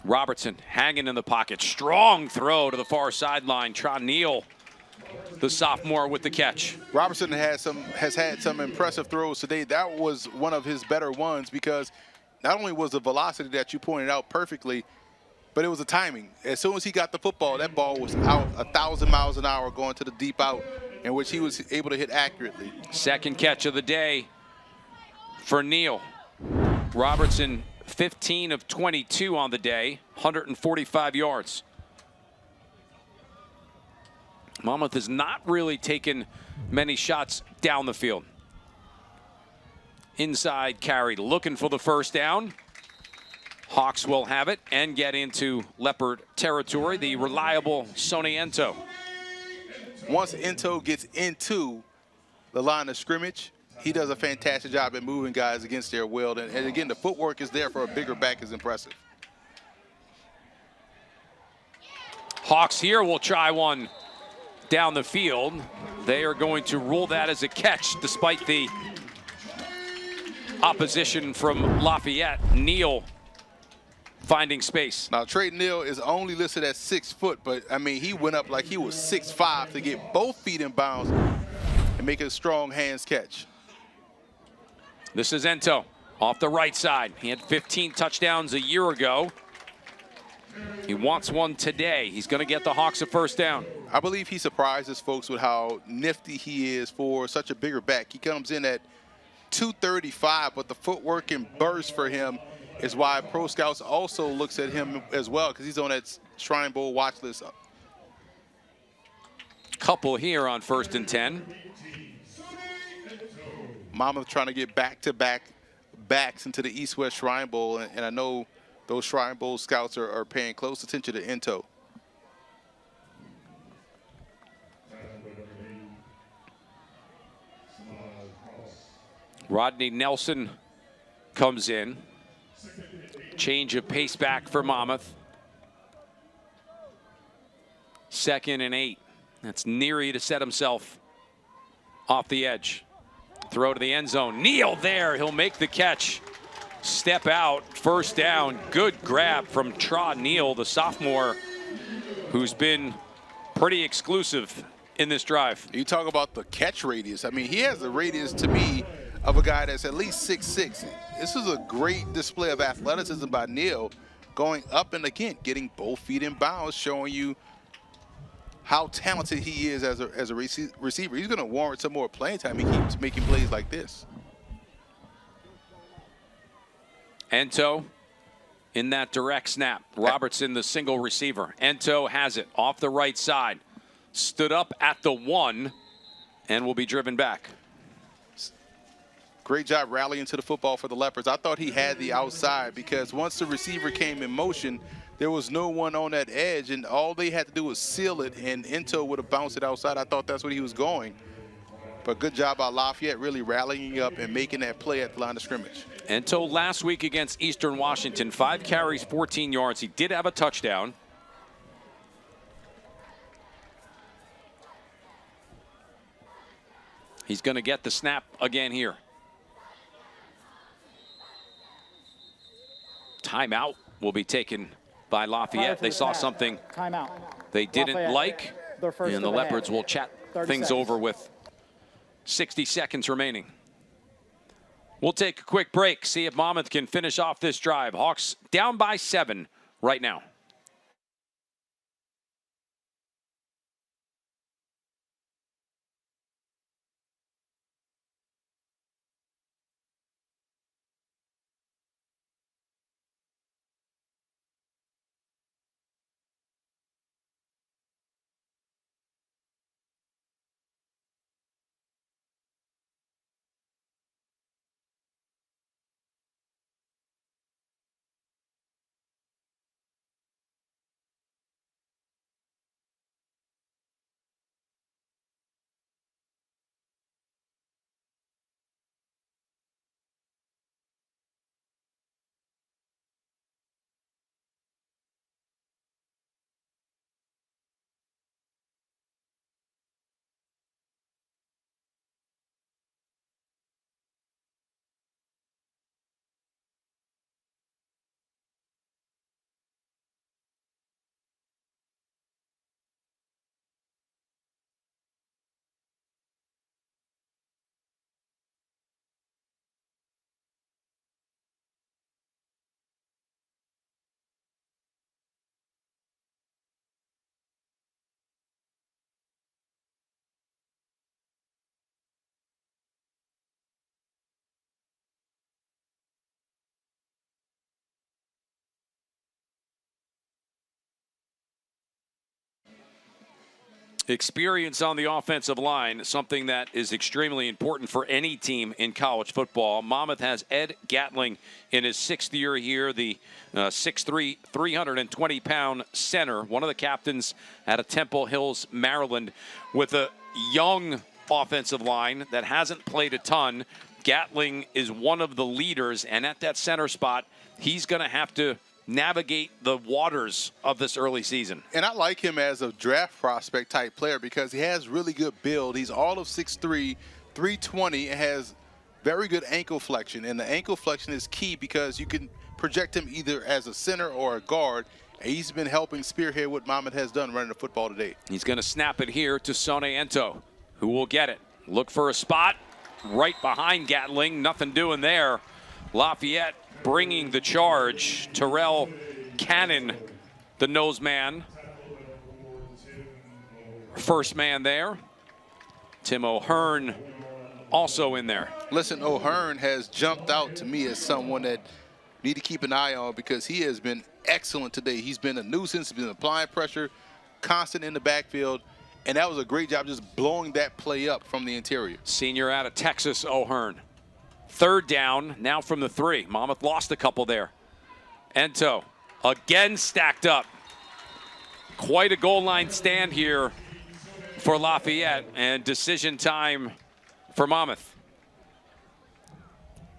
Robertson hanging in the pocket. Strong throw to the far sideline. Tron Neal, the sophomore, with the catch. Robertson has had some impressive throws today. That was one of his better ones because not only was the velocity that you pointed out perfectly, but it was the timing. As soon as he got the football, that ball was out 1,000 miles an hour going to the deep out, in which he was able to hit accurately. 2nd catch of the day for Neal. Robertson, 15 of 22 on the day, 145 yards. Monmouth has not really taken many shots down the field. Inside carry, looking for the first down. Hawks will have it and get into Leopard territory. The reliable Sonny Ento. Once Ento gets into the line of scrimmage, he does a fantastic job at moving guys against their will. And again, the footwork is there for a bigger back is impressive. Hawks here will try one down the field. They are going to rule that as a catch despite the opposition from Lafayette. Neal finding space. Now, Trey Neal is only listed at 6 foot, but I mean, he went up like he was 6'5" to get both feet in bounds and make a strong hands catch. This is Ento off the right side. He had 15 touchdowns a year ago. He wants one today. He's going to get the Hawks a first down. I believe he surprises folks with how nifty he is for such a bigger back. He comes in at 235, but the footwork and burst for him is why Pro Scouts also looks at him as well, because he's on that Shrine Bowl watch list. Couple here on 1st and 10. Monmouth trying to get back-to-back backs into the East-West Shrine Bowl, and I know those Shrine Bowl scouts are paying close attention to Ento. Rodney Nelson comes in. Change of pace back for Monmouth. 2nd and 8. That's Neary to set himself off the edge. Throw to the end zone. Neal there. He'll make the catch. Step out. First down. Good grab from Tra Neal, the sophomore, who's been pretty exclusive in this drive. You talk about the catch radius. I mean, he has the radius to me of a guy that's at least 6'6". This is a great display of athleticism by Neal, going up and again, getting both feet in bounds, showing you how talented he is as a receiver. He's going to warrant some more playing time. He keeps making plays like this. Ento in that direct snap. Robertson, the single receiver. Ento has it off the right side. Stood up at the 1 and will be driven back. Great job rallying to the football for the Leopards. I thought he had the outside because once the receiver came in motion, there was no one on that edge, and all they had to do was seal it, and Ento would have bounced it outside. I thought that's where he was going. But good job by Lafayette really rallying up and making that play at the line of scrimmage. Ento last week against Eastern Washington, 5 carries, 14 yards. He did have a touchdown. He's going to get the snap again here. Timeout will be taken by Lafayette. They saw something they didn't like, and the Leopards will chat things over with 60 seconds remaining. We'll take a quick break, see if Monmouth can finish off this drive. Hawks down by 7 right now. Experience on the offensive line, something that is extremely important for any team in college football. Monmouth has Ed Gatling in his 6th year here, the 6'3", 320-pound center, one of the captains out of Temple Hills, Maryland, with a young offensive line that hasn't played a ton. Gatling is one of the leaders, and at that center spot, he's going to have to navigate the waters of this early season. And I like him as a draft prospect type player because he has really good build. He's all of 6'3", 320, and has very good ankle flexion. And the ankle flexion is key because you can project him either as a center or a guard. And he's been helping spearhead what Mammoth has done running the football today. He's going to snap it here to Sone Ento, who will get it. Look for a spot right behind Gatling. Nothing doing there. Lafayette bringing the charge. Terrell Cannon, the nose man. First man there. Tim O'Hearn also in there. Listen, O'Hearn has jumped out to me as someone that need to keep an eye on because he has been excellent today. He's been a nuisance, he's been applying pressure, constant in the backfield, and that was a great job just blowing that play up from the interior. Senior out of Texas, O'Hearn. 3rd down, now from the 3. Monmouth lost a couple there. Ento again stacked up. Quite a goal line stand here for Lafayette, and decision time for Monmouth.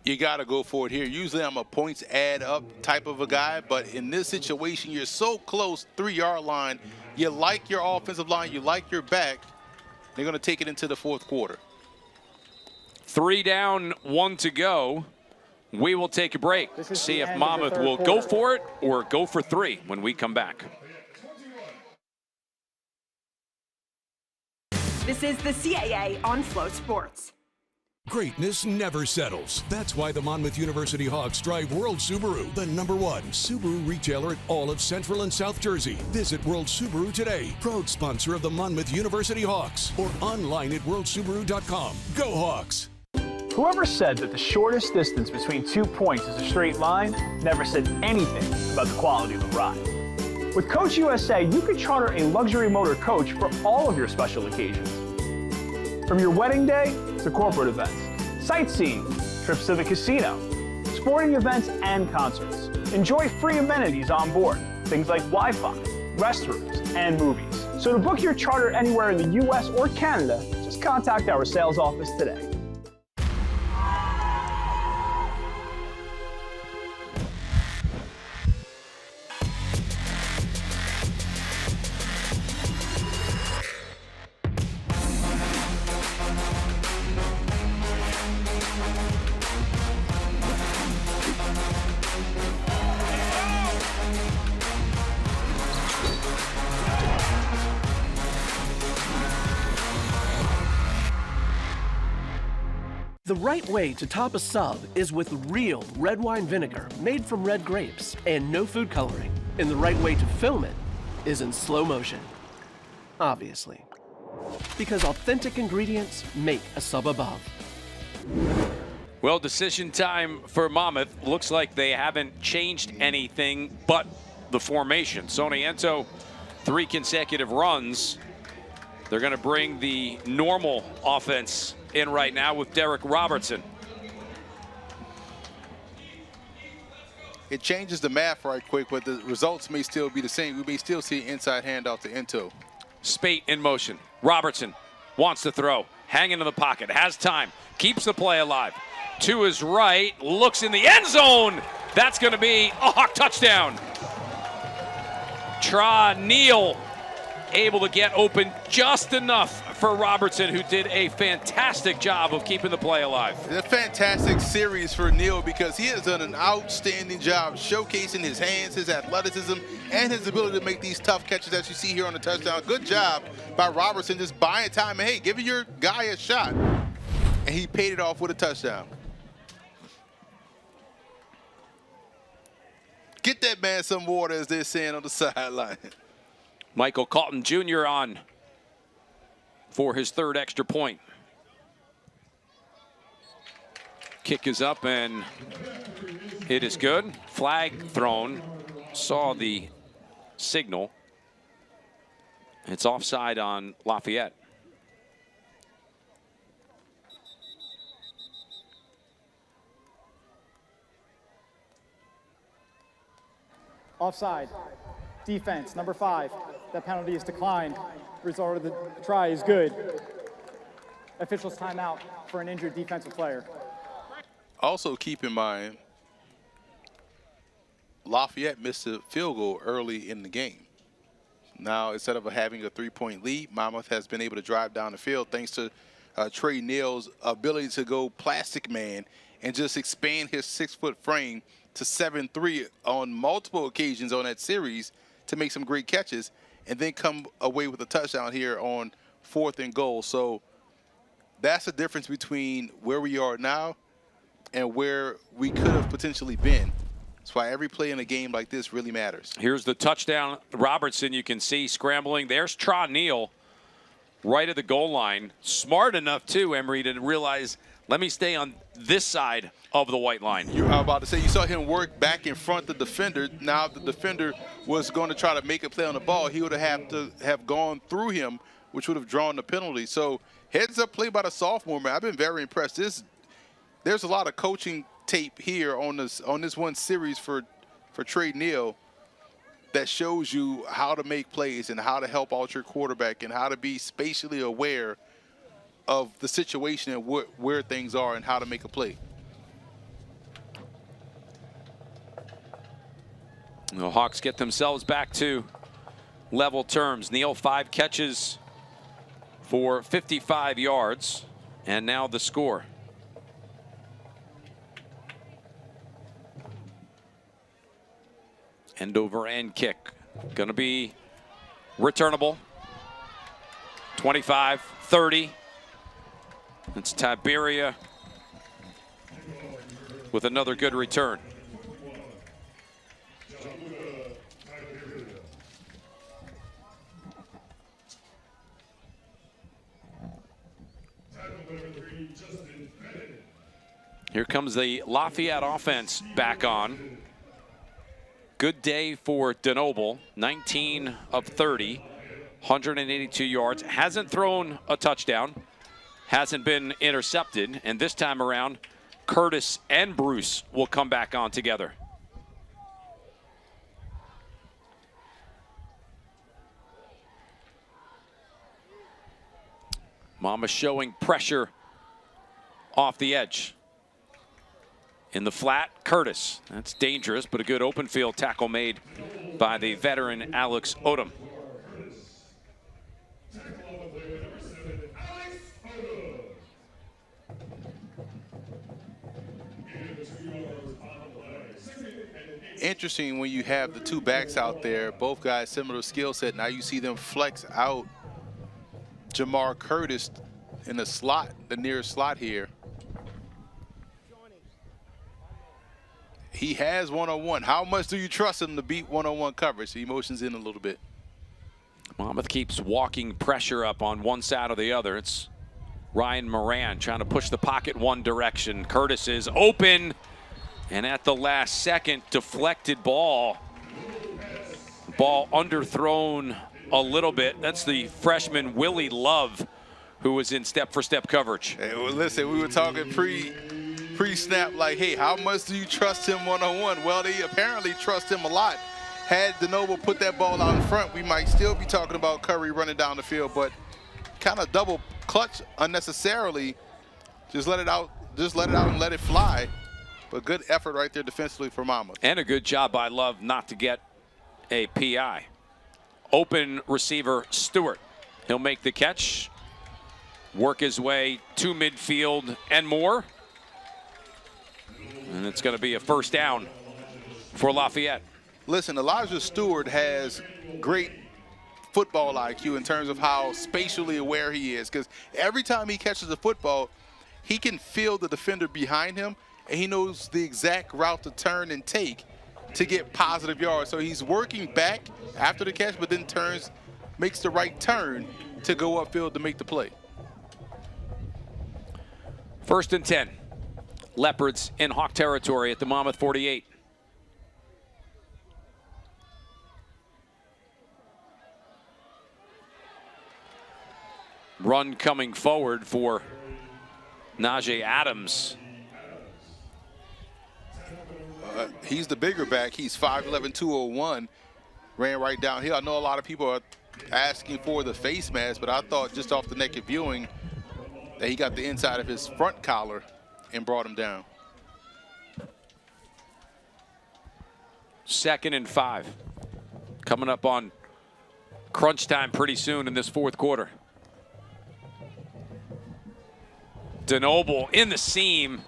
You got to go for it here. Usually I'm a points add up type of a guy, but in this situation, you're so close, 3-yard line. You like your offensive line, you like your back. They're going to take it into the 4th quarter. 3 down, 1 to go. We will take a break. See if Monmouth will go for it or go for 3 when we come back. This is the CAA on Flow Sports. Greatness never settles. That's why the Monmouth University Hawks drive World Subaru, the #1 Subaru retailer at all of Central and South Jersey. Visit World Subaru today, proud sponsor of the Monmouth University Hawks, or online at worldsubaru.com. Go Hawks! Whoever said that the shortest distance between 2 points is a straight line never said anything about the quality of the ride. With Coach USA, you can charter a luxury motor coach for all of your special occasions. From your wedding day to corporate events, sightseeing, trips to the casino, sporting events, and concerts. Enjoy free amenities on board, things like Wi-Fi, restrooms, and movies. So to book your charter anywhere in the US or Canada, just contact our sales office today. The right way to top a sub is with real red wine vinegar made from red grapes and no food coloring. And the right way to film it is in slow motion. Obviously. Because authentic ingredients make a sub above. Well, decision time for Monmouth. Looks like they haven't changed anything but the formation. Soniento, 3 consecutive runs. They're going to bring the normal offense in right now with Derek Robertson. It changes the math right quick, but the results may still be the same. We may still see inside handoff to Ento. Spate in motion. Robertson wants to throw. Hanging in the pocket. Has time. Keeps the play alive. To his right. Looks in the end zone. That's going to be a Hawk touchdown. Neal able to get open just enough for Robertson, who did a fantastic job of keeping the play alive. It's a fantastic series for Neal because he has done an outstanding job showcasing his hands, his athleticism, and his ability to make these tough catches as you see here on the touchdown. Good job by Robertson just buying time and, hey, giving your guy a shot. And he paid it off with a touchdown. Get that man some water, as they're saying on the sideline. Michael Calton Jr. on for his 3rd extra point. Kick is up and it is good. Flag thrown. Saw the signal. It's offside on Lafayette. Offside. Defense, number 5. That penalty is declined. Result of the try is good. Officials timeout for an injured defensive player. Also keep in mind, Lafayette missed a field goal early in the game. Now, instead of having a 3-point lead, Mammoth has been able to drive down the field thanks to Trey Neal's ability to go plastic man and just expand his 6-foot frame to 7'3" on multiple occasions on that series to make some great catches and then come away with a touchdown here on 4th and goal. So that's the difference between where we are now and where we could have potentially been. That's why every play in a game like this really matters. Here's the touchdown. Robertson, you can see scrambling. There's Neal right at the goal line. Smart enough, too, Emery, to realize, let me stay on this side of the white line. I was about to say, you saw him work back in front of the defender. Now, if the defender was going to try to make a play on the ball, he would have to have gone through him, which would have drawn the penalty. So, heads up play by the sophomore, man. I've been very impressed. There's a lot of coaching tape here on this one series for Trey Neal that shows you how to make plays and how to help out your quarterback and how to be spatially aware of the situation and where things are and how to make a play. The Hawks get themselves back to level terms. Neal, 5 catches for 55 yards. And now the score. End over end kick. Going to be returnable. 25-30. It's Tiberia with another good return. Here comes the Lafayette offense back on. Good day for DeNoble, 19 of 30, 182 yards. Hasn't thrown a touchdown, hasn't been intercepted, and this time around, Curtis and Bruce will come back on together. Mammoth showing pressure off the edge. In the flat, Curtis. That's dangerous, but a good open field tackle made by the veteran Alex Odom. Interesting when you have the two backs out there, both guys similar skill set. Now you see them flex out Jamar Curtis in the slot, the nearest slot here. He has one-on-one. How much do you trust him to beat one-on-one coverage? The emotions in a little bit. Monmouth keeps walking pressure up on one side or the other. It's Ryan Moran trying to push the pocket one direction. Curtis is open, and at the last second, deflected ball. Ball underthrown a little bit. That's the freshman Willie Love, who was in step-for-step coverage. Hey, well, listen, we were talking pre-snap, like, hey, how much do you trust him one-on-one? Well, they apparently trust him a lot. Had DeNoble put that ball out in front, we might still be talking about Curry running down the field, but kind of double clutch unnecessarily. Just let it out and let it fly. But good effort right there defensively for Mammoth. And a good job by Love not to get a PI. Open receiver Stewart. He'll make the catch, work his way to midfield and more. And it's going to be a first down for Lafayette. Listen, Elijah Stewart has great football IQ in terms of how spatially aware he is, because every time he catches a football, he can feel the defender behind him, and he knows the exact route to turn and take to get positive yards. So he's working back after the catch, but then makes the right turn to go upfield to make the play. 1st and 10. Leopards in Hawk territory at the Monmouth 48. Run coming forward for Najee Adams. He's the bigger back. He's 5'11", 201. Ran right downhill. I know a lot of people are asking for the face mask, but I thought just off the naked viewing that he got the inside of his front collar and brought him down. 2nd and 5. Coming up on crunch time pretty soon in this 4th quarter. DeNoble in the seam.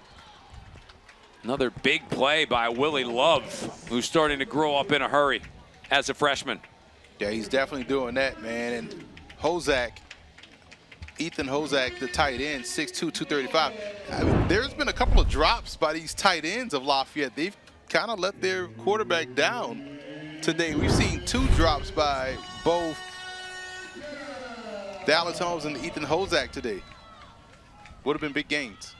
Another big play by Willie Love, who's starting to grow up in a hurry as a freshman. Yeah, he's definitely doing that, man. And Ethan Hozak, the tight end, 6'2", 235. I mean, there's been a couple of drops by these tight ends of Lafayette. They've kind of let their quarterback down today. We've seen 2 drops by both Dallas Holmes and Ethan Hozak today. Would have been big gains.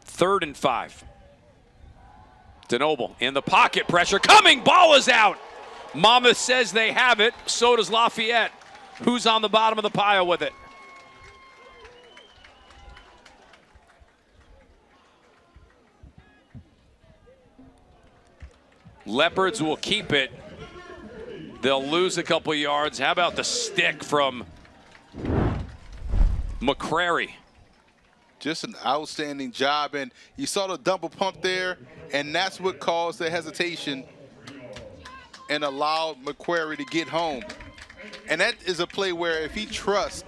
3rd and 5. DeNoble in the pocket, pressure coming, ball is out. Mammoth says they have it, so does Lafayette. Who's on the bottom of the pile with it? Leopards will keep it. They'll lose a couple yards. How about the stick from McCrary? Just an outstanding job, and you saw the double pump there, and that's what caused the hesitation and allowed McQuarrie to get home. And that is a play where if he trusts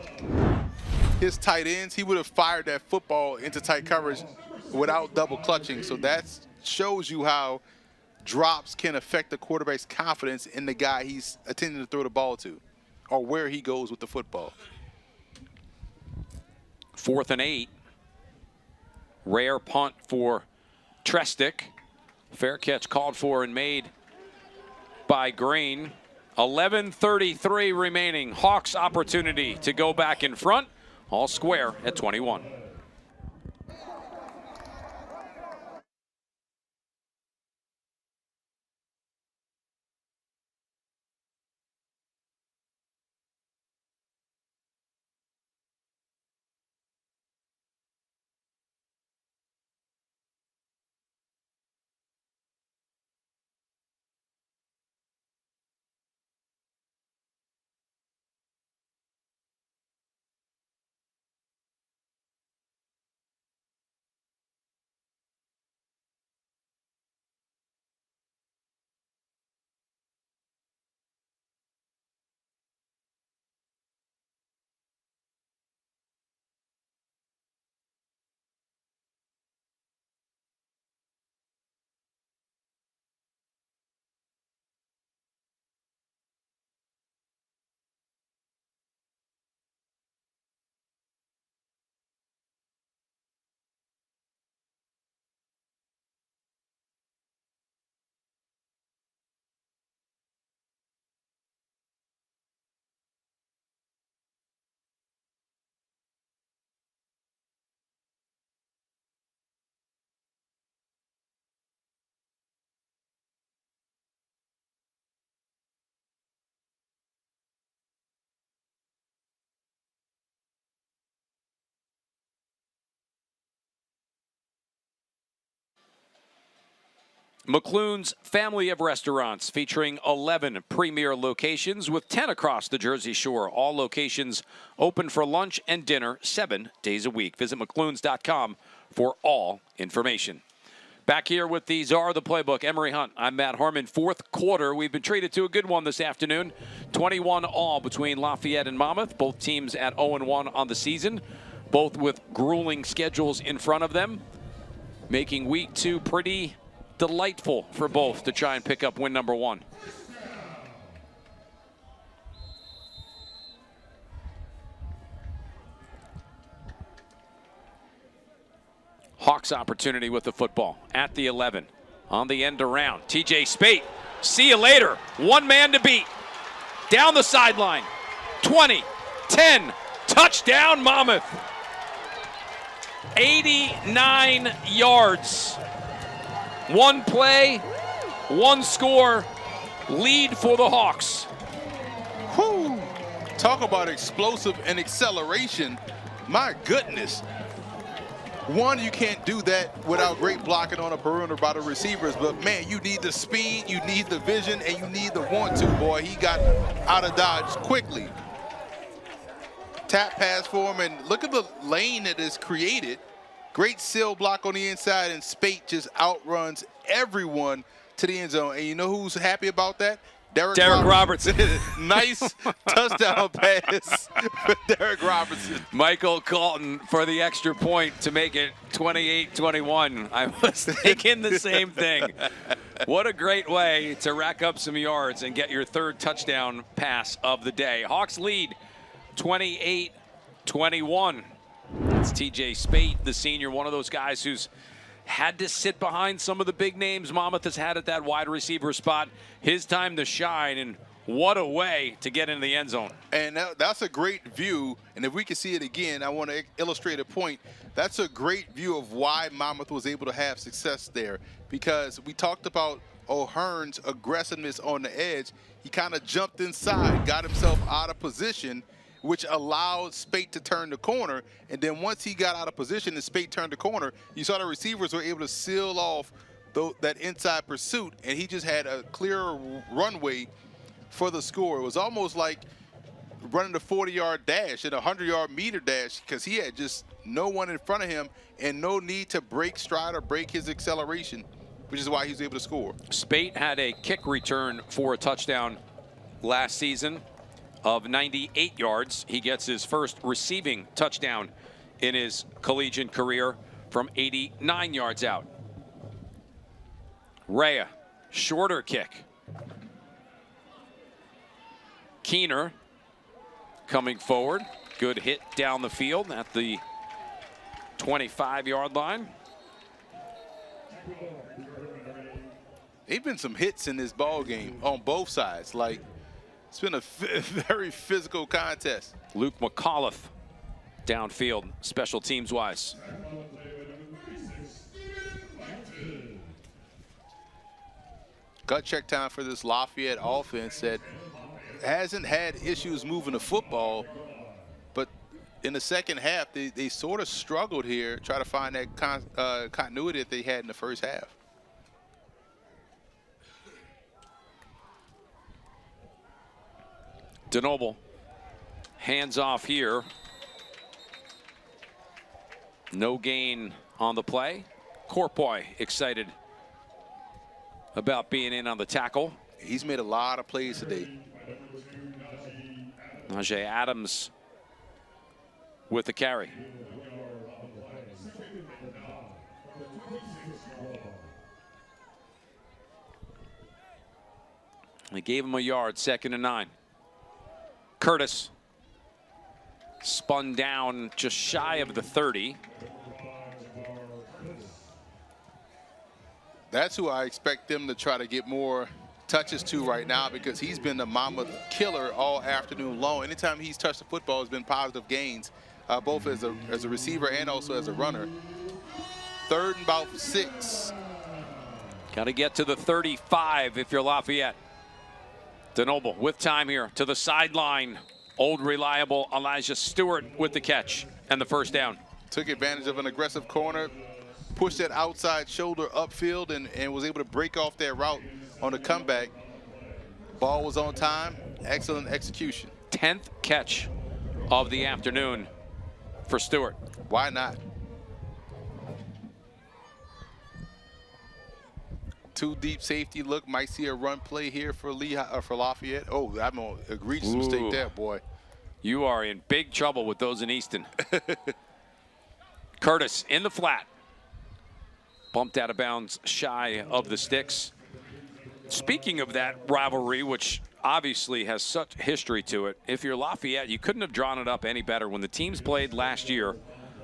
his tight ends, he would have fired that football into tight coverage without double clutching. So that shows you how drops can affect the quarterback's confidence in the guy he's intending to throw the ball to, or where he goes with the football. 4th and 8. Rare punt for Trestic. Fair catch called for and made by Green. 11:33 remaining. Hawks opportunity to go back in front. All square at 21. McClune's family of restaurants featuring 11 premier locations with 10 across the Jersey Shore. All locations open for lunch and dinner 7 days a week. Visit mcclunes.com for all information. Back here with the czar of the playbook, Emory Hunt. I'm Matt Harmon. 4th quarter. We've been treated to a good one this afternoon. 21 all between Lafayette and Monmouth. Both teams at 0-1 on the season. Both with grueling schedules in front of them. Making week 2 pretty delightful for both to try and pick up win number 1. Hawks opportunity with the football at the 11. On the end around. TJ Spate. See you later. One man to beat. Down the sideline. 20, 10, touchdown Monmouth. 89 yards. One play, one score, lead for the Hawks. Whew. Talk about explosive and acceleration. My goodness. One, you can't do that without great blocking on a perimeter by the receivers, but man, you need the speed, you need the vision, and you need the want to, boy. He got out of dodge quickly. Tap pass for him, and look at the lane that is created. Great seal block on the inside, and Spate just outruns everyone to the end zone. And you know who's happy about that? Derek Robertson. Nice touchdown pass for Derek Robertson. Michael Colton for the extra point to make it 28-21. I was thinking the same thing. What a great way to rack up some yards and get your 3rd touchdown pass of the day. Hawks lead 28-21. It's TJ Spate, the senior, one of those guys who's had to sit behind some of the big names Monmouth has had at that wide receiver spot. His time to shine, and what a way to get into the end zone. And that's a great view, and if we can see it again, I want to illustrate a point. That's a great view of why Monmouth was able to have success there, because we talked about O'Hearn's aggressiveness on the edge. He kind of jumped inside, got himself out of position, which allowed Spate to turn the corner. And then once he got out of position and Spate turned the corner, you saw the receivers were able to seal off that inside pursuit, and he just had a clear runway for the score. It was almost like running a 40-yard dash and a 100-yard meter dash, because he had just no one in front of him and no need to break stride or break his acceleration, which is why he was able to score. Spate had a kick return for a touchdown last season of 98 yards. He gets his first receiving touchdown in his collegiate career from 89 yards out. Rhea Shorter kick. Keener coming forward. Good hit down the field at the 25-yard line. They've been some hits in this ball game on both sides. Like, it's been a very physical contest. Luke McAuliffe downfield, special teams wise. Gut check time for this Lafayette offense that hasn't had issues moving the football, but in the second half, they sort of struggled here, try to find that continuity that they had in the first half. DeNoble, hands off here. No gain on the play. Corpoy excited about being in on the tackle. He's made a lot of plays today. Najee Adams with the carry. They gave him a yard, 2nd and 9. Curtis spun down just shy of the 30. That's who I expect them to try to get more touches to right now, because he's been the Mammoth killer all afternoon long. Anytime he's touched the football, it's been positive gains, both as a receiver and also as a runner. 3rd and about 6. Got to get to the 35 if you're Lafayette. DeNoble with time here to the sideline. Old reliable Elijah Stewart with the catch and the first down. Took advantage of an aggressive corner, pushed that outside shoulder upfield, and was able to break off that route on the comeback. Ball was on time. Excellent execution. 10th catch of the afternoon for Stewart. Why not? 2 deep safety look. Might see a run play here for Lafayette. Oh, I'm an egregious mistake there, boy. You are in big trouble with those in Easton. Curtis in the flat. Bumped out of bounds shy of the sticks. Speaking of that rivalry, which obviously has such history to it, if you're Lafayette, you couldn't have drawn it up any better. When the teams played last year,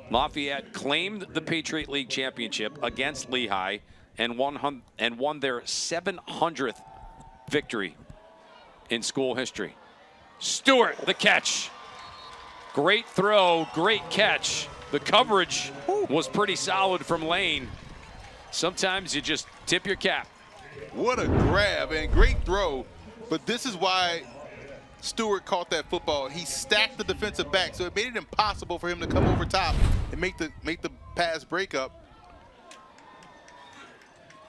Lafayette claimed the Patriot League championship against Lehigh and won their 700th victory in school history. Stewart, the catch. Great throw, great catch. The coverage was pretty solid from Lane. Sometimes you just tip your cap. What a grab and great throw. But this is why Stewart caught that football. He stacked the defensive back, so it made it impossible for him to come over top and make the pass break up.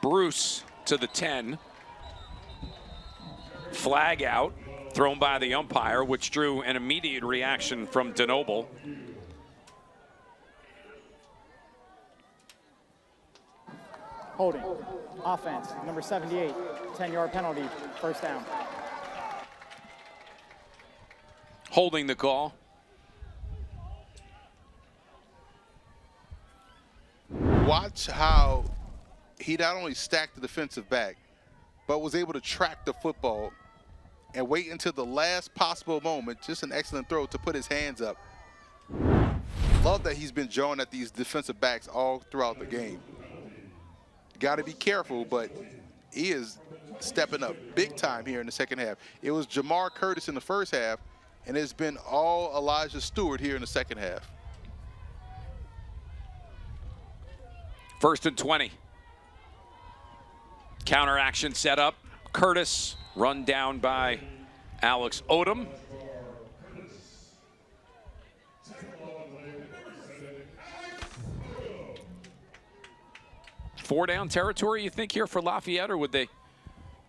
Bruce to the 10. Flag out, thrown by the umpire, which drew an immediate reaction from DeNoble. Holding. Offense, number 78, 10-yard penalty, first down. Holding the call. Watch how he not only stacked the defensive back, but was able to track the football and wait until the last possible moment, just an excellent throw, to put his hands up. Love that he's been drawing at these defensive backs all throughout the game. Got to be careful, but he is stepping up big time here in the second half. It was Jamar Curtis in the first half, and it's been all Elijah Stewart here in the second half. 1st and 20. Counter action set up. Curtis run down by Alex Odom. Four down territory, you think, here for Lafayette, or would they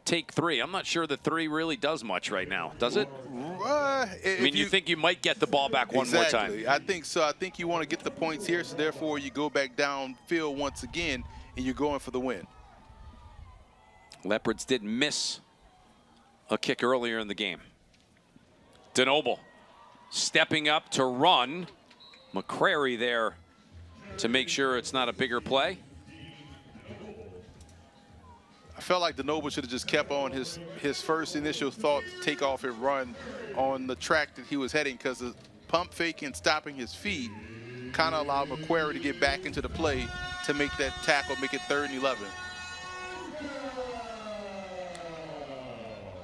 take 3? I'm not sure that 3 really does much right now, does it? I mean, you think you might get the ball back one more time? Exactly. I think so. I think you want to get the points here, so therefore you go back downfield once again, and you're going for the win. Leopards did miss a kick earlier in the game. DeNoble stepping up to run. McCrary there to make sure it's not a bigger play. felt like DeNoble should have just kept on his first initial thought to take off and run on the track that he was heading, because the pump fake and stopping his feet kind of allowed McQuarrie to get back into the play to make that tackle, make it 3rd and 11.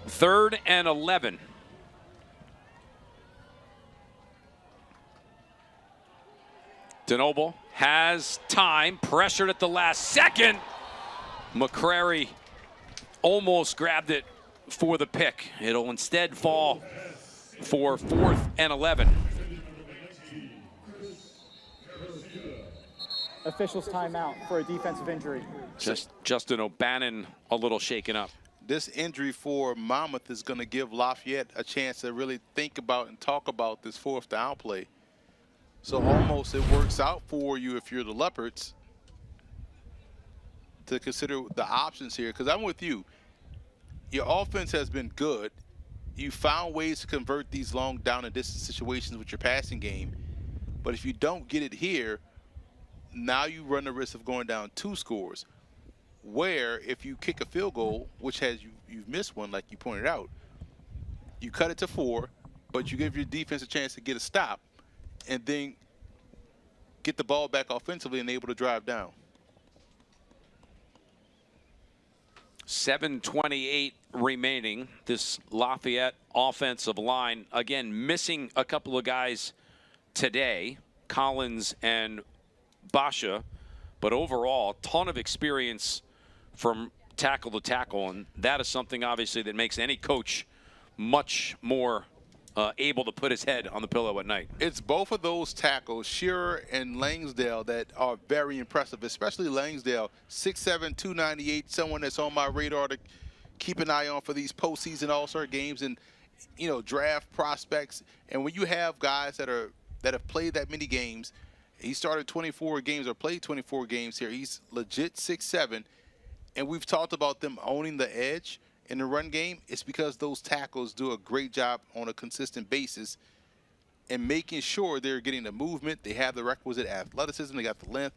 3rd and 11. DeNoble has time, pressured at the last second. McQuarrie almost grabbed it for the pick. It'll instead fall for 4th and 11. Officials timeout for a defensive injury. Just Justin O'Bannon a little shaken up. This injury for Monmouth is going to give Lafayette a chance to really think about and talk about this 4th down play. So almost it works out for you if you're the Leopards to consider the options here, because I'm with you. Your offense has been good. You found ways to convert these long down and distance situations with your passing game. But if you don't get it here, now you run the risk of going down 2 scores. Where if you kick a field goal, which has you've missed one like you pointed out, you cut it to 4, but you give your defense a chance to get a stop and then get the ball back offensively and able to drive down. 7:28 remaining. This Lafayette offensive line, again, missing a couple of guys today, Collins and Basha, but overall, a ton of experience from tackle to tackle, and that is something obviously that makes any coach much more able to put his head on the pillow at night. It's both of those tackles, Shearer and Langsdale, that are very impressive, especially Langsdale, 6'7", 298, someone that's on my radar to keep an eye on for these postseason All-Star games and, you know, draft prospects. And when you have guys that have played that many games, he started 24 games or played 24 games here. He's legit 6'7", and we've talked about them owning the edge in the run game. It's because those tackles do a great job on a consistent basis and making sure they're getting the movement, they have the requisite athleticism, they got the length,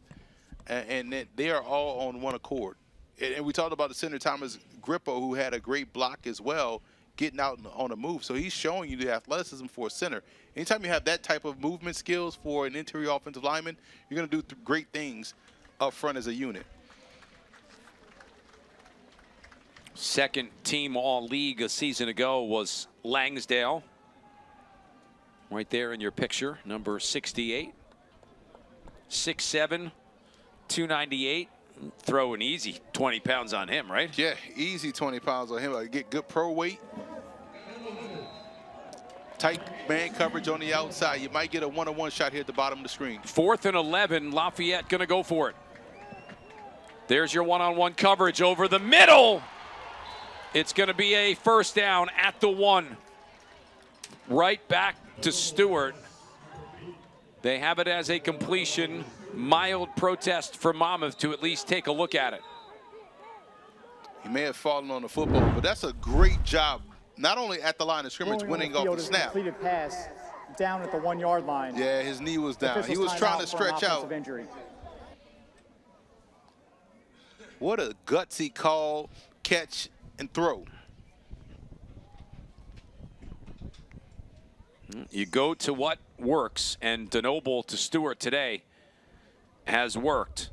and they are all on one accord. And we talked about the center, Thomas Grippo, who had a great block as well, getting out on a move. So he's showing you the athleticism for a center. Anytime you have that type of movement skills for an interior offensive lineman, you're going to do great things up front as a unit. Second team All-League a season ago was Langsdale. Right there in your picture, number 68. 6'7", 298. Throw an easy 20 pounds on him, right? Yeah, easy 20 pounds on him. I get good pro weight. Tight man coverage on the outside. You might get a one-on-one shot here at the bottom of the screen. 4th and 11, Lafayette gonna go for it. There's your one-on-one coverage over the middle. It's gonna be a first down at the 1. Right back to Stewart. They have it as a completion. Mild protest for Mammoth to at least take a look at it. He may have fallen on the football, but that's a great job, not only at the line of scrimmage, winning off the snap. Completed pass down at the 1-yard line. Yeah, his knee was down. He was trying to stretch out. Injury. What a gutsy call, catch, and throw. You go to what works, and DeNoble to Stewart today has worked.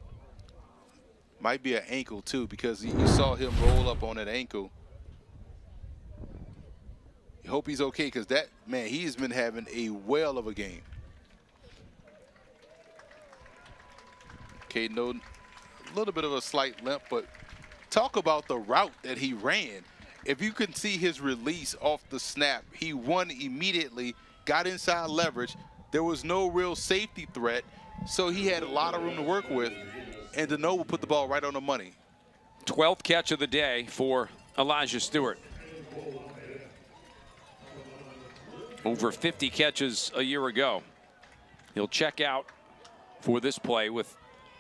Might be an ankle too, because you saw him roll up on that ankle. You hope he's okay, because that man, he's been having a whale of a game. Okay, no, a little bit of a slight limp, but talk about the route that he ran. If you can see his release off the snap, he won immediately, got inside leverage. There was no real safety threat, so he had a lot of room to work with, and DeNoble put the ball right on the money. 12th catch of the day for Elijah Stewart. Over 50 catches a year ago. He'll check out for this play with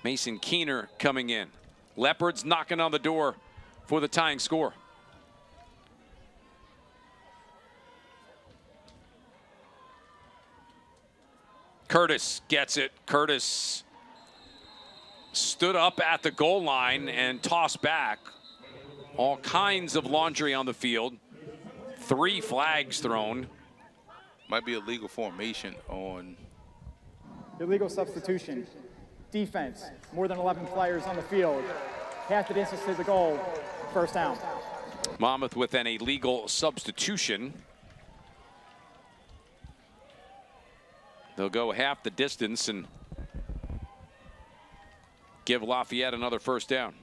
Mason Keener coming in. Leopards knocking on the door for the tying score. Curtis gets it. Curtis stood up at the goal line and tossed back. All kinds of laundry on the field. 3 flags thrown. Might be a legal formation on. Illegal substitution. Defense. More than 11 players on the field. Half the distance to the goal. First down. Monmouth with an illegal substitution. They'll go half the distance and give Lafayette another first down.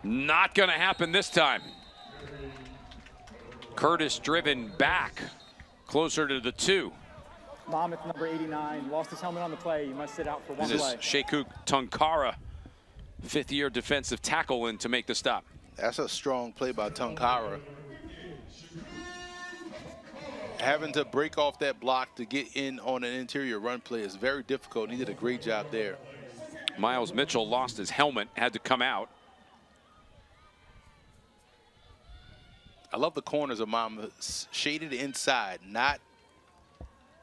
Not going to happen this time. Curtis driven back closer to the 2. Mammoth, number 89, lost his helmet on the play. He must sit out for one This play. is Sheku Tunkara, 5th-year defensive tackle in to make the stop. That's a strong play by Tunkara. Having to break off that block to get in on an interior run play is very difficult. He did a great job there. Miles Mitchell lost his helmet, had to come out. I love the corners of Monmouth, shaded inside, not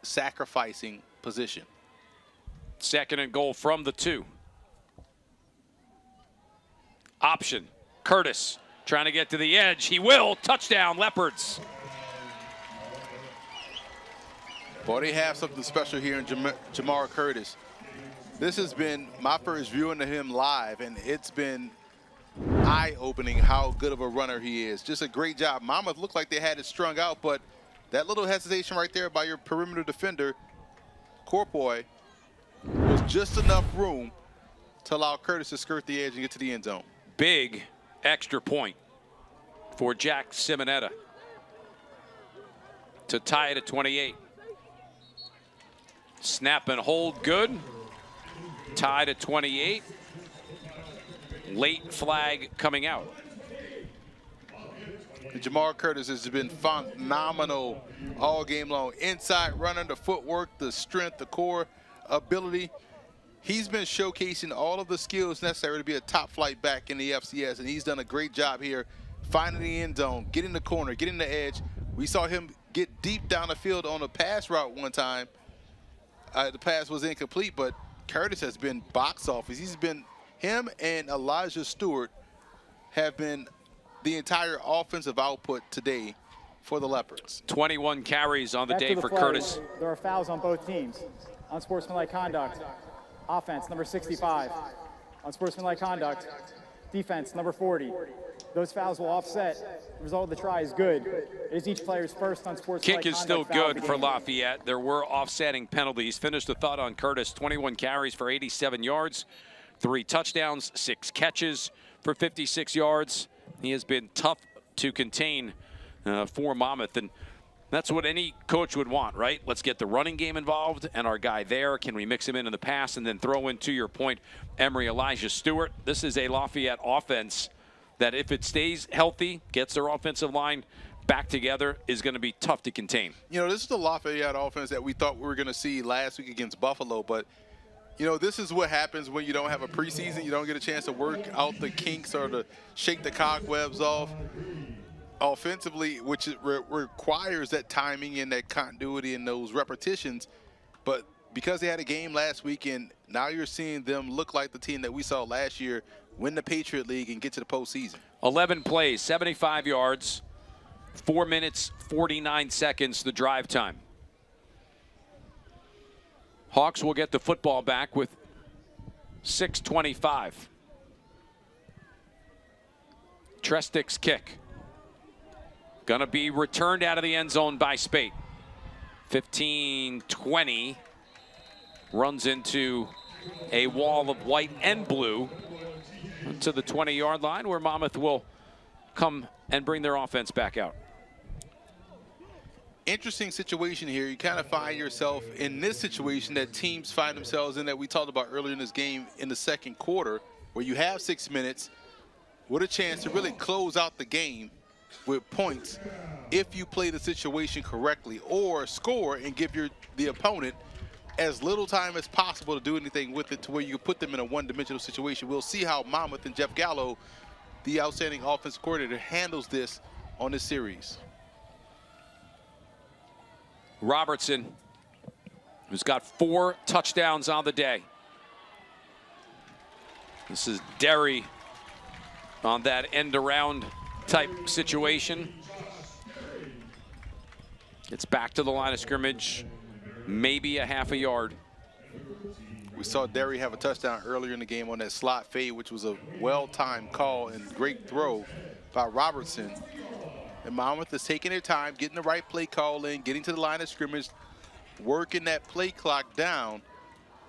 sacrificing position. 2nd and goal from the 2. Option. Curtis trying to get to the edge. He will. Touchdown, Leopards. Boy, they have something special here in Jamar Curtis. This has been my first viewing of him live, and it's been eye-opening how good of a runner he is. Just a great job. Monmouth looked like they had it strung out, but that little hesitation right there by your perimeter defender, Corpoy, was just enough room to allow Curtis to skirt the edge and get to the end zone. Big extra point for Jack Simonetta to tie it at 28. Snap and hold good. Tied at 28. Late flag coming out. Jamar Curtis has been phenomenal all game long. Inside running, the footwork, the strength, the core ability. He's been showcasing all of the skills necessary to be a top flight back in the FCS, and he's done a great job here finding the end zone, getting the corner, getting the edge. We saw him get deep down the field on a pass route one time. The pass was incomplete, but Curtis has been box office. He's been, him and Elijah Stewart have been the entire offensive output today for the Leopards. 21 carries on the day for play. Curtis. There are fouls on both teams. Unsportsmanlike conduct. Offense, number 65. Unsportsmanlike conduct. Defense, number 40. Those fouls will offset. The result of the try is good. It is each player's first unsportsmanlike Kick is still good for Lafayette. There were offsetting penalties. Finish the thought on Curtis. 21 carries for 87 yards. 3 touchdowns, 6 catches for 56 yards. He has been tough to contain for Monmouth, and that's what any coach would want, right? Let's get the running game involved and our guy there. Can we mix him in the pass and then throw in, to your point, Emory Elijah Stewart? This is a Lafayette offense that, if it stays healthy, gets their offensive line back together, is going to be tough to contain. You know, this is the Lafayette offense that we thought we were going to see last week against Buffalo, but you know, this is what happens when you don't have a preseason. You don't get a chance to work out the kinks or to shake the cobwebs off offensively, which requires that timing and that continuity and those repetitions. But because they had a game last weekend, now you're seeing them look like the team that we saw last year, win the Patriot League and get to the postseason. 11 plays, 75 yards, 4 minutes, 49 seconds the drive time. Hawks will get the football back with 6:25. Trestic's kick. Gonna be returned out of the end zone by Spate. 15-20. Runs into a wall of white and blue to the 20-yard line, where Monmouth will come and bring their offense back out. Interesting situation here. You kind of find yourself in this situation that teams find themselves in, that we talked about earlier in this game in the second quarter, where you have 6 minutes with a chance to really close out the game with points if you play the situation correctly, or score and give the opponent as little time as possible to do anything with it to where you can put them in a one-dimensional situation. We'll see how Monmouth and Jeff Gallo, the outstanding offensive coordinator, handles this on this series. Robertson, who's got 4 touchdowns on the day. This is Derry on that end-around type situation. Gets back to the line of scrimmage, maybe a half a yard. We saw Derry have a touchdown earlier in the game on that slot fade, which was a well-timed call and great throw by Robertson. And Monmouth is taking their time, getting the right play call in, getting to the line of scrimmage, working that play clock down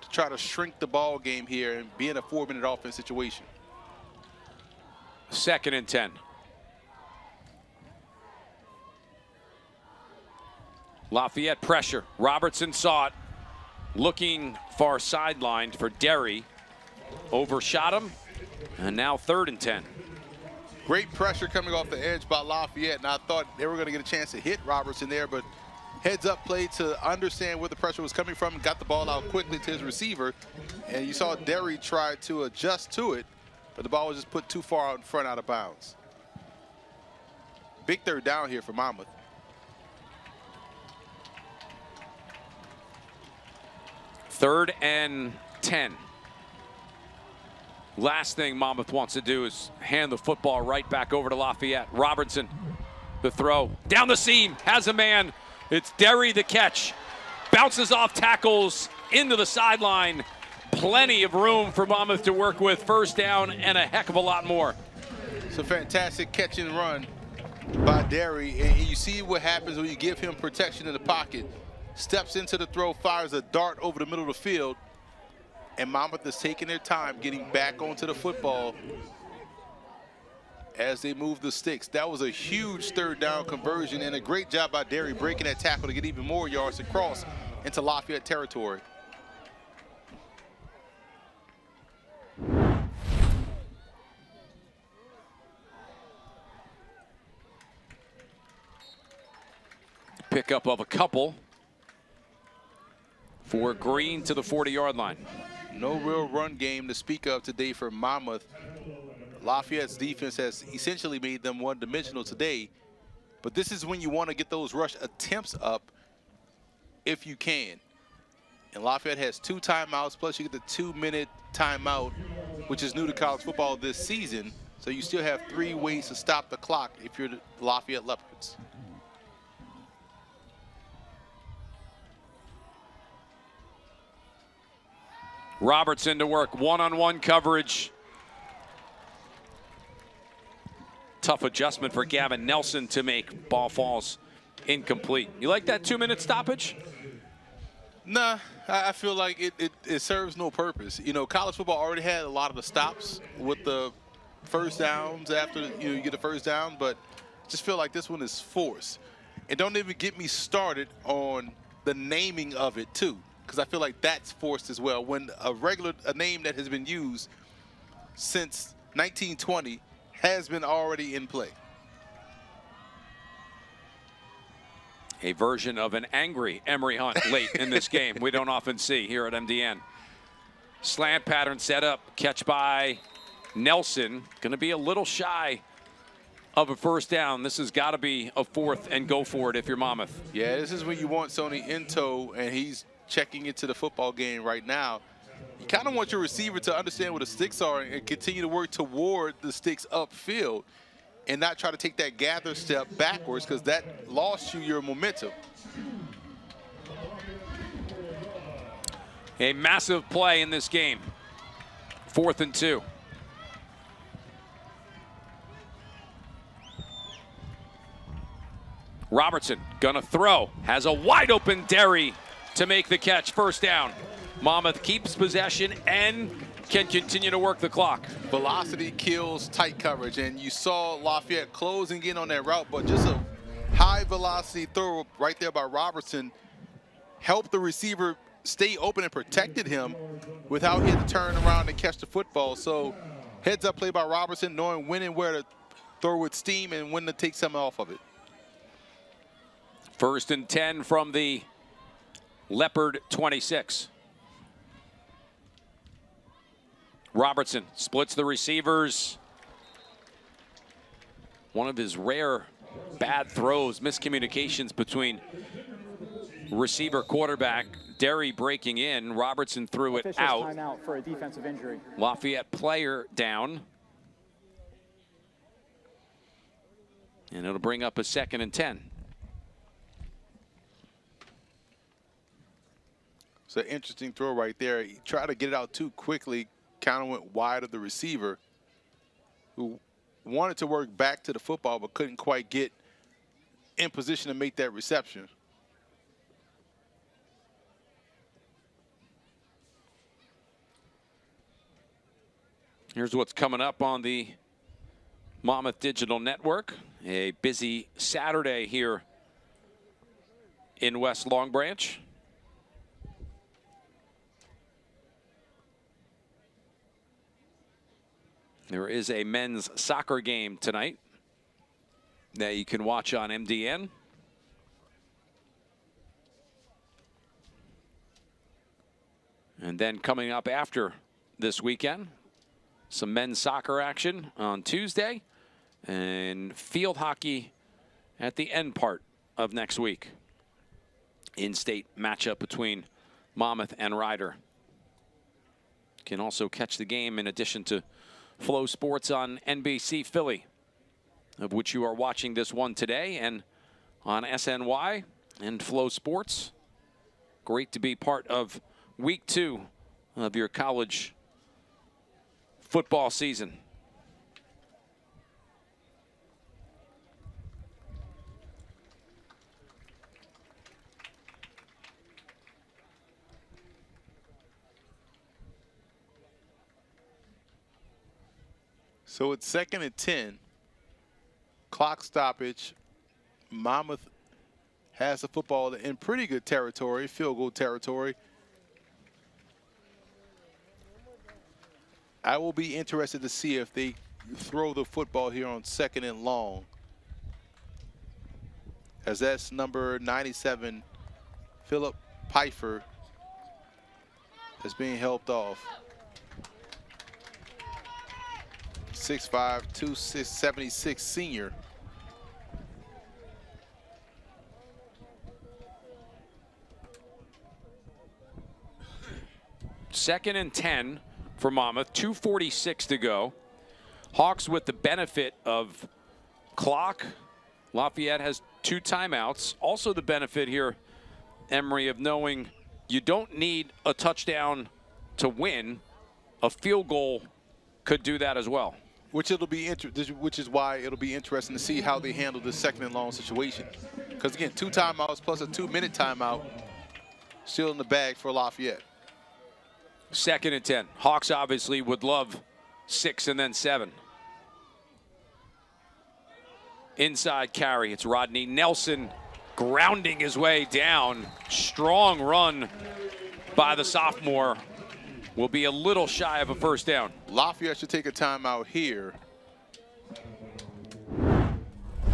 to try to shrink the ball game here and be in a 4-minute offense situation. 2nd and 10. Lafayette pressure. Robertson saw it. Looking far sidelined for Derry. Overshot him. And now 3rd and 10. Great pressure coming off the edge by Lafayette, and I thought they were going to get a chance to hit Robertson there, but heads-up play to understand where the pressure was coming from and got the ball out quickly to his receiver. And you saw Derry try to adjust to it, but the ball was just put too far out in front, out of bounds. Big 3rd down here for Monmouth. Third and 10. Last thing Monmouth wants to do is hand the football right back over to Lafayette. Robertson, the throw. Down the seam, has a man. It's Derry the catch. Bounces off tackles into the sideline. Plenty of room for Monmouth to work with. 1st down and a heck of a lot more. It's a fantastic catch and run by Derry. And you see what happens when you give him protection in the pocket. Steps into the throw, fires a dart over the middle of the field. And Monmouth is taking their time getting back onto the football as they move the sticks. That was a huge 3rd down conversion and a great job by Derry breaking that tackle to get even more yards across into Lafayette territory. Pickup of a couple for Green to the 40-yard line. No real run game to speak of today for Monmouth. Lafayette's defense has essentially made them one-dimensional today, but this is when you want to get those rush attempts up if you can. And Lafayette has 2 timeouts, plus you get the 2-minute timeout, which is new to college football this season. So you still have 3 ways to stop the clock if you're the Lafayette Leopards. Robertson to work, one-on-one coverage. Tough adjustment for Gavin Nelson to make. Ball falls incomplete. You like that 2-minute stoppage? Nah, I feel like it serves no purpose. You know, college football already had a lot of the stops with the 1st downs after you get the 1st down, but just feel like this one is forced. And don't even get me started on the naming of it too, because I feel like that's forced as well. When a name that has been used since 1920 has been already in play. A version of an angry Emory Hunt late in this game we don't often see here at MDN. Slant pattern set up, catch by Nelson. Going to be a little shy of a 1st down. This has got to be a 4th and go for it if you're Monmouth. Yeah, this is when you want Sony in tow, and he's checking into the football game right now. You kind of want your receiver to understand where the sticks are and continue to work toward the sticks upfield and not try to take that gather step backwards, because that lost you your momentum. A massive play in this game. 4th and 2. Robertson gonna throw, has a wide open Derry to make the catch. 1st down. Monmouth keeps possession and can continue to work the clock. Velocity kills tight coverage, and you saw Lafayette closing in on that route, but just a high velocity throw right there by Robertson helped the receiver stay open and protected him without he had to turn around and catch the football. So heads up play by Robertson, knowing when and where to throw with steam and when to take some off of it. 1st and 10 from the Leopard 26. Robertson splits the receivers. One of his rare bad throws, miscommunications between receiver quarterback. Derry breaking in. Robertson threw it out. Timeout for a defensive injury. Lafayette player down. And it'll bring up a 2nd and 10. It's an interesting throw right there. He tried to get it out too quickly. Kind of went wide of the receiver, who wanted to work back to the football but couldn't quite get in position to make that reception. Here's what's coming up on the Monmouth Digital Network. A busy Saturday here in West Long Branch. There is a men's soccer game tonight that you can watch on MDN. And then coming up after this weekend, some men's soccer action on Tuesday and field hockey at the end part of next week. In-state matchup between Mammoth and Ryder. You can also catch the game in addition to Flow Sports on NBC Philly, of which you are watching this one today, and on SNY and Flow Sports. Great to be part of week 2 of your college football season. So it's 2nd and 10. Clock stoppage. Monmouth has the football in pretty good territory, field goal territory. I will be interested to see if they throw the football here on 2nd and long, as that's number 97, Philip Pfeiffer, is being helped off. 6'5", 276 senior. Second and 10 for Monmouth, 2:46 to go. Hawks with the benefit of clock. Lafayette has 2 timeouts. Also the benefit here, Emery, of knowing you don't need a touchdown to win. A field goal could do that as well. Which is why it'll be interesting to see how they handle this 2nd and long situation. Because again, 2 timeouts plus a 2-minute timeout still in the bag for Lafayette. 2nd and 10. Hawks obviously would love 6 and then 7. Inside carry. It's Rodney Nelson grounding his way down. Strong run by the sophomore. Will be a little shy of a first down. Lafayette should take a timeout here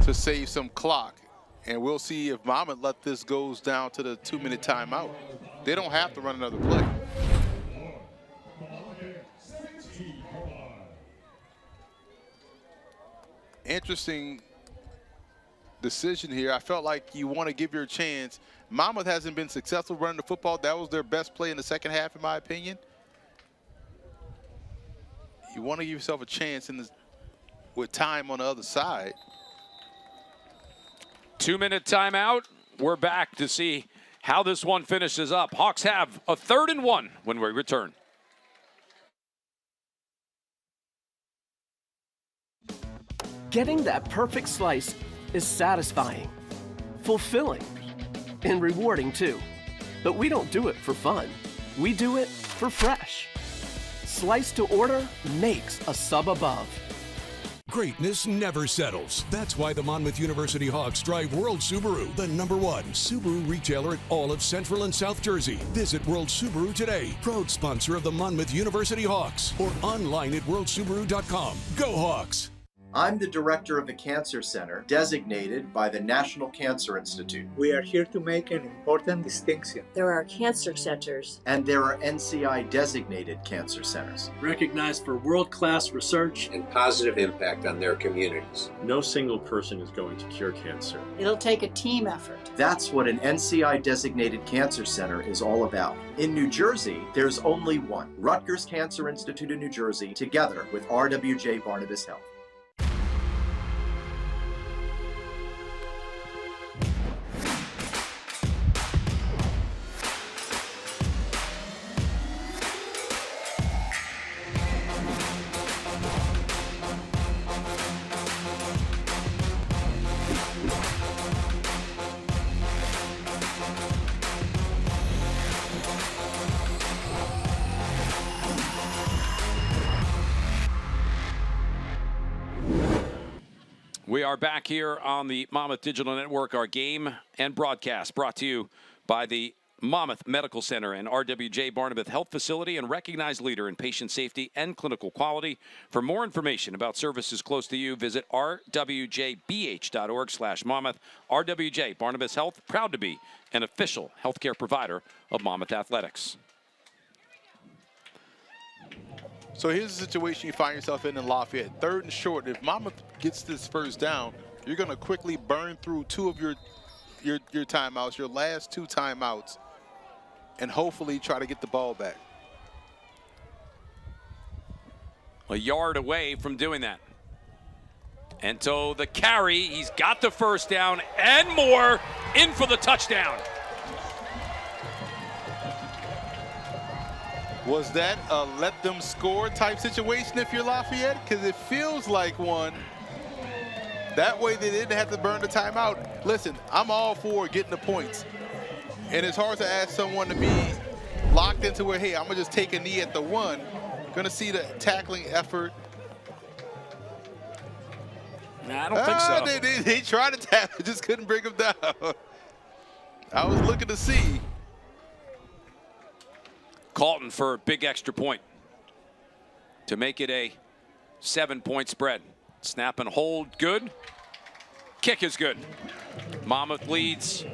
to save some clock. And we'll see if Monmouth let this goes down to the 2-minute timeout. They don't have to run another play. Interesting decision here. I felt like you want to give your chance. Monmouth hasn't been successful running the football. That was their best play in the second half, in my opinion. You want to give yourself a chance in this, with time on the other side. 2-minute timeout. We're back to see how this one finishes up. Hawks have a 3rd and 1 when we return. Getting that perfect slice is satisfying, fulfilling, and rewarding too. But we don't do it for fun. We do it for fresh. Slice to order makes a sub above. Greatness never settles. That's why the Monmouth University Hawks drive World Subaru, the #1 Subaru retailer at all of Central and South Jersey. Visit World Subaru today, proud sponsor of the Monmouth University Hawks, or online at worldsubaru.com. Go Hawks! I'm the director of the Cancer Center, designated by the National Cancer Institute. We are here to make an important distinction. There are cancer centers. And there are NCI-designated cancer centers. Recognized for world-class research and positive impact on their communities. No single person is going to cure cancer. It'll take a team effort. That's what an NCI-designated cancer center is all about. In New Jersey, there's only one. Rutgers Cancer Institute in New Jersey, together with RWJ Barnabas Health. We are back here on the Monmouth Digital Network. Our game and broadcast brought to you by the Monmouth Medical Center and RWJ Barnabas Health Facility, and recognized leader in patient safety and clinical quality. For more information about services close to you, visit rwjbh.org/Monmouth. RWJ Barnabas Health, proud to be an official healthcare provider of Monmouth Athletics. So here's the situation you find yourself in Lafayette. 3rd and short. If Mammoth gets this first down, you're going to quickly burn through 2 of your timeouts, your last 2 timeouts, and hopefully try to get the ball back. A yard away from doing that. And so the carry, he's got the first down and more, in for the touchdown. Was that a let them score type situation if you're Lafayette? Because it feels like one. That way they didn't have to burn the timeout. Listen, I'm all for getting the points. And it's hard to ask someone to be locked into where, hey, I'm going to just take a knee at the 1. Going to see the tackling effort. Nah, I don't think so. They tried to tackle, just couldn't bring him down. I was looking to see. Calton for a big extra point to make it a 7-point spread. Snap and hold, good. Kick is good. Monmouth leads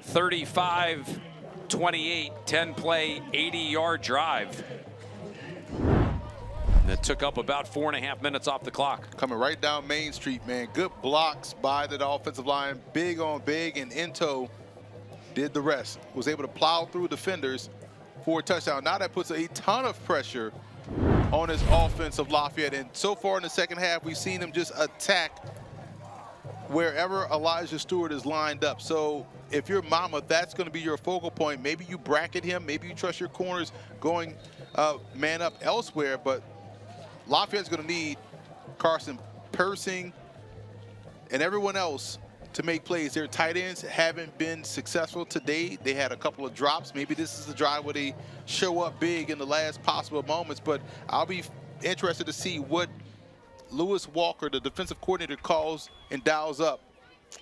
35-28, 10-play, 80-yard drive. That took up about 4.5 minutes off the clock. Coming right down Main Street, man. Good blocks by the offensive line. Big on big, and Into did the rest. Was able to plow through defenders for a touchdown. Now that puts a ton of pressure on his offense of Lafayette. And so far in the second half, we've seen him just attack wherever Elijah Stewart is lined up. So if you're Monmouth, that's going to be your focal point. Maybe you bracket him. Maybe you trust your corners going man up elsewhere. But Lafayette's going to need Carson Persing and everyone else to make plays. Their tight ends haven't been successful today. They had a couple of drops. Maybe this is the drive where they show up big in the last possible moments, but I'll be interested to see what Lewis Walker, the defensive coordinator, calls and dials up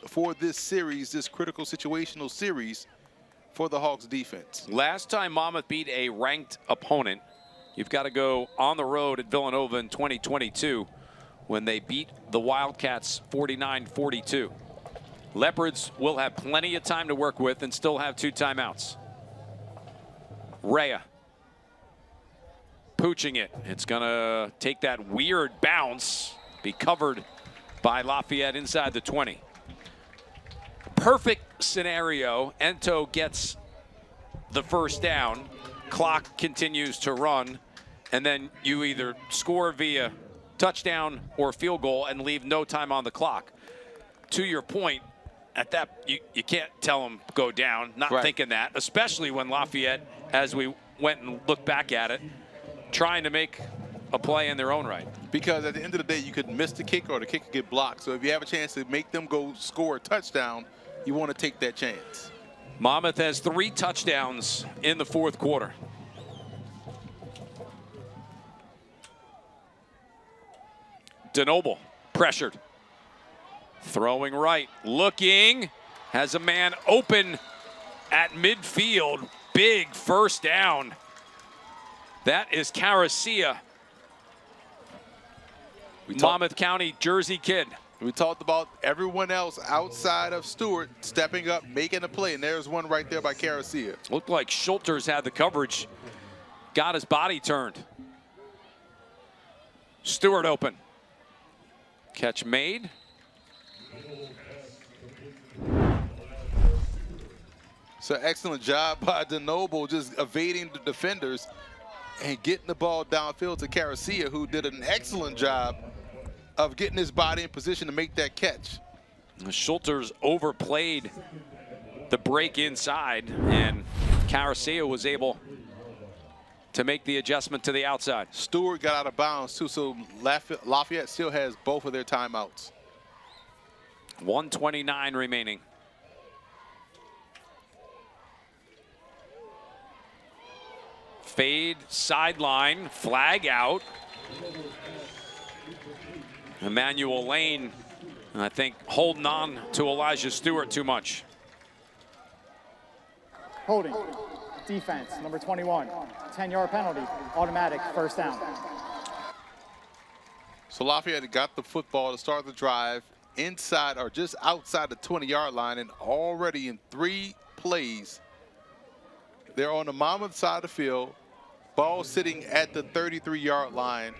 for this series, this critical situational series for the Hawks defense. Last time Monmouth beat a ranked opponent, you've got to go on the road at Villanova in 2022 when they beat the Wildcats 49-42. Leopards will have plenty of time to work with and still have 2 timeouts. Rhea pooching it. It's going to take that weird bounce, be covered by Lafayette inside the 20. Perfect scenario. Ento gets the first down. Clock continues to run, and then you either score via touchdown or field goal and leave no time on the clock. To your point, at that, you can't tell them go down, not right. thinking that, especially when Lafayette, as we went and looked back at it, trying to make a play in their own right. Because at the end of the day, you could miss the kick or the kick could get blocked. So if you have a chance to make them go score a touchdown, you want to take that chance. Monmouth has 3 touchdowns in the 4th quarter. DeNoble pressured. Throwing right, looking, has a man open at midfield. Big first down. That is Caracia. Monmouth County Jersey kid. We talked about everyone else outside of Stewart stepping up, making a play, and there's one right there by Caracia. Looked like Schulters had the coverage, got his body turned. Stewart open. Catch made. So excellent job by DeNoble, just evading the defenders and getting the ball downfield to Caracia, who did an excellent job of getting his body in position to make that catch. Schulters overplayed the break inside, and Caracia was able to make the adjustment to the outside. Stewart got out of bounds too, so Lafayette still has both of their timeouts. 1:29 remaining. Fade, sideline, flag out. Emmanuel Lane, I think, holding on to Elijah Stewart too much. Holding. Defense, number 21. 10-yard penalty. Automatic first down. So Lafayette got the football to start the drive inside or just outside the 20-yard line, and already in 3 plays, they're on the Monmouth side of the field. Ball sitting at the 33-yard line,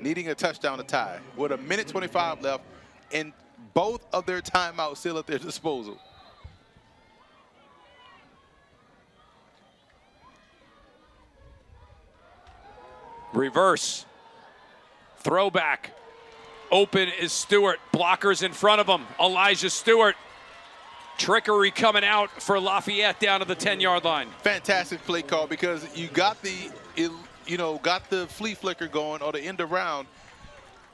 needing a touchdown to tie with 1:25 left, and both of their timeouts still at their disposal. Reverse. Throwback. Open is Stewart. Blockers in front of him. Elijah Stewart. Trickery coming out for Lafayette down to the 10-yard line. Fantastic play call, because you got the flea flicker going, or the end around,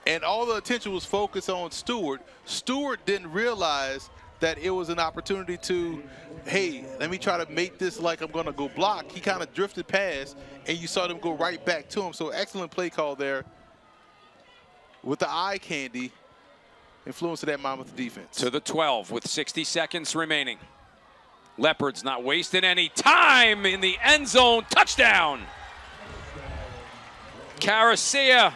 and all the attention was focused on Stewart. Stewart didn't realize that it was an opportunity to, hey, let me try to make this like I'm going to go block. He kind of drifted past, and you saw them go right back to him. So excellent play call there with the eye candy influence of that Monmouth defense. To the 12 with 60 seconds remaining. Leopards not wasting any time in the end zone. Touchdown! Caracia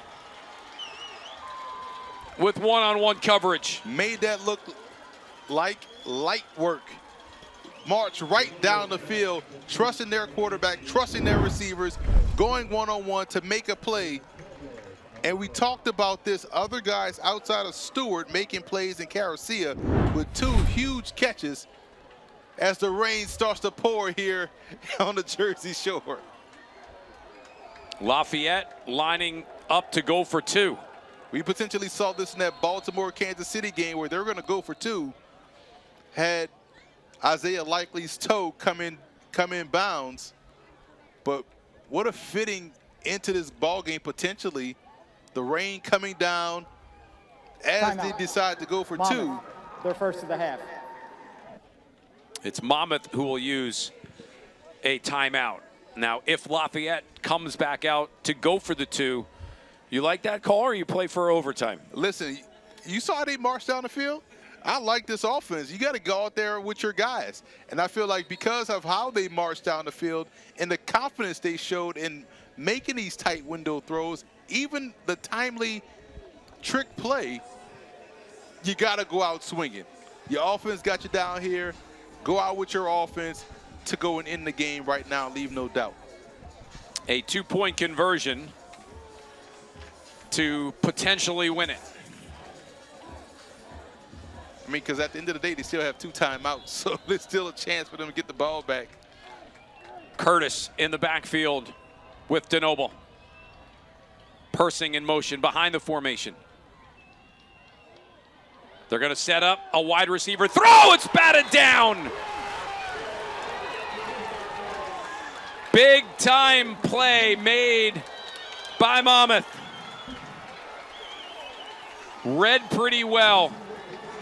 with one-on-one coverage. Made that look like light work. March right down the field, trusting their quarterback, trusting their receivers, going one-on-one to make a play. And we talked about this, other guys outside of Stewart making plays in Caracia with 2 huge catches as the rain starts to pour here on the Jersey Shore. Lafayette lining up to go for 2. We potentially saw this in that Baltimore-Kansas City game where they're going to go for 2. Had Isaiah Likely's toe come in bounds. But what a fitting into this ball game potentially. The rain coming down as they decide to go for Monmouth, 2. Their first of the half. It's Mammoth who will use a timeout. Now, if Lafayette comes back out to go for the 2, you like that call, or you play for overtime? Listen, you saw how they marched down the field? I like this offense. You got to go out there with your guys. And I feel like because of how they marched down the field and the confidence they showed in making these tight window throws, even the timely trick play, you got to go out swinging. Your offense got you down here. Go out with your offense to go and end the game right now, leave no doubt. A 2-point conversion to potentially win it. I mean, because at the end of the day, they still have 2 timeouts, so there's still a chance for them to get the ball back. Curtis in the backfield with DeNoble. Persing in motion behind the formation. They're going to set up a wide receiver throw. It's batted down. Big time play made by Mammoth. Read pretty well.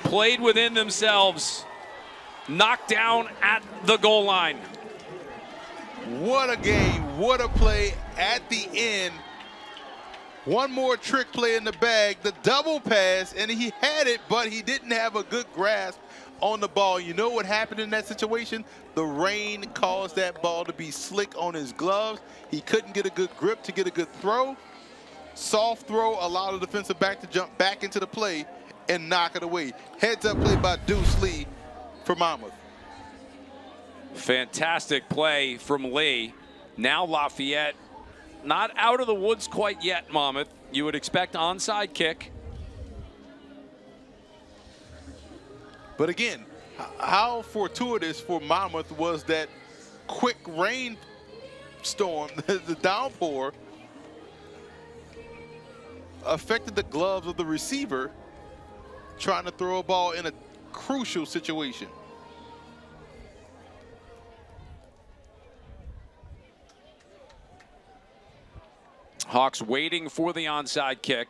Played within themselves. Knocked down at the goal line. What a game. What a play at the end. One more trick play in the bag, the double pass, and he had it, but he didn't have a good grasp on the ball. You know what happened in that situation? The rain caused that ball to be slick on his gloves. He couldn't get a good grip to get a good throw. Soft throw, allow the defensive back to jump back into the play and knock it away. Heads up play by Deuce Lee for Monmouth. Fantastic play from Lee. Now Lafayette not out of the woods quite yet, Monmouth. You would expect onside kick. But again, how fortuitous for Monmouth was that quick rain storm, the downpour, affected the gloves of the receiver trying to throw a ball in a crucial situation. Hawks waiting for the onside kick.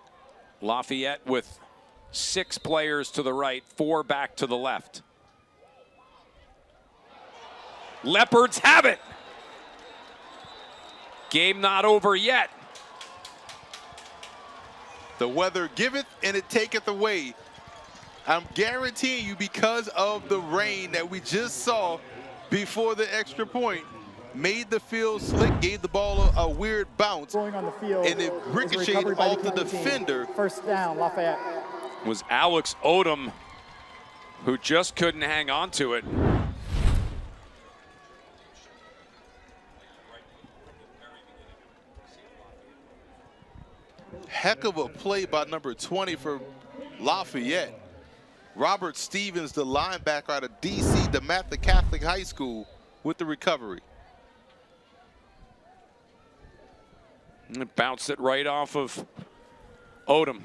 Lafayette with 6 players to the right, 4 back to the left. Leopards have it. Game not over yet. The weather giveth and it taketh away. I'm guaranteeing you, because of the rain that we just saw before the extra point, made the field slick, gave the ball a weird bounce, Going on the field, and it ricocheted off the defender. First down, Lafayette. Was Alex Odom, who just couldn't hang on to it. Heck of a play by number 20 for Lafayette. Robert Stevens, the linebacker out of D.C., DeMatha Catholic High School, with the recovery. And bounced it right off of Odom.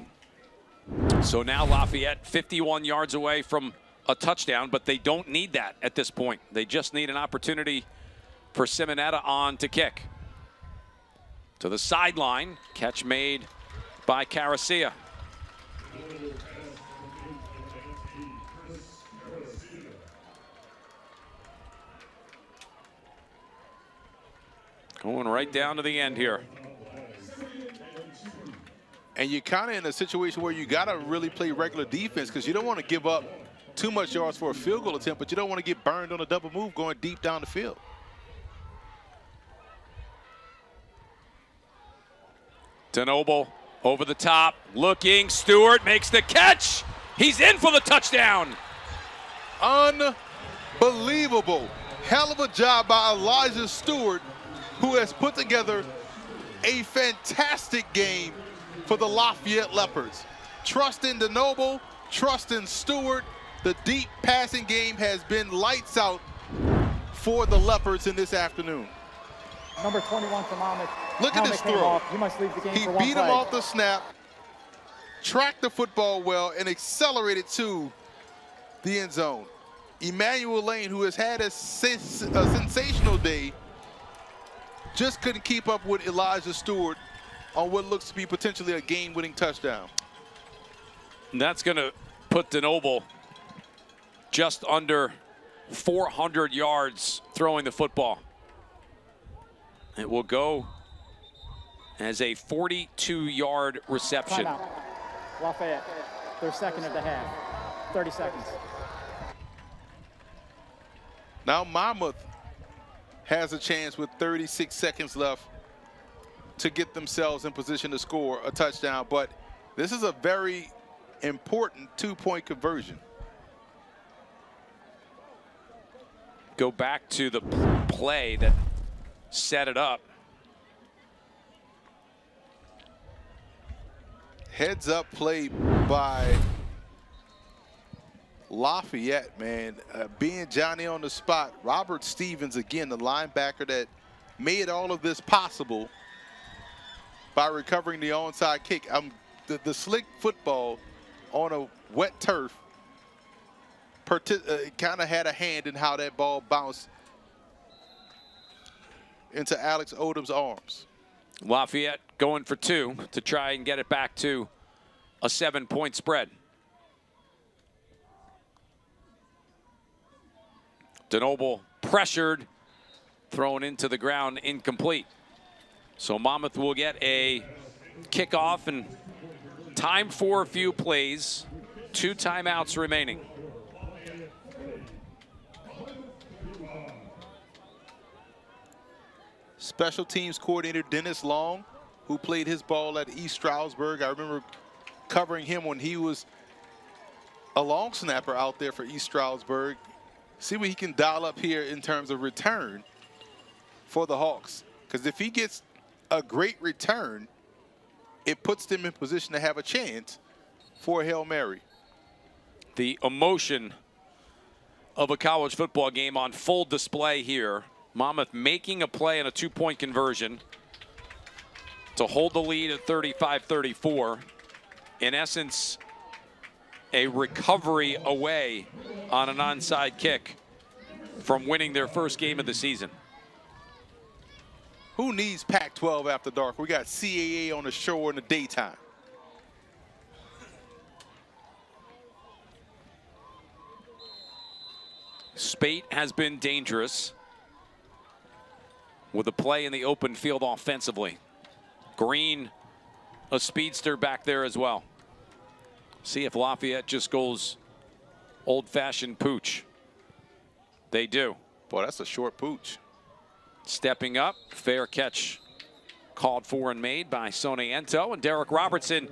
So now Lafayette 51 yards away from a touchdown, but they don't need that at this point. They just need an opportunity for Simonetta on to kick. To the sideline, catch made by Caracia. Going right down to the end here. And you're kind of in a situation where you got to really play regular defense, because you don't want to give up too much yards for a field goal attempt, but you don't want to get burned on a double move going deep down the field. DeNoble over the top, looking. Stewart makes the catch. He's in for the touchdown. Unbelievable. Hell of a job by Elijah Stewart, who has put together a fantastic game for the Lafayette Leopards. Trust in DeNoble, trust in Stewart. The deep passing game has been lights out for the Leopards in this afternoon. Number 21 for Mammoth. Look at this throw. He must leave the game He for one beat play. him off the snap, tracked the football well, and accelerated to the end zone. Emmanuel Lane, who has had a sensational day, just couldn't keep up with Elijah Stewart on what looks to be potentially a game-winning touchdown. And that's going to put DeNoble just under 400 yards throwing the football. It will go as a 42-yard reception. Timeout. Lafayette, their second of the half. 30 seconds. Now Monmouth has a chance with 36 seconds left to get themselves in position to score a touchdown, but this is a very important two-point conversion. Go back to the play that set it up. Heads up play by Lafayette, man. Being Johnny on the spot. Robert Stevens, again, the linebacker that made all of this possible by recovering the onside kick. The slick football on a wet turf kind of had a hand in how that ball bounced into Alex Odom's arms. Lafayette going for 2 to try and get it back to a 7-point spread. DeNoble pressured, thrown into the ground, incomplete. So Monmouth will get a kickoff and time for a few plays. 2 timeouts remaining. Special teams coordinator Dennis Long who played his ball at East Stroudsburg. I remember covering him when he was a long snapper out there for East Stroudsburg. See what he can dial up here in terms of return for the Hawks. Because if he gets a great return, it puts them in position to have a chance for a Hail Mary. The emotion of a college football game on full display here. Monmouth making a play on a two-point conversion to hold the lead at 35-34. In essence, a recovery away on an onside kick from winning their first game of the season. Who needs Pac-12 after dark? We got CAA on the shore in the daytime. Spate has been dangerous with a play in the open field offensively. Green, a speedster back there as well. See if Lafayette just goes old-fashioned pooch. They do. Boy, that's a short pooch. Stepping up, fair catch called for and made by Sonny Ento. And Derek Robertson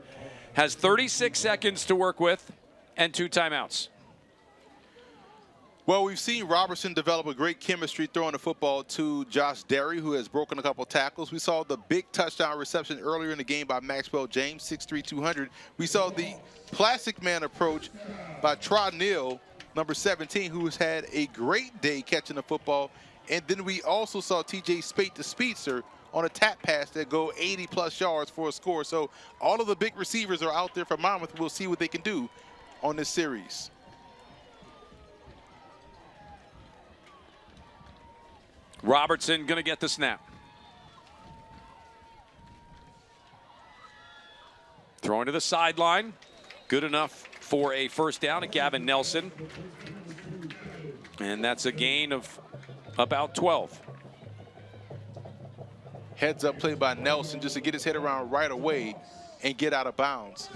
has 36 seconds to work with and 2 timeouts. Well, we've seen Robertson develop a great chemistry throwing the football to Josh Derry, who has broken a couple tackles. We saw the big touchdown reception earlier in the game by Maxwell James, 6'3", 200. We saw the plastic man approach by Trot Neal, number 17, who has had a great day catching the football. And then we also saw TJ Spate, the speedster, on a tap pass that go 80-plus yards for a score. So all of the big receivers are out there for Monmouth. We'll see what they can do on this series. Robertson going to get the snap. Throwing to the sideline. Good enough for a first down at Gavin Nelson. And that's a gain of about 12. Heads up play by Nelson just to get his head around right away and get out of bounds.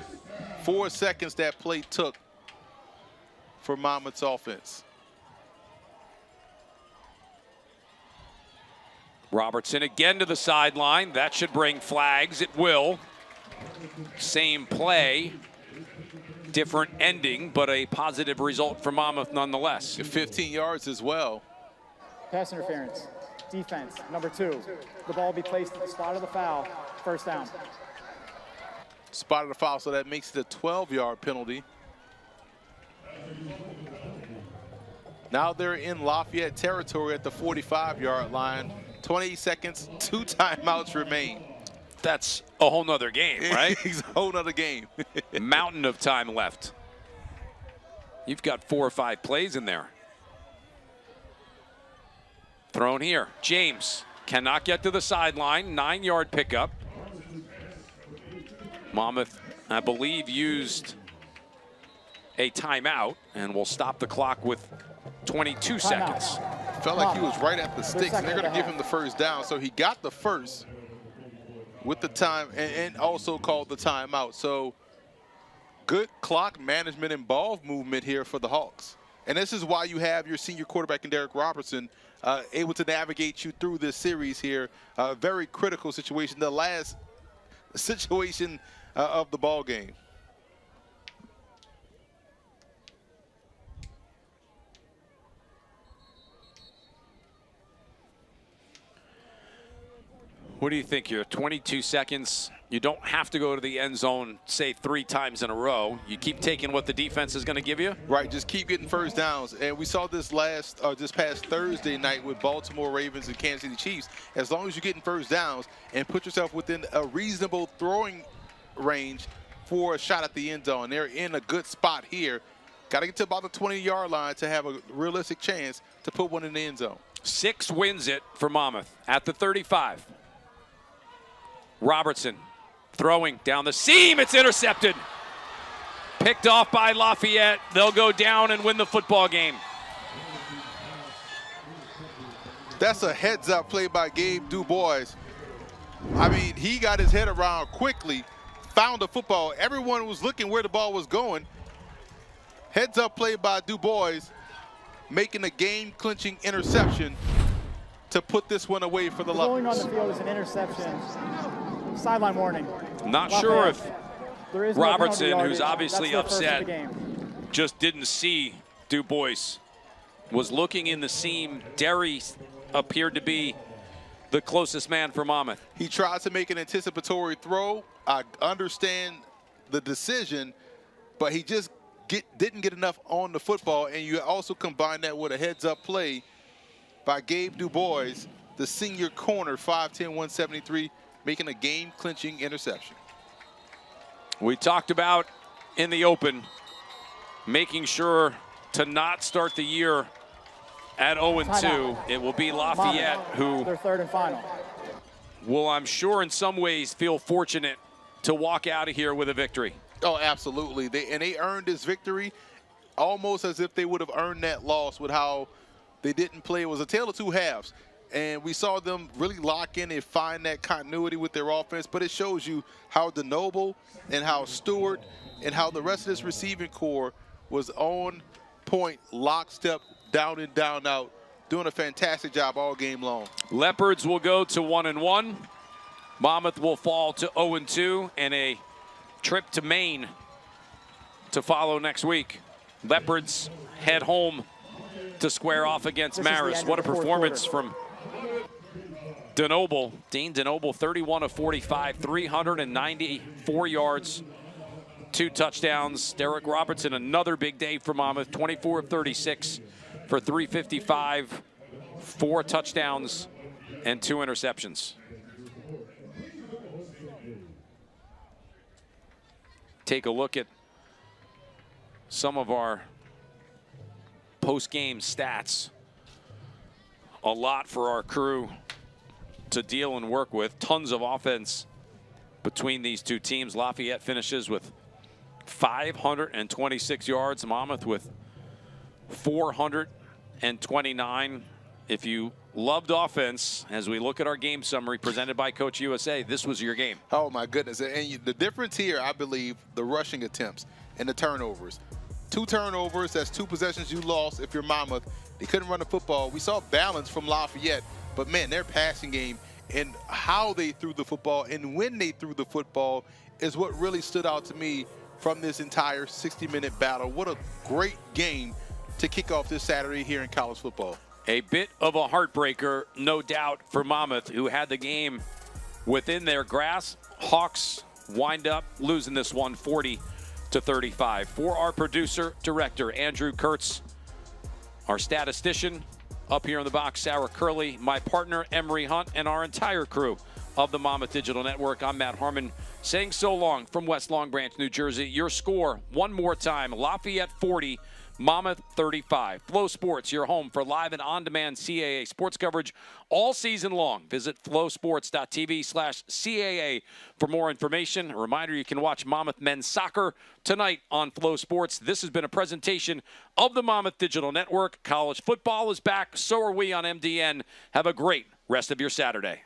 4 seconds that play took for Monmouth's offense. Robertson again to the sideline. That should bring flags. It will. Same play, different ending, but a positive result for Monmouth nonetheless. 15 yards as well. Pass interference. Defense, number 2. The ball will be placed at the spot of the foul. First down. Spot of the foul, so that makes it a 12-yard penalty. Now they're in Lafayette territory at the 45-yard line. 28 seconds, 2 timeouts remain. That's a whole nother game, right? It's a whole nother game. Mountain of time left. You've got 4 or 5 plays in there. Thrown here. James cannot get to the sideline. 9-yard pickup. Monmouth, I believe, used a timeout and will stop the clock with 22 seconds. Felt like he was right at the sticks, and they're going to give him the first down. So he got the first with the time and also called the timeout. So good clock management and ball movement here for the Hawks. And this is why you have your senior quarterback in Derek Robertson able to navigate you through this series here. Very critical situation, the last situation of the ball game. What do you think here? 22 seconds. You don't have to go to the end zone, say 3 times in a row. You keep taking what the defense is going to give you? Right, just keep getting first downs. And we saw this this past Thursday night with Baltimore Ravens and Kansas City Chiefs. As long as you're getting first downs and put yourself within a reasonable throwing range for a shot at the end zone. They're in a good spot here. Got to get to about the 20-yard line to have a realistic chance to put one in the end zone. 6 wins it for Monmouth at the 35. Robertson throwing down the seam. It's intercepted. Picked off by Lafayette. They'll go down and win the football game. That's a heads-up play by Gabe Dubois. I mean, he got his head around quickly, found the football. Everyone was looking where the ball was going. Heads-up play by Dubois, making a game-clinching interception to put this one away for the Lovers. Going on the field is an interception. Sideline warning. Not Lafayette. sure if There is no Robertson, penalty who's yardage. obviously That's the first of upset, the game. just didn't see Du Bois. Was looking in the seam. Derry appeared to be the closest man for Monmouth. He tried to make an anticipatory throw. I understand the decision, but he just didn't get enough on the football. And you also combine that with a heads-up play by Gabe Du Bois, the senior corner, 5'10", 173, making a game-clinching interception. We talked about in the open making sure to not start the year at 0-2. It will be Lafayette who Their third and final. will, I'm sure, in some ways feel fortunate to walk out of here with a victory. Oh, absolutely. They earned this victory almost as if they would have earned that loss with how they didn't play. It was a tale of two halves. And we saw them really lock in and find that continuity with their offense. But it shows you how DeNoble and how Stewart and how the rest of this receiving core was on point, lockstep, down and down out, doing a fantastic job all game long. Leopards will go to 1-1. Monmouth will fall to 0-2, and a trip to Maine to follow next week. Leopards head home to square off against Marist. What a performance from DeNoble. Dean DeNoble, 31 of 45, 394 yards, 2 touchdowns. Derek Robertson, another big day for Monmouth, 24 of 36 for 355, 4 touchdowns, and 2 interceptions. Take a look at some of our post-game stats. A lot for our crew to deal and work with. Tons of offense between these two teams. Lafayette finishes with 526 yards. Monmouth with 429. If you loved offense, as we look at our game summary presented by Coach USA, this was your game. Oh, my goodness. And the difference here, I believe, the rushing attempts and the turnovers. 2 turnovers, that's 2 possessions you lost if you're Monmouth. They couldn't run the football. We saw balance from Lafayette, but, man, their passing game and how they threw the football and when they threw the football is what really stood out to me from this entire 60-minute battle. What a great game to kick off this Saturday here in college football. A bit of a heartbreaker, no doubt, for Monmouth, who had the game within their grasp. Hawks wind up losing this one 40-35. For our producer, director, Andrew Kurtz, our statistician up here in the box, Sarah Curley, my partner, Emery Hunt, and our entire crew of the Monmouth Digital Network. I'm Matt Harmon saying so long from West Long Branch, New Jersey. Your score, one more time, Lafayette 40, Monmouth 35. Flow Sports, your home for live and on-demand CAA sports coverage all season long. Visit flowsports.tv/CAA for more information. A reminder, you can watch Monmouth men's soccer tonight on Flow Sports. This has been a presentation of the Monmouth Digital Network. College football is back. So are we on MDN. Have a great rest of your Saturday.